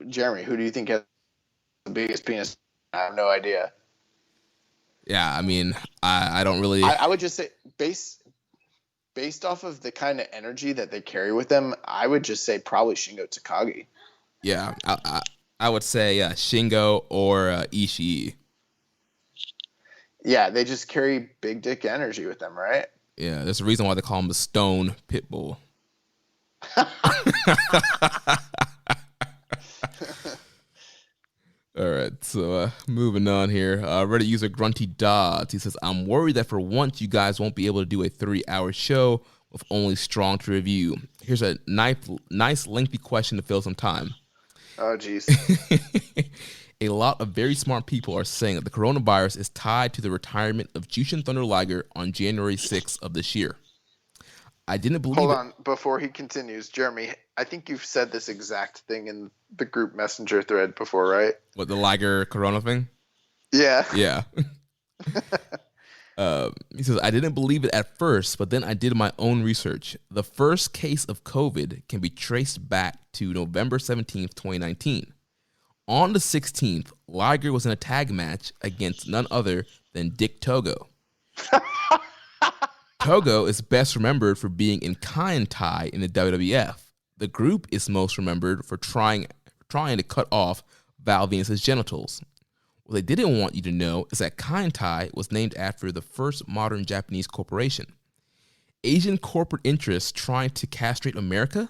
Jeremy, who do you think has the biggest penis? I have no idea. Yeah, I mean, I don't really. I would just say based off of the kind of energy that they carry with them, I would just say probably Shingo Takagi. Yeah, I would say Shingo or Ishii. Yeah, they just carry big dick energy with them, right? Yeah, there's a reason why they call him the Stone Pitbull. All right, so moving on here. Reddit user Grunty Dodds, he says, I'm worried that for once you guys won't be able to do a 3-hour show with only Strong to review. Here's a nice lengthy question to fill some time. Oh, jeez. A lot of very smart people are saying that the coronavirus is tied to the retirement of Jushin Thunder Liger on January 6th of this year. I didn't believe Hold on, before he continues, Jeremy, I think you've said this exact thing in the group messenger thread before, right? What, the Liger Corona thing? Yeah. Yeah. He says, I didn't believe it at first, but then I did my own research. The first case of COVID can be traced back to November 17th, 2019. On the 16th, Liger was in a tag match against none other than Dick Togo. Togo is best remembered for being in Kai in the WWF. The group is most remembered for trying to cut off Val Venus's genitals. What they didn't want you to know is that Kai was named after the first modern Japanese corporation. Asian corporate interests trying to castrate America?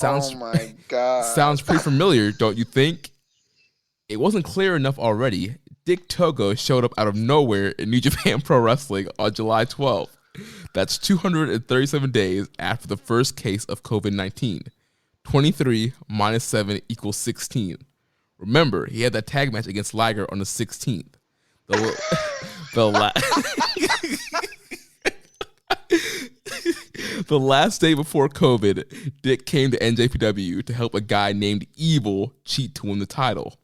Oh my God. Sounds pretty familiar, don't you think? It wasn't clear enough already. Dick Togo showed up out of nowhere in New Japan Pro Wrestling on July 12th. That's 237 days after the first case of COVID-19. 23 minus 7 equals 16. Remember, he had that tag match against Liger on the 16th. The last day before COVID, Dick came to NJPW to help a guy named Evil cheat to win the title.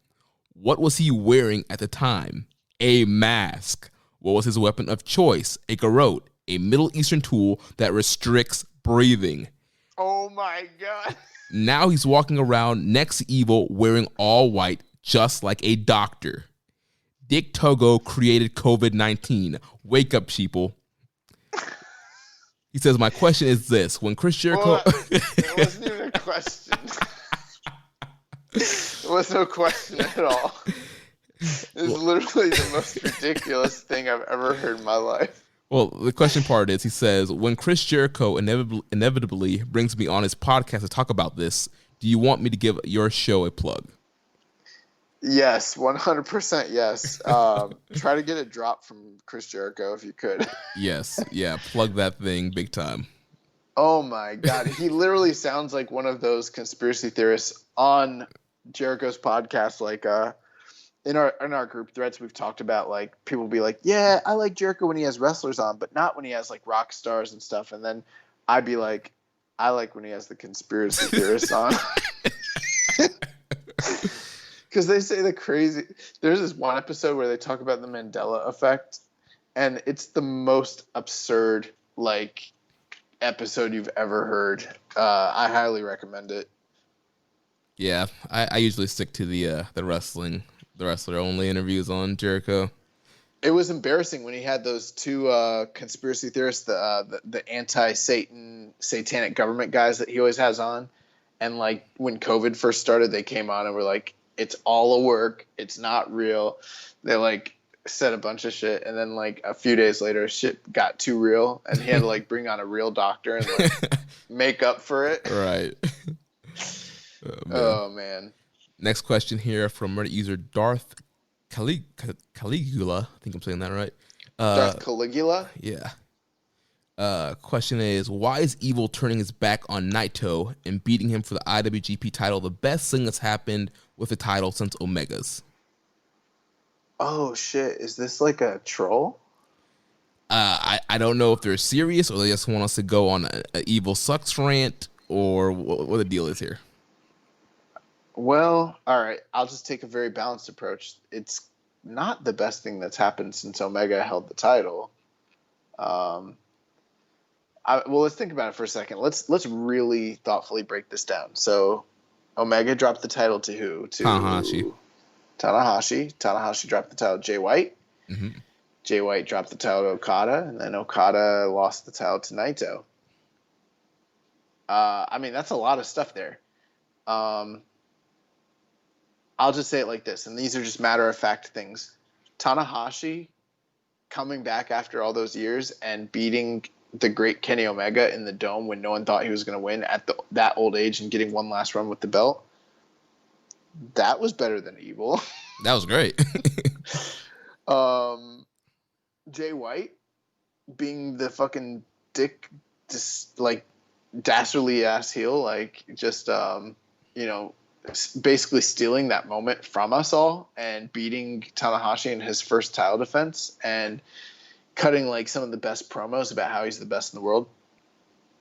What was he wearing at the time? A mask. What was his weapon of choice? A garrote, a Middle Eastern tool that restricts breathing. Oh my God. Now he's walking around next to Evil wearing all white, just like a doctor. Dick Togo created COVID-19. Wake up, sheeple. He says, my question is this. When Chris Jericho... It wasn't even a question. There was no question at all. It's literally the most ridiculous thing I've ever heard in my life. Well, the question part is, he says, when Chris Jericho inevitably brings me on his podcast to talk about this, do you want me to give your show a plug? Yes, 100% yes. Try to get a drop from Chris Jericho if you could. Yes, yeah, plug that thing big time. Oh my God. He literally sounds like one of those conspiracy theorists on Jericho's podcast. Like in our group threads, we've talked about, like, people be like, yeah, I like Jericho when he has wrestlers on, but not when he has like rock stars and stuff. And then I'd be like, I like when he has the conspiracy theorists on. Because they say there's this one episode where they talk about the Mandela effect, and it's the most absurd, like, episode you've ever heard. I highly recommend it. Yeah, I usually stick to the wrestler only interviews on Jericho. It was embarrassing when he had those two conspiracy theorists, the anti-Satan, satanic government guys that he always has on, and like when COVID first started, they came on and were like, it's all a work, it's not real. They like said a bunch of shit, and then like a few days later, shit got too real, and he had to like bring on a real doctor and like make up for it. Right. Oh man. Next question here from Reddit user Darth Caligula. I think I'm saying that right. Darth Caligula? Yeah. Question is, why is Evil turning his back on Naito and beating him for the IWGP title the best thing that's happened with the title since Omega's? Oh shit, is this like a troll? I don't know if they're serious or they just want us to go on a Evil sucks rant or what the deal is here. Well, all right, I'll just take a very balanced approach. It's not the best thing that's happened since Omega held the title. Well, let's think about it for a second. Let's really thoughtfully break this down. So, Omega dropped the title to who? To Tanahashi. Tanahashi dropped the title to Jay White. Mm-hmm. Jay White dropped the title to Okada, and then Okada lost the title to Naito. I mean, that's a lot of stuff there. I'll just say it like this, and these are just matter-of-fact things. Tanahashi coming back after all those years and beating the great Kenny Omega in the Dome when no one thought he was going to win at that old age and getting one last run with the belt, that was better than Evil. That was great. Jay White being the fucking dick, just like dastardly ass heel, like just basically stealing that moment from us all and beating Tanahashi in his first title defense and cutting like some of the best promos about how he's the best in the world.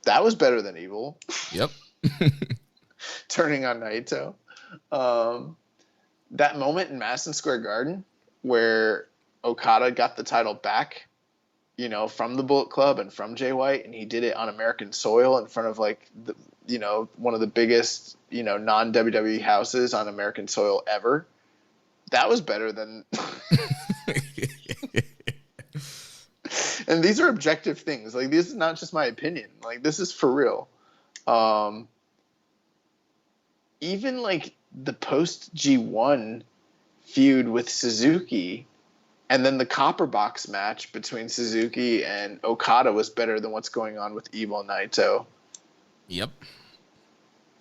That was better than Evil. Yep. Turning on Naito. That moment in Madison Square Garden where Okada got the title back, from the Bullet Club and from Jay White, and he did it on American soil in front of like one of the biggest, non-WWE houses on American soil ever. That was better than And these are objective things. Like, this is not just my opinion. Like, this is for real. Even like the post G1 feud with Suzuki and then the Copper Box match between Suzuki and Okada was better than what's going on with Evil and Naito. Yep.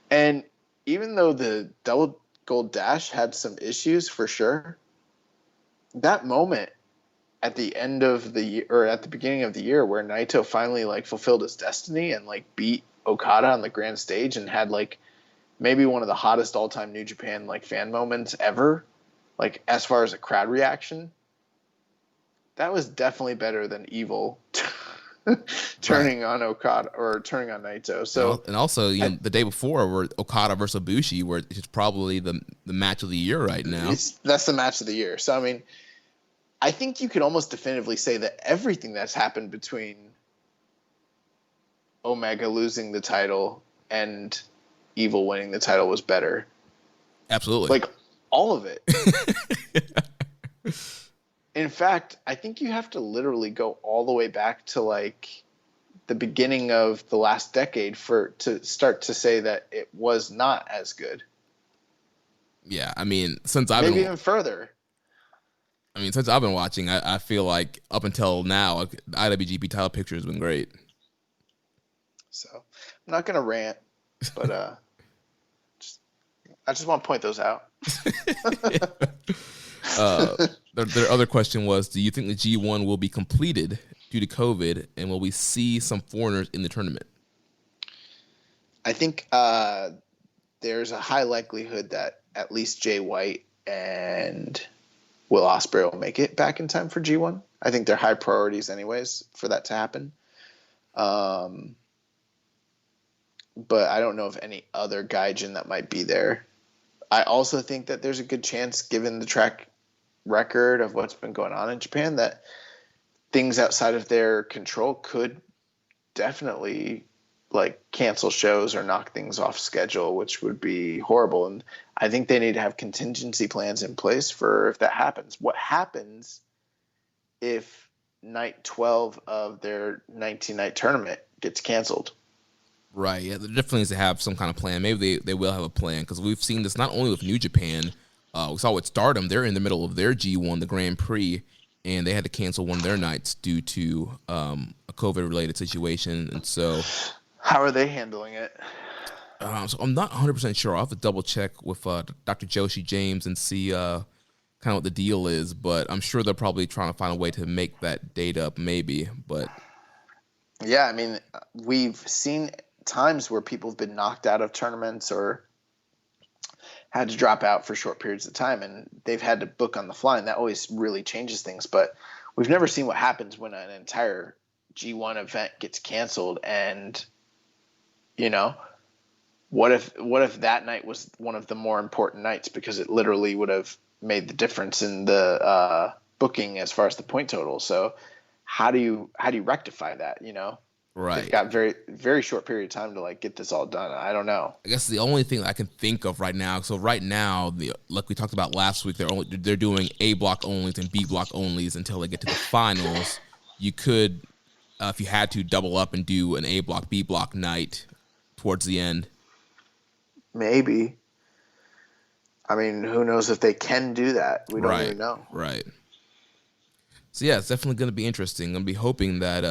And even though the Double Gold Dash had some issues for sure, that moment at the end of the year, or at the beginning of the year, where Naito finally like fulfilled his destiny and like beat Okada on the grand stage and had like maybe one of the hottest all-time New Japan like fan moments ever, like as far as a crowd reaction, that was definitely better than Evil turning on Okada or turning on Naito. So and also the day before were Okada versus Ibushi, where it's probably the match of the year right now. That's the match of the year. So I mean, I think you could almost definitively say that everything that's happened between Omega losing the title and Evil winning the title was better. Absolutely. Like, all of it. In fact, I think you have to literally go all the way back to like the beginning of the last decade to start to say that it was not as good. Yeah, I mean, since I've maybe even further. Since I've been watching, I feel like up until now, the IWGP title picture has been great. So I'm not gonna rant, but I just want to point those out. Their other question was, do you think the G1 will be completed due to COVID, and will we see some foreigners in the tournament? I think there's a high likelihood that at least Jay White and Will Ospreay will make it back in time for G1. I think they're high priorities anyways for that to happen. But I don't know of any other gaijin that might be there. I also think that there's a good chance, given the track record of what's been going on in Japan, that things outside of their control could definitely like cancel shows or knock things off schedule, which would be horrible. And I think they need to have contingency plans in place for if that happens. What happens if night 12 of their 19-night tournament gets canceled? Right, yeah, there definitely needs to have some kind of plan. Maybe they will have a plan, because we've seen this not only with New Japan. We saw with Stardom, they're in the middle of their G1, the Grand Prix, and they had to cancel one of their nights due to a COVID-related situation. And so, how are they handling it? So I'm not 100% sure. I'll have to double check with Dr. Joshi James and see kind of what the deal is. But I'm sure they're probably trying to find a way to make that date up, maybe. But yeah, I mean, we've seen times where people have been knocked out of tournaments or had to drop out for short periods of time, and they've had to book on the fly, and that always really changes things. But we've never seen what happens when an entire G1 event gets canceled, and what if that night was one of the more important nights, because it literally would have made the difference in the booking as far as the point total. So how do you rectify that? Right. They've got very, very short period of time to like get this all done. I don't know. I guess the only thing I can think of right now. So right now, like we talked about last week, they're doing A block onlys and B block onlys until they get to the finals. You could, if you had to, double up and do an A block B block night towards the end. Maybe. I mean, who knows if they can do that? We don't even know. Right. So yeah, it's definitely going to be interesting. I'm be hoping that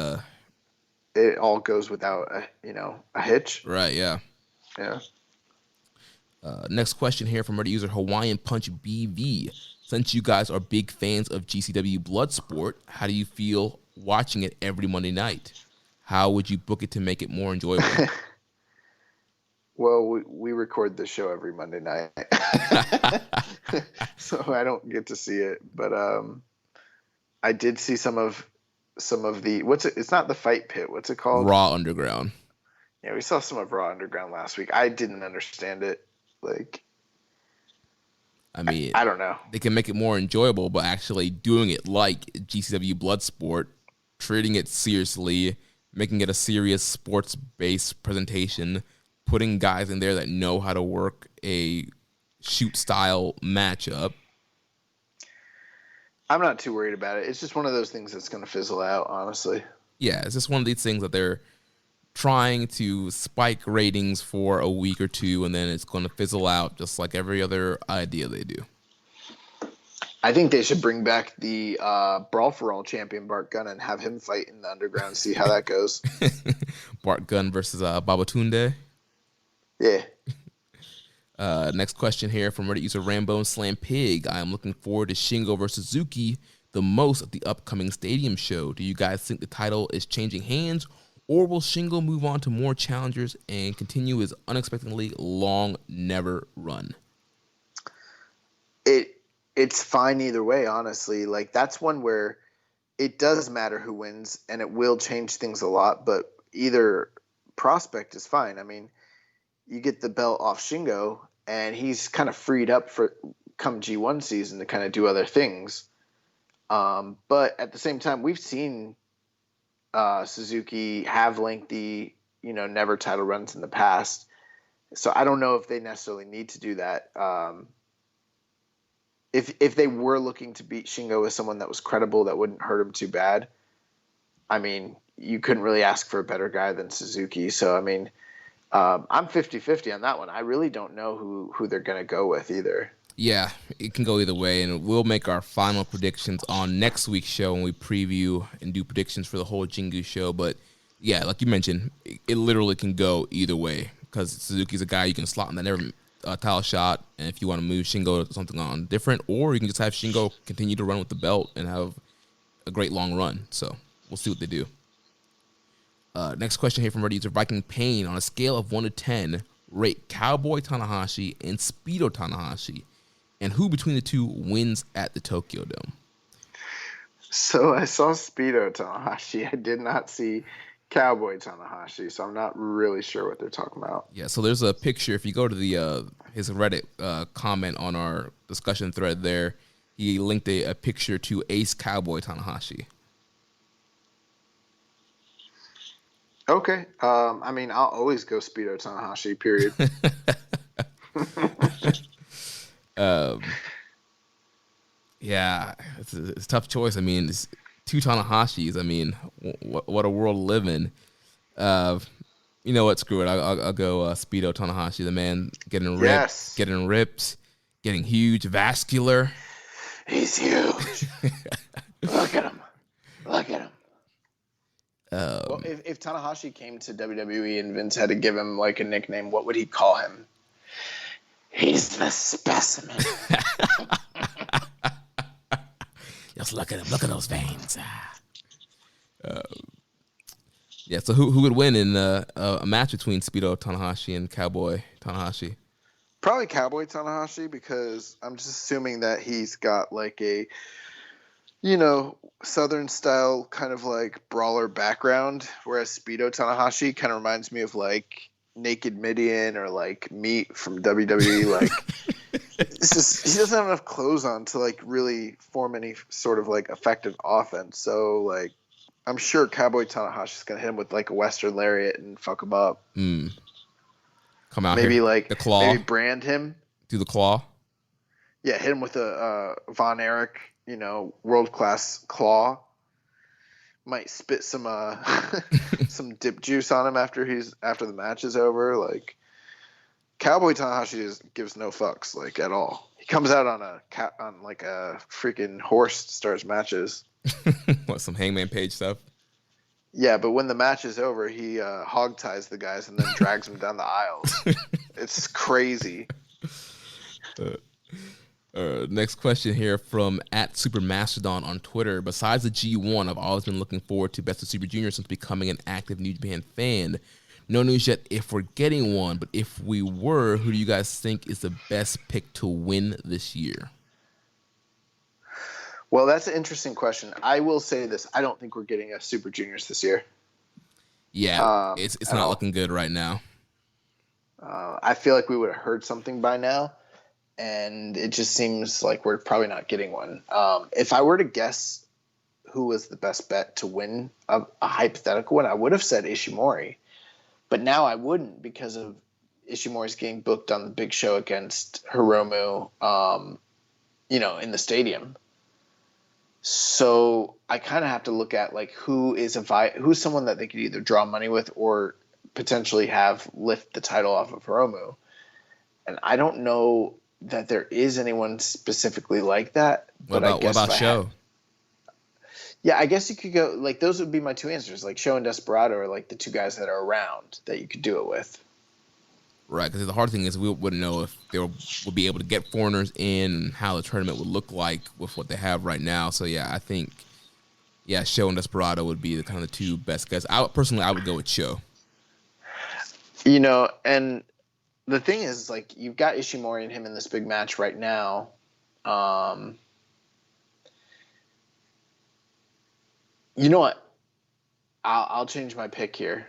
it all goes without a hitch. Right. Yeah. Yeah. Next question here from Reddit user Hawaiian Punch BV. Since you guys are big fans of GCW Bloodsport, how do you feel watching it every Monday night? How would you book it to make it more enjoyable? Well, we record the show every Monday night, so I don't get to see it. But I did see some of the it's not the Fight Pit. What's it called? Raw Underground. Yeah, we saw some of Raw Underground last week. I didn't understand it. Like, I mean, I don't know. They can make it more enjoyable, but actually doing it like GCW Bloodsport, treating it seriously, making it a serious sports-based presentation, putting guys in there that know how to work a shoot-style matchup. I'm not too worried about it. It's just one of those things that's going to fizzle out, honestly. Yeah, it's just one of these things that they're trying to spike ratings for a week or two, and then it's going to fizzle out just like every other idea they do. I think they should bring back the Brawl for All champion Bart Gunn and have him fight in the underground, see how that goes. Bart Gunn versus Babatunde. Yeah. Next question here from Reddit user Rambo Slam Pig. I am looking forward to Shingo versus Suzuki the most at the upcoming Stadium show. Do you guys think the title is changing hands, or will Shingo move on to more challengers and continue his unexpectedly long never run? It's fine either way, honestly. Like, that's one where it does matter who wins, and it will change things a lot, but either prospect is fine. I mean, you get the belt off Shingo, and he's kind of freed up for come G1 season to kind of do other things. But at the same time, we've seen Suzuki have lengthy, never title runs in the past. So I don't know if they necessarily need to do that. If they were looking to beat Shingo with someone that was credible, that wouldn't hurt him too bad. I mean, you couldn't really ask for a better guy than Suzuki. So, I mean, I'm 50-50 on that one. I really don't know who they're going to go with either. Yeah, it can go either way, and we'll make our final predictions on next week's show when we preview and do predictions for the whole Jingu show. But, yeah, like you mentioned, it literally can go either way because Suzuki's a guy you can slot in that never title shot, and if you want to move Shingo to something on different, or you can just have Shingo continue to run with the belt and have a great long run. So we'll see what they do. Next question here from Reddit user Viking Pain. On a scale of 1 to 10, rate Cowboy Tanahashi and Speedo Tanahashi, and who between the two wins at the Tokyo Dome? So I saw Speedo Tanahashi. I did not see Cowboy Tanahashi, so I'm not really sure what they're talking about. Yeah, so there's a picture. If you go to the his Reddit comment on our discussion thread there, he linked a picture to Ace Cowboy Tanahashi. Okay. I mean, I'll always go Speedo Tanahashi, period. Yeah, it's a tough choice. I mean, it's two Tanahashis. I mean, what a world to live in. You know what? Screw it. I'll go Speedo Tanahashi, the man getting ripped, getting huge, vascular. He's huge. Look at him. Look at him. Well, if Tanahashi came to WWE and Vince had to give him like a nickname, what would he call him? He's the specimen. Just look at him. Look at those veins. Yeah, so who would win in a match between Speedo Tanahashi and Cowboy Tanahashi? Probably Cowboy Tanahashi, because I'm just assuming that he's got like a, Southern style kind of like brawler background, whereas Speedo Tanahashi kind of reminds me of like Naked Midian or like Meat from WWE. Like, it's just he doesn't have enough clothes on to like really form any sort of like effective offense. So like, I'm sure Cowboy Tanahashi is gonna hit him with like a Western lariat and fuck him up. Come out maybe here. Like the claw. Maybe brand him. Do the claw. Yeah, hit him with a Von Erich, world class claw. might spit some some dip juice on him after the match is over. Like Cowboy Tanahashi gives no fucks like at all. He comes out on a freaking horse to start his matches. What, some Hangman Page stuff? Yeah, but when the match is over, he hog ties the guys and then drags them down the aisles. It's crazy. Next question here from @SuperMastodon on Twitter. Besides the G1, I've always been looking forward to Best of Super Junior since becoming an active New Japan fan. No news yet if we're getting one, but if we were, who do you guys think is the best pick to win this year? Well, that's an interesting question. I will say this. I don't think we're getting a Super Juniors this year. Yeah, it's not looking good right now. I feel like we would have heard something by now, and it just seems like we're probably not getting one. If I were to guess who was the best bet to win a hypothetical one, I would have said Ishimori. But now I wouldn't because of Ishimori's getting booked on the big show against Hiromu, in the stadium. So I kind of have to look at like who's someone that they could either draw money with or potentially have lift the title off of Hiromu. And I don't know that there is anyone specifically like that. What about Show? Yeah, I guess you could go like those would be my two answers. Like Show and Desperado are like the two guys that are around that you could do it with. Right, because the hard thing is we wouldn't know if they would be able to get foreigners in and how the tournament would look like with what they have right now. So, yeah, I think, Show and Desperado would be the kind of the two best guys. I would go with Show. And the thing is, like, you've got Ishimori and him in this big match right now. You know what? I'll change my pick here.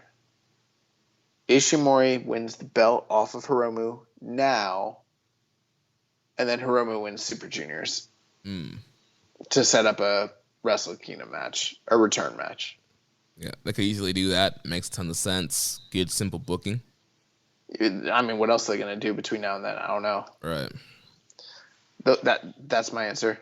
Ishimori wins the belt off of Hiromu now, and then Hiromu wins Super Juniors to set up a Wrestle Kingdom match, a return match. Yeah, they could easily do that. Makes a ton of sense. Good, simple booking. I mean, what else are they going to do between now and then? I don't know. Right. That's my answer.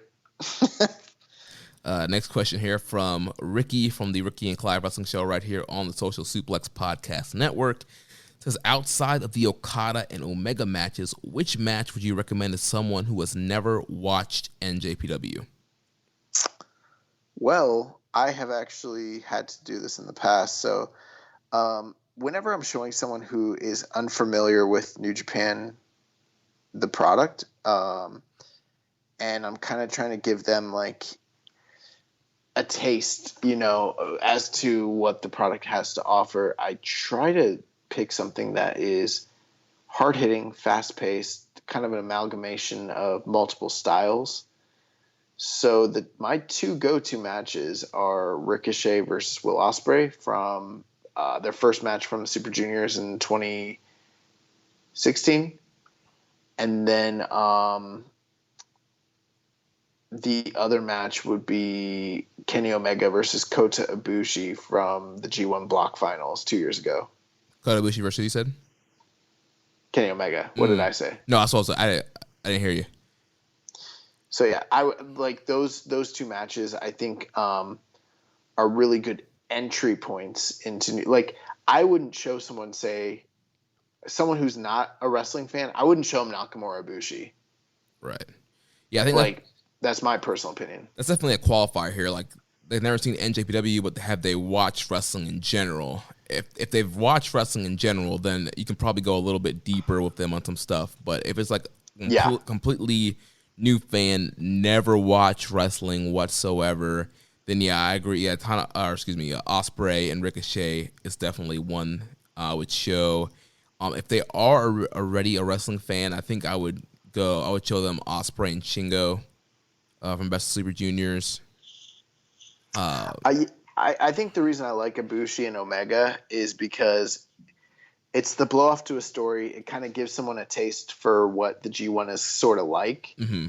Next question here from Ricky from the Ricky and Clive Wrestling Show right here on the Social Suplex Podcast Network. It says, outside of the Okada and Omega matches, which match would you recommend to someone who has never watched NJPW? Well, I have actually had to do this in the past. So whenever I'm showing someone who is unfamiliar with New Japan, the product, and I'm kind of trying to give them like a taste, as to what the product has to offer, I try to pick something that is hard-hitting, fast-paced, kind of an amalgamation of multiple styles. So my two go-to matches are Ricochet versus Will Ospreay from their first match from the Super Juniors in 2016. And then the other match would be Kenny Omega versus Kota Ibushi from the G1 Block Finals 2 years ago. Kota Ibushi versus, you said? Kenny Omega. What did I say? No, I didn't hear you. So yeah, I would like those two matches. I think are really good entry points into like I wouldn't show someone who's not a wrestling fan. I wouldn't show them Nakamura Ibushi. Right. Yeah, I think that's my personal opinion. That's definitely a qualifier here. Like they've never seen NJPW, but have they watched wrestling in general? If they've watched wrestling in general, then you can probably go a little bit deeper with them on some stuff. But if it's like completely new fan, never watched wrestling whatsoever, then yeah, I agree. Yeah, Ospreay and Ricochet is definitely one would show. If they are already a wrestling fan, I think I would show them Ospreay and Shingo from Best of Super Juniors. I think the reason I like Ibushi and Omega is because it's the blow off to a story. It kind of gives someone a taste for what the G1 is sort of like. Mm-hmm.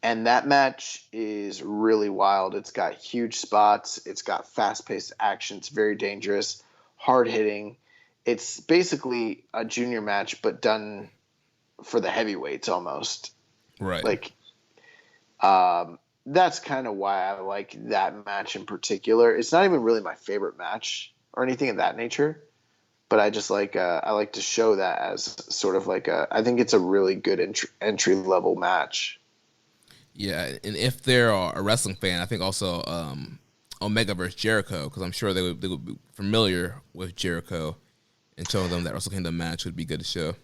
And that match is really wild. It's got huge spots. It's got fast-paced action. It's very dangerous, hard-hitting. It's basically a junior match, but done for the heavyweights almost. Right. Like, that's kind of why I like that match in particular. It's not even really my favorite match or anything of that nature, but I just like I like to show that as sort of like I think it's a really good entry level match. Yeah, and if they're a wrestling fan, I think also Omega versus Jericho, because I'm sure they would be familiar with Jericho, and showing them that Wrestle Kingdom match would be good to show.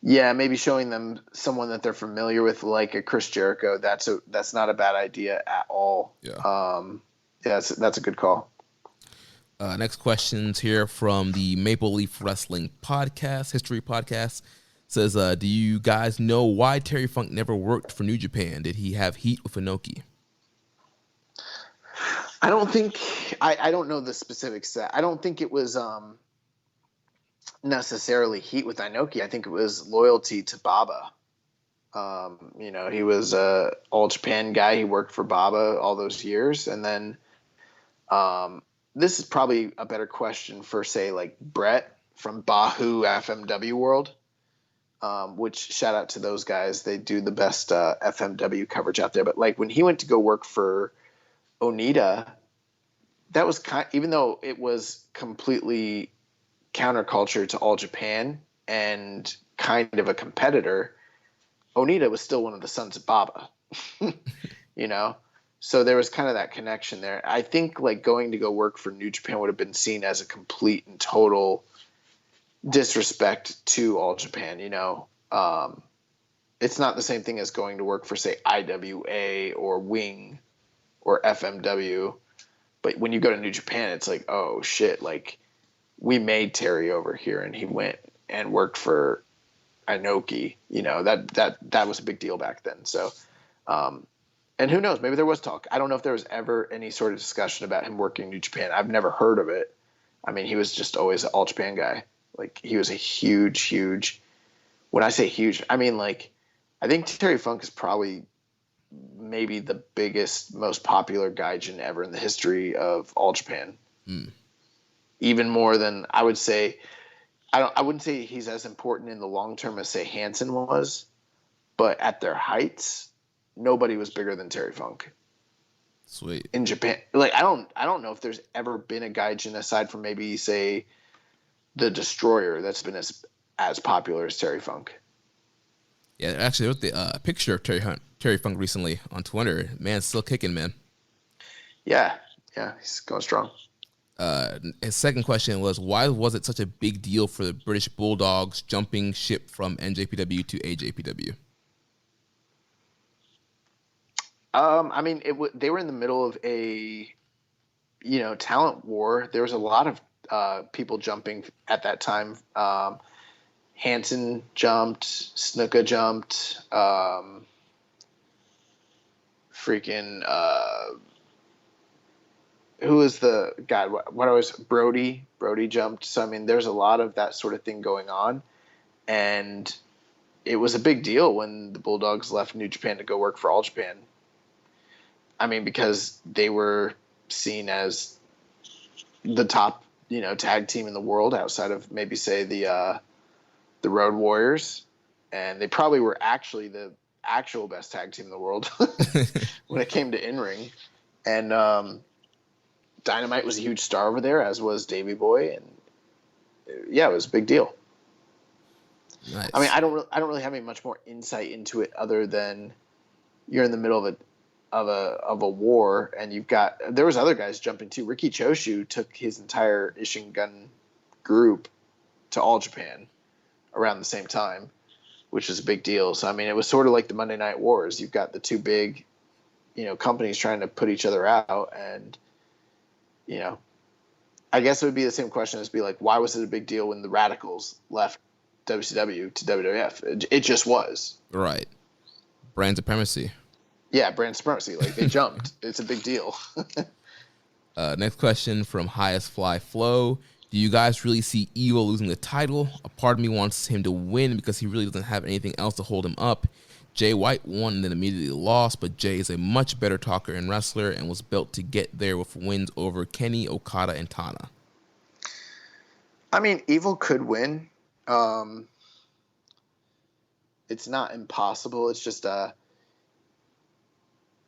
Yeah, maybe showing them someone that they're familiar with, like a Chris Jericho. That's not a bad idea at all. Yeah. Yeah, that's a good call. Next questions here from the Maple Leaf Wrestling Podcast, History Podcast. Says, do you guys know why Terry Funk never worked for New Japan? Did he have heat with Inoki? I don't think I don't know the specifics. I don't think it was necessarily heat with Inoki. I think it was loyalty to Baba. He was a All Japan guy. He worked for Baba all those years, and then this is probably a better question for, say, like Brett from Bahu FMW World. Which shout out to those guys. They do the best FMW coverage out there. But like when he went to go work for Onita, that was even though it was completely counterculture to All Japan and kind of a competitor, Onita was still one of the sons of Baba, So there was kind of that connection there. I think like going to go work for New Japan would have been seen as a complete and total disrespect to All Japan. It's not the same thing as going to work for, say, IWA or Wing or FMW. But when you go to New Japan, it's like, oh shit, like we made Terry over here and he went and worked for Inoki. That was a big deal back then. So, and who knows, maybe there was talk. I don't know if there was ever any sort of discussion about him working New Japan. I've never heard of it. I mean, he was just always an All Japan guy. Like he was a huge, when I say huge, I mean like, I think Terry Funk is probably maybe the biggest, most popular gaijin ever in the history of All Japan. Even more than I would say. I wouldn't say he's as important in the long term as, say, Hansen was, but at their heights, nobody was bigger than Terry Funk. Sweet. In Japan, like I don't know if there's ever been a gaijin aside from maybe, say, the Destroyer that's been as popular as Terry Funk. Yeah, actually, there was the picture of Terry Funk recently on Twitter. Man's still kicking, man. Yeah, he's going strong. His second question was, why was it such a big deal for the British Bulldogs jumping ship from NJPW to AJPW? I mean, they were in the middle of a, talent war. There was a lot of people jumping at that time. Hansen jumped, Snuka jumped, who was the God? What I was Brody jumped. So I mean, there's a lot of that sort of thing going on, and it was a big deal when the Bulldogs left New Japan to go work for All Japan. I mean, because they were seen as the top, tag team in the world outside of maybe, say, the Road Warriors, and they probably were actually the actual best tag team in the world when it came to in-ring. And Dynamite was a huge star over there, as was Davey Boy, and yeah, it was a big deal. Nice. I mean, I don't really have any much more insight into it other than you're in the middle of a war, and there was other guys jumping too. Riki Choshu took his entire Ishingun group to All Japan around the same time, which was a big deal. So I mean, it was sort of like the Monday Night Wars. You've got the two big, companies trying to put each other out, and I guess it would be the same question as be like, why was it a big deal when the Radicals left WCW to WWF? It just was. Right. Brand supremacy. Yeah, brand supremacy. Like they jumped. It's a big deal. Next question from Highest Fly Flow. Do you guys really see Evil losing the title? A part of me wants him to win because he really doesn't have anything else to hold him up. Jay White won and then immediately lost, but Jay is a much better talker and wrestler and was built to get there with wins over Kenny, Okada, and Tana. I mean, Evil could win. It's not impossible. It's just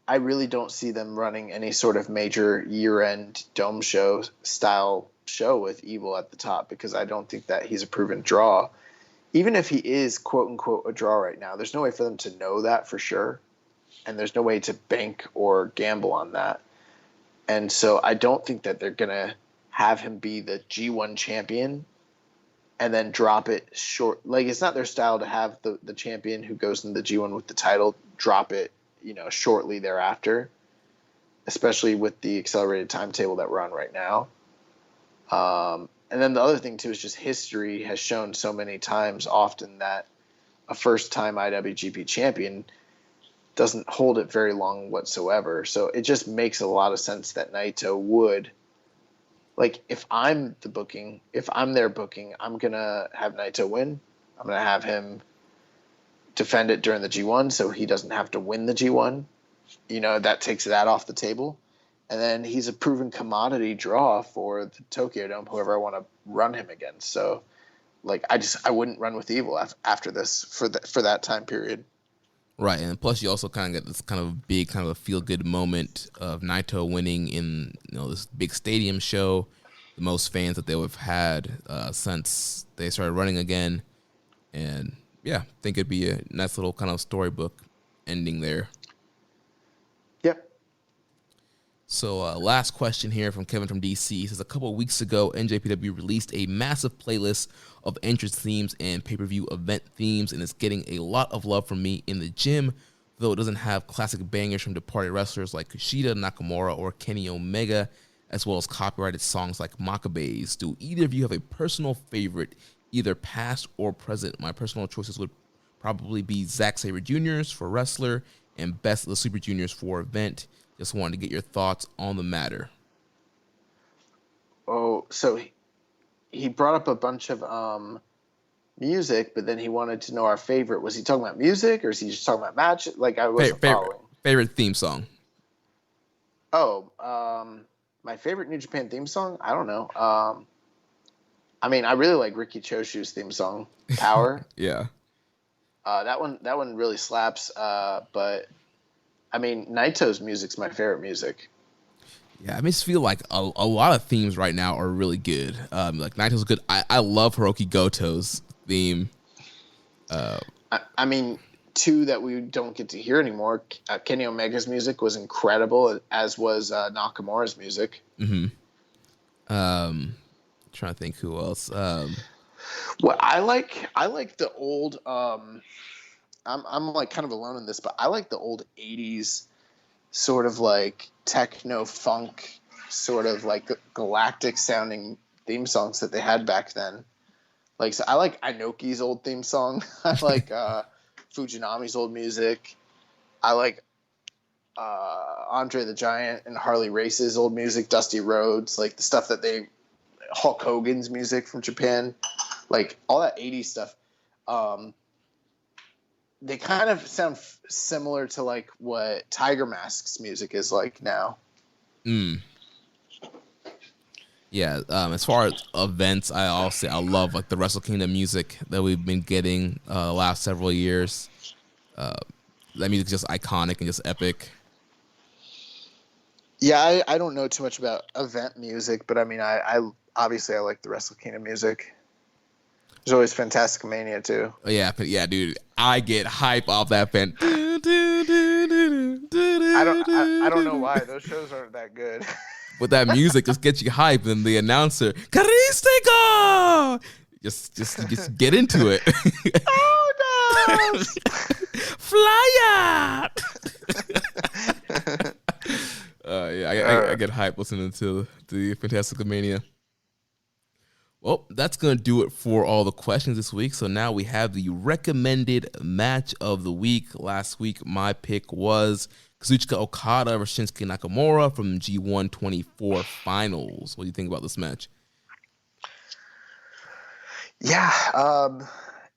I really don't see them running any sort of major year-end dome show style show with Evil at the top, because I don't think that he's a proven draw. Even if he is quote unquote a draw right now, there's no way for them to know that for sure. And there's no way to bank or gamble on that. And so I don't think that they're going to have him be the G1 champion and then drop it short. Like, it's not their style to have the champion who goes in the G1 with the title drop it, shortly thereafter, especially with the accelerated timetable that we're on right now. And then the other thing too is just history has shown so many times often that a first-time IWGP champion doesn't hold it very long whatsoever. So it just makes a lot of sense that Naito would, like, if I'm their booking, I'm going to have Naito win. I'm going to have him defend it during the G1 so he doesn't have to win the G1. That takes that off the table. And then he's a proven commodity draw for the Tokyo Dome, whoever I want to run him against. So, like, I wouldn't run with Evil after this for that time period. Right, and plus you also kind of get this kind of big, kind of a feel-good moment of Naito winning in this big stadium show, the most fans that they would have had since they started running again, and yeah, I think it'd be a nice little kind of storybook ending there. Yep. So last question here from Kevin from DC. He says, a couple of weeks ago, NJPW released a massive playlist of entrance themes and pay-per-view event themes, and it's getting a lot of love from me in the gym, though it doesn't have classic bangers from departed wrestlers like Kushida, Nakamura, or Kenny Omega, as well as copyrighted songs like Maccabees. Do either of you have a personal favorite, either past or present? My personal choices would probably be Zack Sabre Jr.'s for wrestler and Best of the Super Juniors for event. Just wanted to get your thoughts on the matter. Oh, so he brought up a bunch of music, but then he wanted to know our favorite. Was he talking about music, or is he just talking about match? Like, I wasn't following. Favorite theme song? Oh, my favorite New Japan theme song? I don't know. I mean, I really like Riki Choshu's theme song, Power. Yeah. That one really slaps. But I mean, Naito's music's my favorite music. Yeah, I just feel like a lot of themes right now are really good. Like Naito's good. I love Hiroki Goto's theme. I mean, two that we don't get to hear anymore. Kenny Omega's music was incredible, as was Nakamura's music. Mm-hmm. Trying to think who else. Well, I like the old. I'm like kind of alone in this, but I like the old '80s sort of like techno funk, sort of like galactic sounding theme songs that they had back then. Like, so I like Inoki's old theme song. I like Fujinami's old music. I like Andre the Giant and Harley Race's old music, Dusty Rhodes, like the stuff that Hulk Hogan's music from Japan, like all that '80s stuff. They kind of sound similar to like what Tiger Mask's music is like now. Yeah, as far as events, I love like the Wrestle Kingdom music that we've been getting the last several years. That music's just iconic and just epic. Yeah, I don't know too much about event music, but I mean, I obviously I like the Wrestle Kingdom music. There's always Fantastic Mania too. Oh, yeah, but yeah, dude, I get hype off that fan. I don't know why those shows aren't that good. But that music just gets you hype, and the announcer, Caristego! Just get into it. Oh no! Fly out! I get hype listening to the Fantastic Mania. Well, that's going to do it for all the questions this week. So now we have the recommended match of the week. Last week, my pick was Kazuchika Okada versus Shinsuke Nakamura from G1 24 Finals. What do you think about this match? Yeah,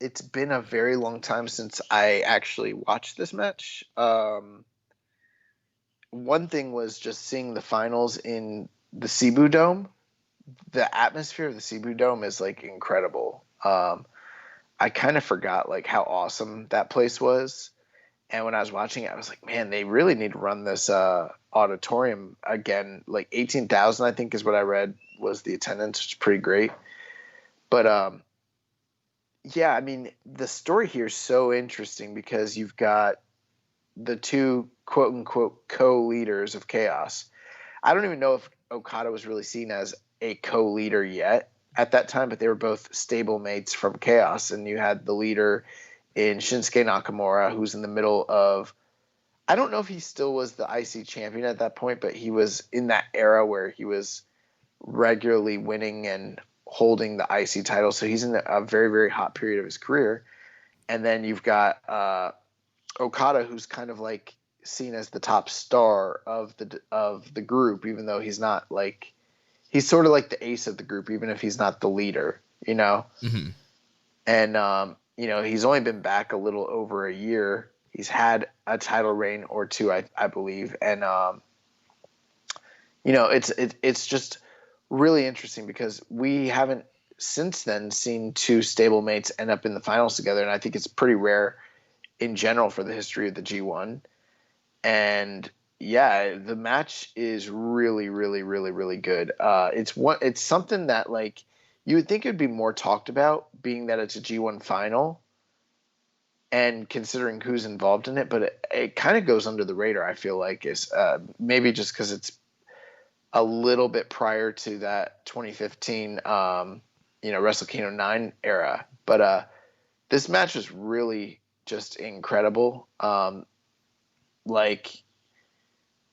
it's been a very long time since I actually watched this match. One thing was just seeing the finals in the Cebu Dome. The atmosphere of the Cebu Dome is like incredible. I kind of forgot like how awesome that place was, And when I was watching it, I was like, man, they really need to run this auditorium again. Like 18,000, I think, is what I read was the attendance, which is pretty great. But yeah, I mean, the story here is so interesting because you've got the two quote unquote co-leaders of Chaos. I don't even know if Okada was really seen as a co-leader yet at that time, but they were both stable mates from Chaos. And you had the leader in Shinsuke Nakamura, who's in the middle of, I don't know if he still was the IC champion at that point, but he was in that era where he was regularly winning and holding the IC title. So he's in a very, very hot period of his career. And then you've got Okada, who's kind of like seen as the top star of the group, even though he's not like, he's sort of like the ace of the group, even if he's not the leader, you know? Mm-hmm. And, you know, he's only been back a little over a year. He's had a title reign or two, I believe. And, you know, it's just really interesting because we haven't since then seen two stablemates end up in the finals together. And I think it's pretty rare in general for the history of the G1. And yeah, the match is really, really, really, really good. It's something that like you would think it'd be more talked about, being that it's a G1 final and considering who's involved in it, but it kind of goes under the radar. I feel like is maybe just because it's a little bit prior to that 2015, you know, Wrestle Kingdom 9 era. But this match was really just incredible. Like,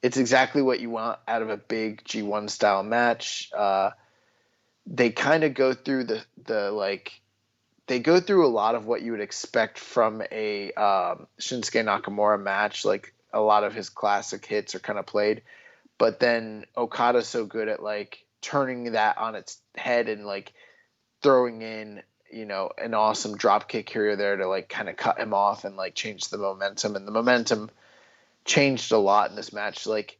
it's exactly what you want out of a big G1 style match. They kind of go through they go through a lot of what you would expect from a Shinsuke Nakamura match. Like, a lot of his classic hits are kind of played, but then Okada's so good at like turning that on its head and like throwing in, you know, an awesome drop kick here or there to like kind of cut him off and like change the momentum. And the momentum changed a lot in this match. Like,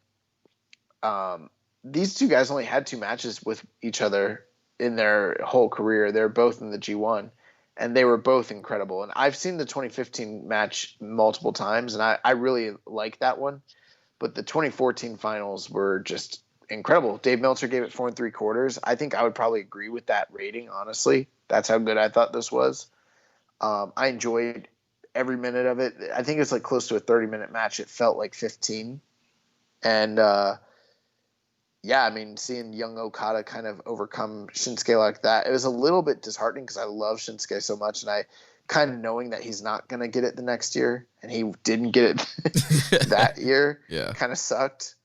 these two guys only had two matches with each other in their whole career. They're both in the G1 and they were both incredible. And I've seen the 2015 match multiple times and I really like that one, but the 2014 finals were just incredible. Dave Meltzer gave it 4 3/4. I think I would probably agree with that rating. Honestly, that's how good I thought this was. I enjoyed every minute of it. I think it's like close to a 30-minute match. It felt like 15. And yeah, I mean, seeing young Okada kind of overcome Shinsuke like that, it was a little bit disheartening because I love Shinsuke so much. And I kind of knowing that he's not going to get it the next year and he didn't get it that year kind of sucked.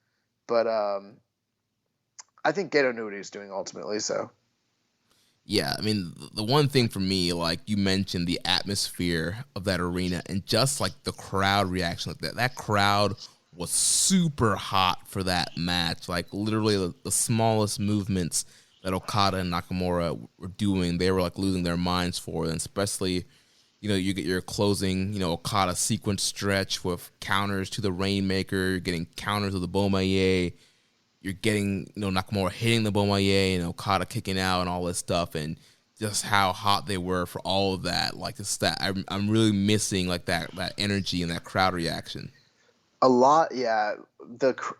But I think Gedo knew what he was doing ultimately. So yeah, I mean, the one thing for me, like you mentioned, the atmosphere of that arena and just like the crowd reaction, like that crowd was super hot for that match. Like literally the smallest movements that Okada and Nakamura were doing, they were like losing their minds for. And especially, you know, you get your closing, you know, Okada sequence stretch with counters to the Rainmaker, you're getting counters to the Bomaye, you're getting, you know, Nakamura hitting the Bomaye and Okada kicking out and all this stuff, and just how hot they were for all of that. Like, it's that I'm really missing like that energy and that crowd reaction. a lot, yeah.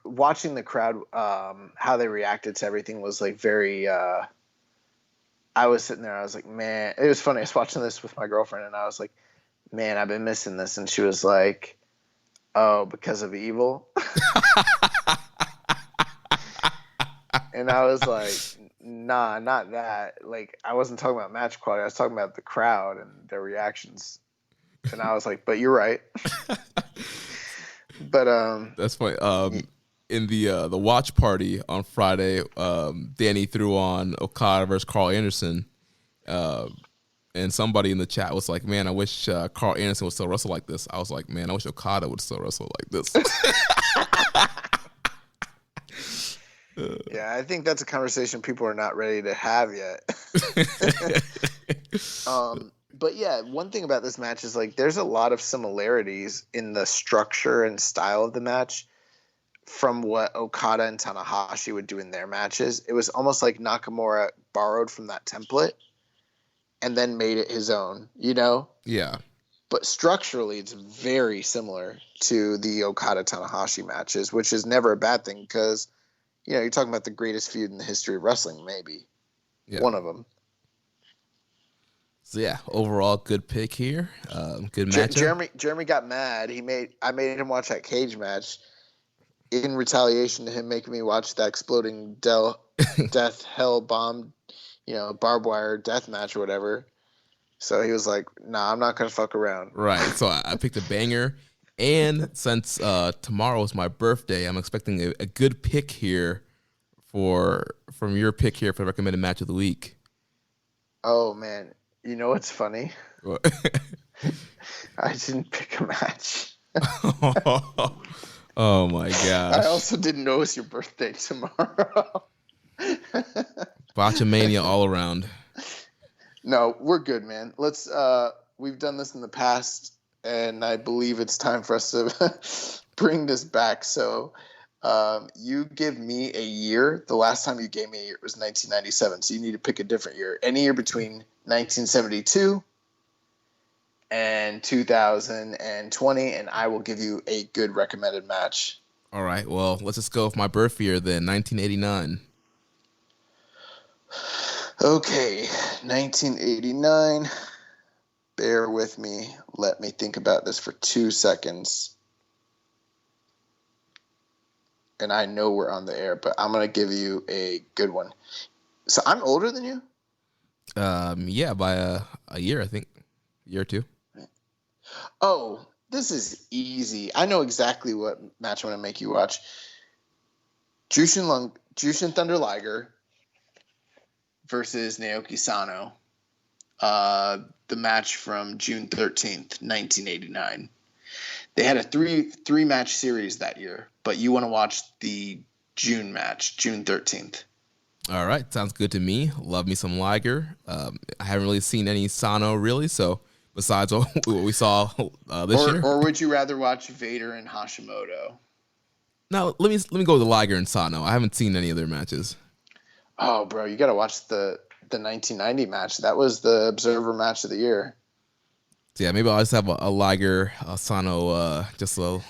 Watching the crowd, how they reacted to everything was like very. I was sitting there, I was like, man, it was funny. I was watching this with my girlfriend, and I was like, man, I've been missing this, and she was like, oh, because of Evil. And I was like, nah, not that. Like, I wasn't talking about match quality. I was talking about the crowd and their reactions. And I was like, but you're right. But that's funny. In the watch party on Friday, Danny threw on Okada versus Carl Anderson, and somebody in the chat was like, "Man, I wish Carl Anderson would still wrestle like this." I was like, "Man, I wish Okada would still wrestle like this." Yeah, I think that's a conversation people are not ready to have yet. But yeah, one thing about this match is like there's a lot of similarities in the structure and style of the match from what Okada and Tanahashi would do in their matches. It was almost like Nakamura borrowed from that template and then made it his own, you know? Yeah. but structurally it's very similar to the Okada Tanahashi matches, which is never a bad thing because, you know, you're talking about the greatest feud in the history of wrestling, maybe. Yeah. One of them. So yeah, overall good pick here. Good matchup. Jeremy got mad. I made him watch that cage match in retaliation to him making me watch that exploding death hell bomb, you know, barbed wire death match or whatever. So he was like, "Nah, I'm not gonna fuck around." Right. So I picked a banger, and since tomorrow is my birthday, I'm expecting a good pick here from your pick here for the recommended match of the week. Oh man, you know what's funny? What? I didn't pick a match. Oh my gosh! I also didn't know it's your birthday tomorrow. Botchamania all around. No, we're good, man. Let's. We've done this in the past, and I believe it's time for us to bring this back. So, you give me a year. The last time you gave me a year was 1997. So you need to pick a different year. Any year between 1972 and 2020, and I will give you a good recommended match. All right. Well, let's just go with my birth year then, 1989. Okay, 1989. Bear with me. Let me think about this for 2 seconds. And I know we're on the air, but I'm going to give you a good one. So I'm older than you? Yeah, by a year, I think. A year or two. Oh, this is easy. I know exactly what match I'm going to make you watch. Jushin Thunder Liger versus Naoki Sano. The match from June 13th, 1989. They had a three match series that year, but you want to watch the June match, June 13th. All right, sounds good to me. Love me some Liger. I haven't really seen any Sano really, so besides what we saw this year. Or would you rather watch Vader and Hashimoto? No, let me go with the Liger and Sano. I haven't seen any of their matches. Oh, bro, you got to watch the 1990 match. That was the Observer match of the year. So yeah, maybe I'll just have a Liger, Sano, just a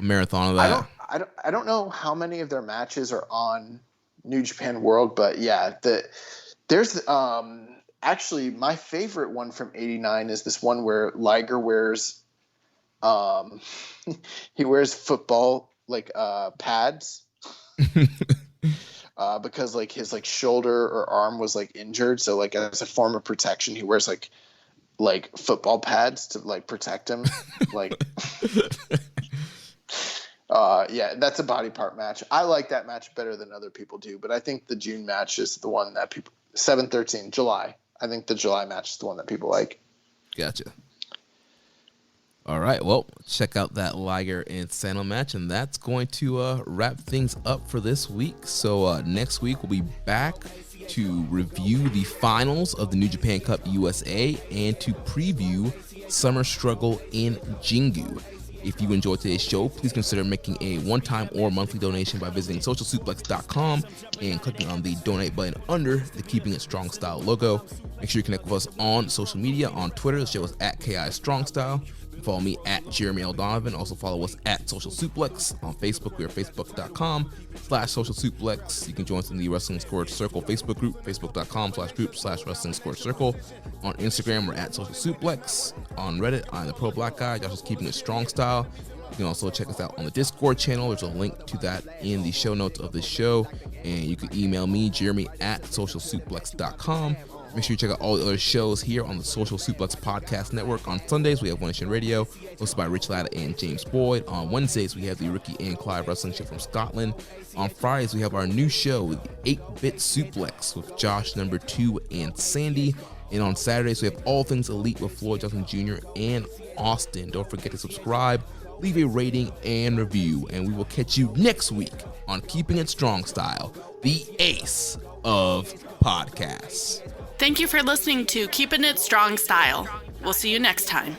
marathon of that. I don't know how many of their matches are on New Japan World, but yeah, there's actually my favorite one from '89 is this one where Liger wears he wears football like pads. Because like his like shoulder or arm was like injured, so like as a form of protection, he wears like football pads to like protect him. Like, yeah, that's a body part match. I like that match better than other people do, but I think the June match is the one that people 7/13 July. I think the July match is the one that people like. Gotcha. All right, well, check out that Liger and Sano match, and that's going to wrap things up for this week. So next week we'll be back to review the finals of the New Japan Cup USA and to preview Summer Struggle in Jingu. If you enjoyed today's show, please consider making a one-time or monthly donation by visiting socialsuplex.com and clicking on the donate button under the Keeping It Strong Style logo. Make sure you connect with us on social media. On Twitter, the show is at KI Strong Style. Follow me at Jeremy L. Donovan. Also follow us at Social Suplex. On Facebook, we are facebook.com/Social Suplex. You can join us in the Wrestling Squared Circle Facebook group, facebook.com/group/Wrestling Squared Circle. On Instagram, we're at Social Suplex. On Reddit, I'm the Pro Black Guy. Josh is Keeping It Strong Style. You can also check us out on the Discord channel. There's a link to that in the show notes of this show. And you can email me, Jeremy, at socialsuplex.com. Make sure you check out all the other shows here on the Social Suplex Podcast Network. On Sundays, we have One Nation Radio, hosted by Rich Latta and James Boyd. On Wednesdays, we have the Ricky and Clive Wrestling Show from Scotland. On Fridays, we have our new show, the 8-Bit Suplex, with Josh, Number 2, and Sandy. And on Saturdays, we have All Things Elite with Floyd Johnson Jr. and Austin. Don't forget to subscribe, leave a rating, and review. And we will catch you next week on Keeping It Strong Style, the ace of podcasts. Thank you for listening to Keepin' It Strong Style. We'll see you next time.